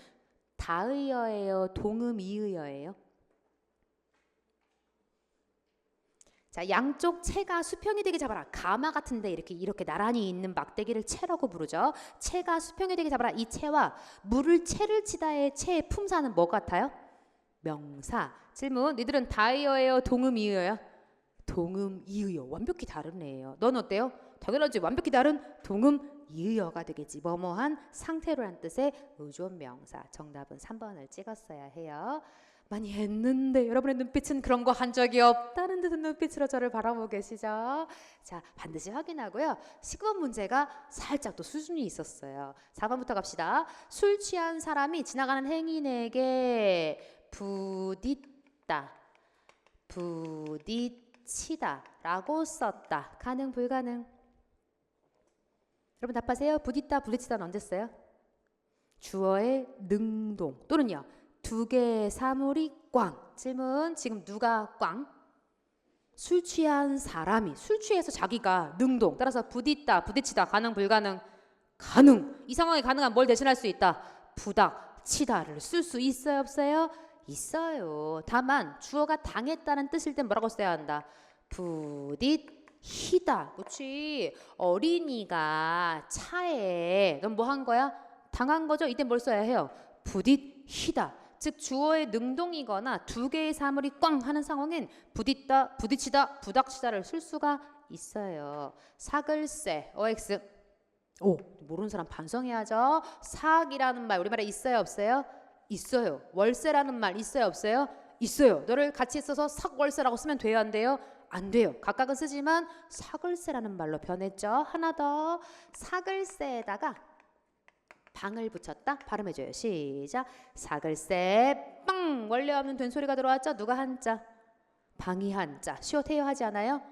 다의어예요? 동음이의어예요? 자, 양쪽 채가 수평이 되게 잡아라. 가마 같은데 이렇게 나란히 있는 막대기를 채라고 부르죠. 채가 수평이 되게 잡아라. 이 채와 물을 채를 치다의 채의 품사는 뭐 같아요? 명사. 질문. 니들은 다의어예요? 동음이의어요? 동음이의어. 완벽히 다른 애예요. 넌 어때요? 당연하지. 완벽히 다른 동음이의어가 되겠지. 뭐뭐한 상태로란 뜻의 의존 명사. 정답은 3번을 찍었어야 해요. 많이 했는데 여러분의 눈빛은 그런 거 한 적이 없다는 듯한 눈빛으로 저를 바라보고 계시죠? 자, 반드시 확인하고요. 19번 문제가 살짝 또 수준이 있었어요. 4번부터 갑시다. 술 취한 사람이 지나가는 행인에게 부딪다, 부딪히다 라고 썼다. 가능 불가능? 여러분 답하세요. 부딪다, 부딪히다는 언제 써요? 주어의 능동 또는요. 두 개의 사물이 꽝. 질문. 지금 누가 꽝? 술 취한 사람이 술 취해서 자기가 능동. 따라서 부딪다, 부딪히다. 가능 불가능? 가능. 이 상황에 가능한 뭘 대신할 수 있다? 부닥치다를 쓸 수 있어요 없어요? 있어요. 다만 주어가 당했다는 뜻일 땐 뭐라고 써야 한다? 부딪히다. 그렇지. 어린이가 차에 넌 뭐 한 거야? 당한 거죠? 이때 뭘 써야 해요? 부딪히다. 즉 주어의 능동이거나 두 개의 사물이 꽝 하는 상황엔 부딪다, 부딪히다, 부닥치다를 쓸 수가 있어요. 사글세, OX. 오, 모르는 사람 반성해야죠. 삭이라는 말 우리말에 있어요 없어요? 있어요. 월세라는 말 있어요 없어요? 있어요. 너를 같이 써서 삭월세라고 쓰면 돼요 안 돼요? 안 돼요. 각각은 쓰지만 사글세라는 말로 변했죠. 하나 더. 사글세에다가 방을 붙였다. 발음해줘요. 시작. 사글세 빵. 원래 없는 된소리가 들어왔죠. 누가 한자? 방이 한자. 시옷해요 하지 않아요?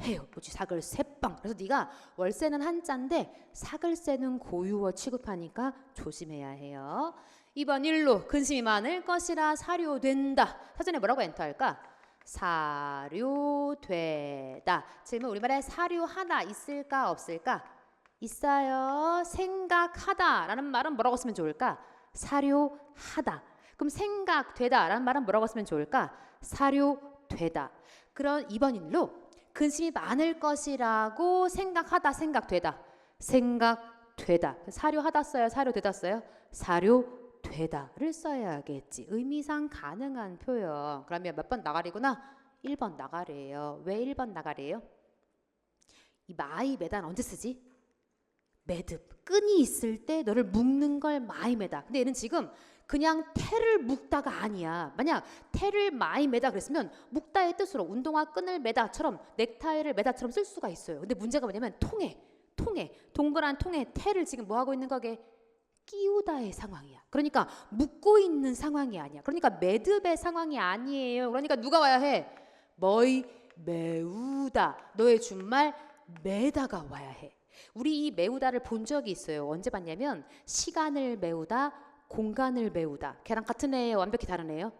해요. 뭐지? 사글세 빵. 그래서 네가 월세는 한자인데 사글세는 고유어 취급하니까 조심해야 해요. 2번 일로 근심이 많을 것이라 사료된다. 사전에 뭐라고 엔터할까? 사료되다. 질문. 우리말에 사료하다 있을까 없을까? 있어요. 생각하다 라는 말은 뭐라고 쓰면 좋을까? 사료하다. 그럼 생각되다 라는 말은 뭐라고 쓰면 좋을까? 사료되다. 그런 2번 일로 근심이 많을 것이라고 생각하다, 생각되다. 생각되다. 사료하다 써요? 사료되다 써요? 사료되다를 써야겠지. 의미상 가능한 표현. 그러면 몇 번 나가리구나? 1번 나가리예요. 왜 1번 나가리예요? 이 마이 매단 언제 쓰지? 매듭, 끈이 있을 때 너를 묶는 걸 마이 매다. 근데 얘는 지금 그냥 테를 묶다가 아니야. 만약 테를 마이 매다 그랬으면 묶다의 뜻으로 운동화 끈을 매다처럼 넥타이를 매다처럼 쓸 수가 있어요. 근데 문제가 뭐냐면 통에 동그란 통에 테를 지금 뭐 하고 있는 거게? 끼우다의 상황이야. 그러니까 묶고 있는 상황이 아니야. 그러니까 매듭의 상황이 아니에요. 그러니까 누가 와야 해? 뭐이 메우다. 너의 준말 매다가 와야 해. 우리 이 메우다를 본 적이 있어요. 언제 봤냐면 시간을 메우다, 공간을 메우다. 걔랑 같은 애예요? 완벽히 다른 애예요?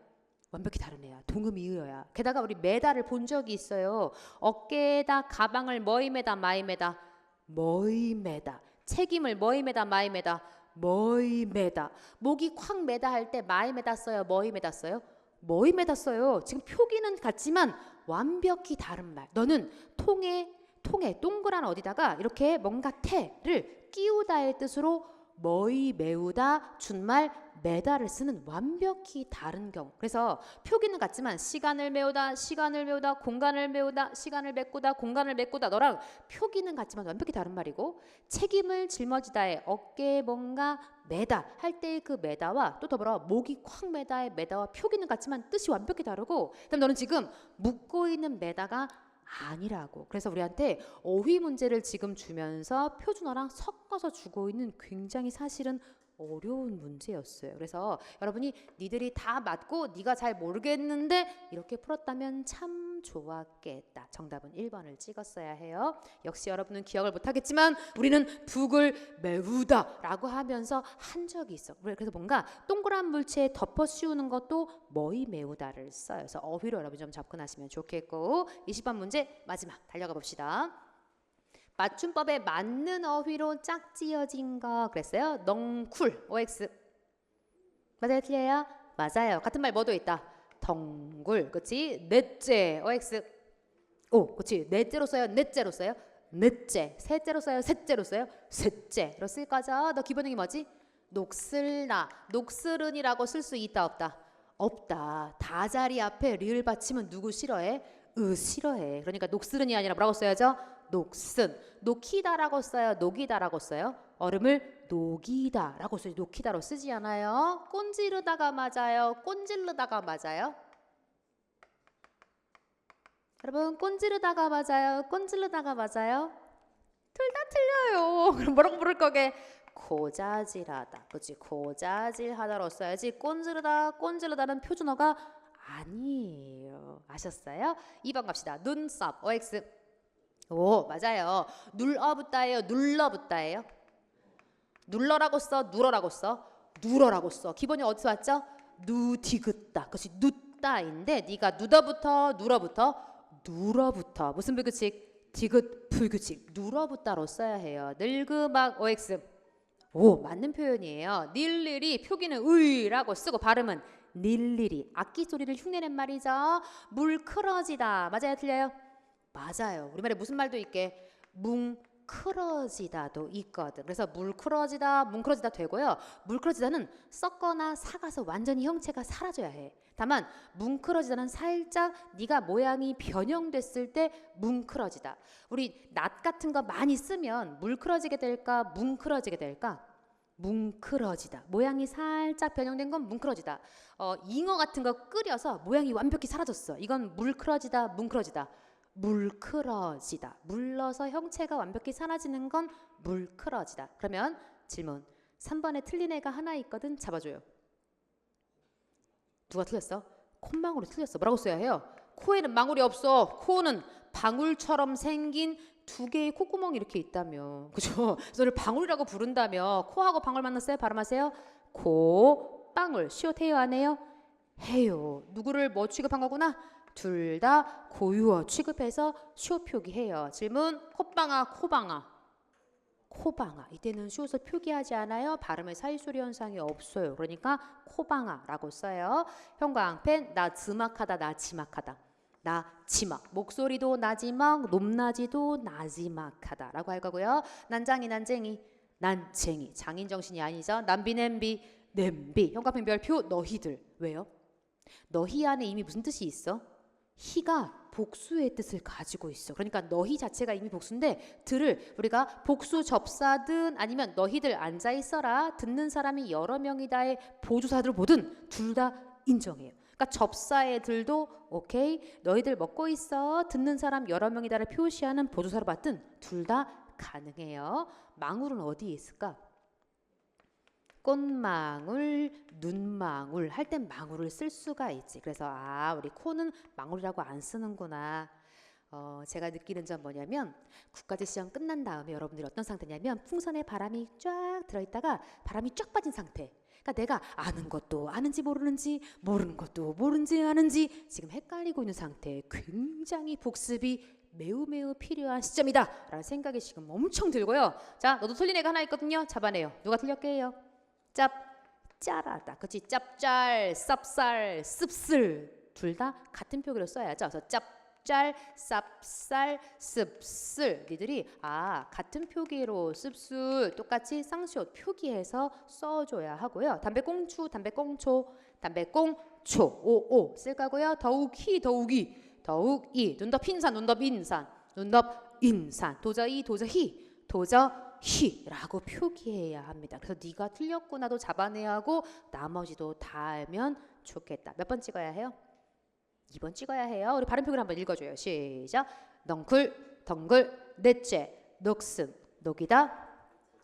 완벽히 다른 애야. 동음이의어야. 게다가 우리 메다를 본 적이 있어요. 어깨에다 가방을 뭐이 메다, 마이 메다? 뭐이 메다. 책임을 뭐이 메다, 마이 메다? 뭐이 메다. 목이 콱 메다 할 때 마이 메다 써요? 뭐이 메다 써요? 뭐이 메다 써요. 지금 표기는 같지만 완벽히 다른 말. 너는 통에 동그란 어디다가 이렇게 뭔가 태를 끼우다의 뜻으로 뭐이 메우다, 준말 매다를 쓰는 완벽히 다른 경우. 그래서 표기는 같지만 시간을 메우다, 공간을 메우다, 시간을 메꾸다, 공간을 메꾸다. 너랑 표기는 같지만 완벽히 다른 말이고, 책임을 짊어지다의 어깨에 뭔가 매다 할 때의 그 매다와 또 더불어 목이 콱 매다의 매다와 표기는 같지만 뜻이 완벽히 다르고, 그다음 너는 지금 묶고 있는 매다가 아니라고. 그래서 우리한테 어휘 문제를 지금 주면서 표준어랑 섞어서 주고 있는 굉장히 사실은 어려운 문제였어요. 그래서 여러분이 니들이 다 맞고 네가 잘 모르겠는데 이렇게 풀었다면 참 좋았겠다. 정답은 1번을 찍었어야 해요. 역시 여러분은 기억을 못하겠지만 우리는 북을 메우다 라고 하면서 한 적이 있어. 그래서 뭔가 동그란 물체에 덮어 씌우는 것도 머이 메우다를 써요. 그래서 어휘로 여러분 좀 접근하시면 좋겠고 20번 문제 마지막 달려가 봅시다. 맞춤법에 맞는 어휘로 짝지어진 거 그랬어요. 넝쿨 OX 맞아요 틀려요? 맞아요. 같은 말 뭐도 있다. 덩굴 그치? 넷째 OX 오 그치? 넷째로 써요? 넷째로 써요? 넷째 셋째로 써요? 셋째로 써요? 셋째로 쓸 거죠. 너 기본형이 뭐지? 녹슬나 녹슬은이라고 쓸 수 있다 없다? 없다. 다자리 앞에 리을 받치면 누구 싫어해? 싫어해. 그러니까 녹슬은이 아니라 뭐라고 써야죠? 녹슨. 녹히다라고 써요? 녹이다라고 써요? 얼음을 녹이다라고 써요. 녹히다로 쓰지 않아요? 꼰지르다가 맞아요? 꼰질르다가 맞아요? 여러분 꼰지르다가 맞아요? 꼰질르다가 맞아요? 둘 다 틀려요. 그럼 뭐라고 부를 거게? 고자질하다. 그치? 고자질하다로 써야지 꼰지르다 꼰질르다는 표준어가 아니에요. 아셨어요? 2번 갑시다. 눈썹 OX 오 맞아요. 눌어붙다예요? 눌러붙다예요? 눌러라고 써? 눌어라고 써? 눌어라고 써. 기본이 어디서 왔죠? 누디귿다. 그것이 눕다인데 네가 누더부터 눌어부터 무슨 불규칙? 디귿 불규칙. 눌어붙다로 써야 해요. 늙으막 OX 오 맞는 표현이에요. 일일이 표기는 의라고 쓰고 발음은 일일이 악기 소리를 흉내낸 말이죠. 물크러지다 맞아요 틀려요? 맞아요. 우리말에 무슨 말도 있게 뭉크러지다도 있거든. 그래서 물크러지다 뭉크러지다 되고요. 물크러지다는 썩거나 삭아서 완전히 형체가 사라져야 해. 다만 뭉크러지다는 살짝 네가 모양이 변형됐을 때 뭉크러지다. 우리 낫 같은 거 많이 쓰면 물크러지게 될까 뭉크러지게 될까? 뭉크러지다. 모양이 살짝 변형된 건 뭉크러지다. 잉어 같은 거 끓여서 모양이 완벽히 사라졌어. 이건 물크러지다 뭉크러지다. 물크러지다. 물러서 형체가 완벽히 사라지는 건 물크러지다. 그러면 질문 3번에 틀린 애가 하나 있거든. 잡아줘요. 누가 틀렸어? 콧망울이 틀렸어. 뭐라고 써야 해요? 코에는 망울이 없어. 코는 방울처럼 생긴 두 개의 콧구멍이 이렇게 있다며. 그죠? 그래서 방울이라고 부른다며. 코하고 방울 만났어요? 발음하세요. 코, 방울. 시옷해요 안 해요? 해요. 누구를 뭐 취급한 거구나? 둘 다 고유어 취급해서 시옷 표기해요. 질문 콧방아 코방아 코방아 이때는 시옷을 표기하지 않아요. 발음에 사이소리 현상이 없어요. 그러니까 코방아라고 써요. 형광펜 나지막하다 나지막하다 나지막 목소리도 나지막 높낮이도 나지막하다 라고 할 거고요. 난장이 난쟁이 난쟁이 장인정신이 아니죠. 남비 냄비 형광펜 별표 너희들 왜요? 너희 안에 이미 무슨 뜻이 있어? 희가 복수의 뜻을 가지고 있어. 그러니까 너희 자체가 이미 복수인데 들을 우리가 복수 접사든 아니면 너희들 앉아 있어라 듣는 사람이 여러 명이다의 보조사들을 보든 둘 다 인정해요. 그러니까 접사의 들도 오케이 너희들 먹고 있어 듣는 사람 여러 명이다를 표시하는 보조사로 봤든 둘 다 가능해요. 망울은 어디에 있을까? 꽃망울, 눈망울 할 땐 망울을 쓸 수가 있지. 그래서 우리 코는 망울이라고 안 쓰는구나. 제가 느끼는 점 뭐냐면 국가직 시험 끝난 다음에 여러분들이 어떤 상태냐면 풍선에 바람이 쫙 들어있다가 바람이 쫙 빠진 상태. 그러니까 내가 아는 것도 아는지 모르는지 모르는 것도 모르는지 아는지 지금 헷갈리고 있는 상태. 굉장히 복습이 매우 필요한 시점이다 라는 생각이 지금 엄청 들고요. 자 너도 틀린 애가 하나 있거든요. 잡아내요. 누가 틀렸게요? 짭짤하다. 그치? 짭짤, 쌉쌀, 씁쓸 둘 다 같은 표기로 써야죠. 그래서 짭짤, 쌉쌀, 씁쓸 니들이 같은 표기로 씁쓸 똑같이 쌍시옷 표기해서 써줘야 하고요. 담배꽁초, 담배꽁초, 담배꽁초 오오 쓸 거고요. 더욱이, 더욱이 눈덥 흰산, 눈덥 인산, 눈덥 인산 도저히, 도저히라고 표기해야 합니다. 그래서 네가 틀렸구나도 잡아내야 하고 나머지도 다 알면 좋겠다. 몇 번 찍어야 해요? 2번 찍어야 해요. 우리 발음 표기를 한번 읽어줘요. 시작. 넝쿨, 덩글, 넷째, 녹슨, 녹이다,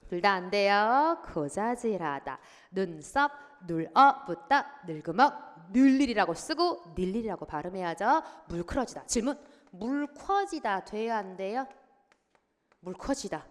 둘 다 안 돼요. 고자질하다. 눈썹 눌어붙다 늘그먹 늘일이라고 쓰고 늘일이라고 발음해야죠. 물크러지다. 질문. 물커지다 돼요 안 돼요? 물커지다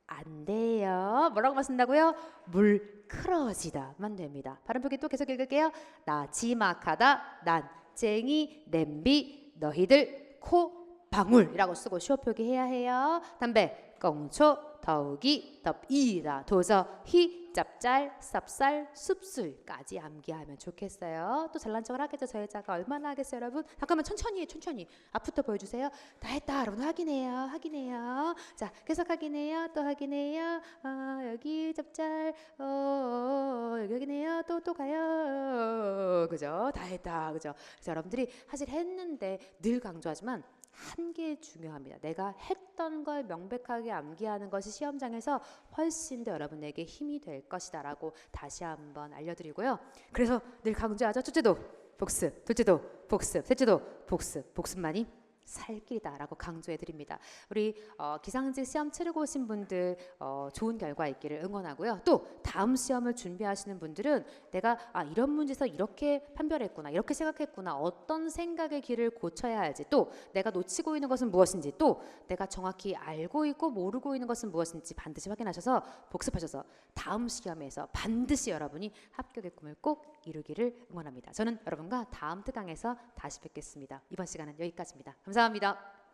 안 돼요. 뭐라고 쓴다고요? 물크러지다만 됩니다. 발음 표기 또 계속 읽을게요. 나지막하다 난쟁이 냄비 너희들 코 방울이라고 쓰고 시호 표기해야 해요. 담배 꽁초 더욱이 덥이다 도저히 짭짤 쌉쌀 씁쓸까지 암기하면 좋겠어요. 또 잘난 척을 하겠죠. 저 여자가 얼마나 하겠어요 여러분. 잠깐만 천천히 해 천천히. 앞부터 보여주세요. 다 했다 여러분. 확인해요. 자 계속 확인해요. 또 확인해요. 여기 짭짤 여기 확인해요. 또 가요. 그죠? 다 했다 그죠? 그래서 여러분들이 사실 했는데 늘 강조하지만 한 게 중요합니다. 내가 했던 걸 명백하게 암기하는 것이 시험장에서 훨씬 더 여러분에게 힘이 될 것이다 라고 다시 한번 알려드리고요. 그래서 늘 강조하죠. 첫째도 복습, 둘째도 복습, 셋째도 복습, 복습만이 살 길이다 라고 강조해 드립니다. 우리 기상직 시험 치르고 오신 분들 좋은 결과 있기를 응원하고요. 또 다음 시험을 준비하시는 분들은 내가 이런 문제에서 이렇게 판별했구나 이렇게 생각했구나 어떤 생각의 길을 고쳐야 할지 또 내가 놓치고 있는 것은 무엇인지 또 내가 정확히 알고 있고 모르고 있는 것은 무엇인지 반드시 확인하셔서 복습하셔서 다음 시험에서 반드시 여러분이 합격의 꿈을 꼭 이루기를 응원합니다. 저는 여러분과 다음 특강에서 다시 뵙겠습니다. 이번 시간은 여기까지입니다. 감사합니다.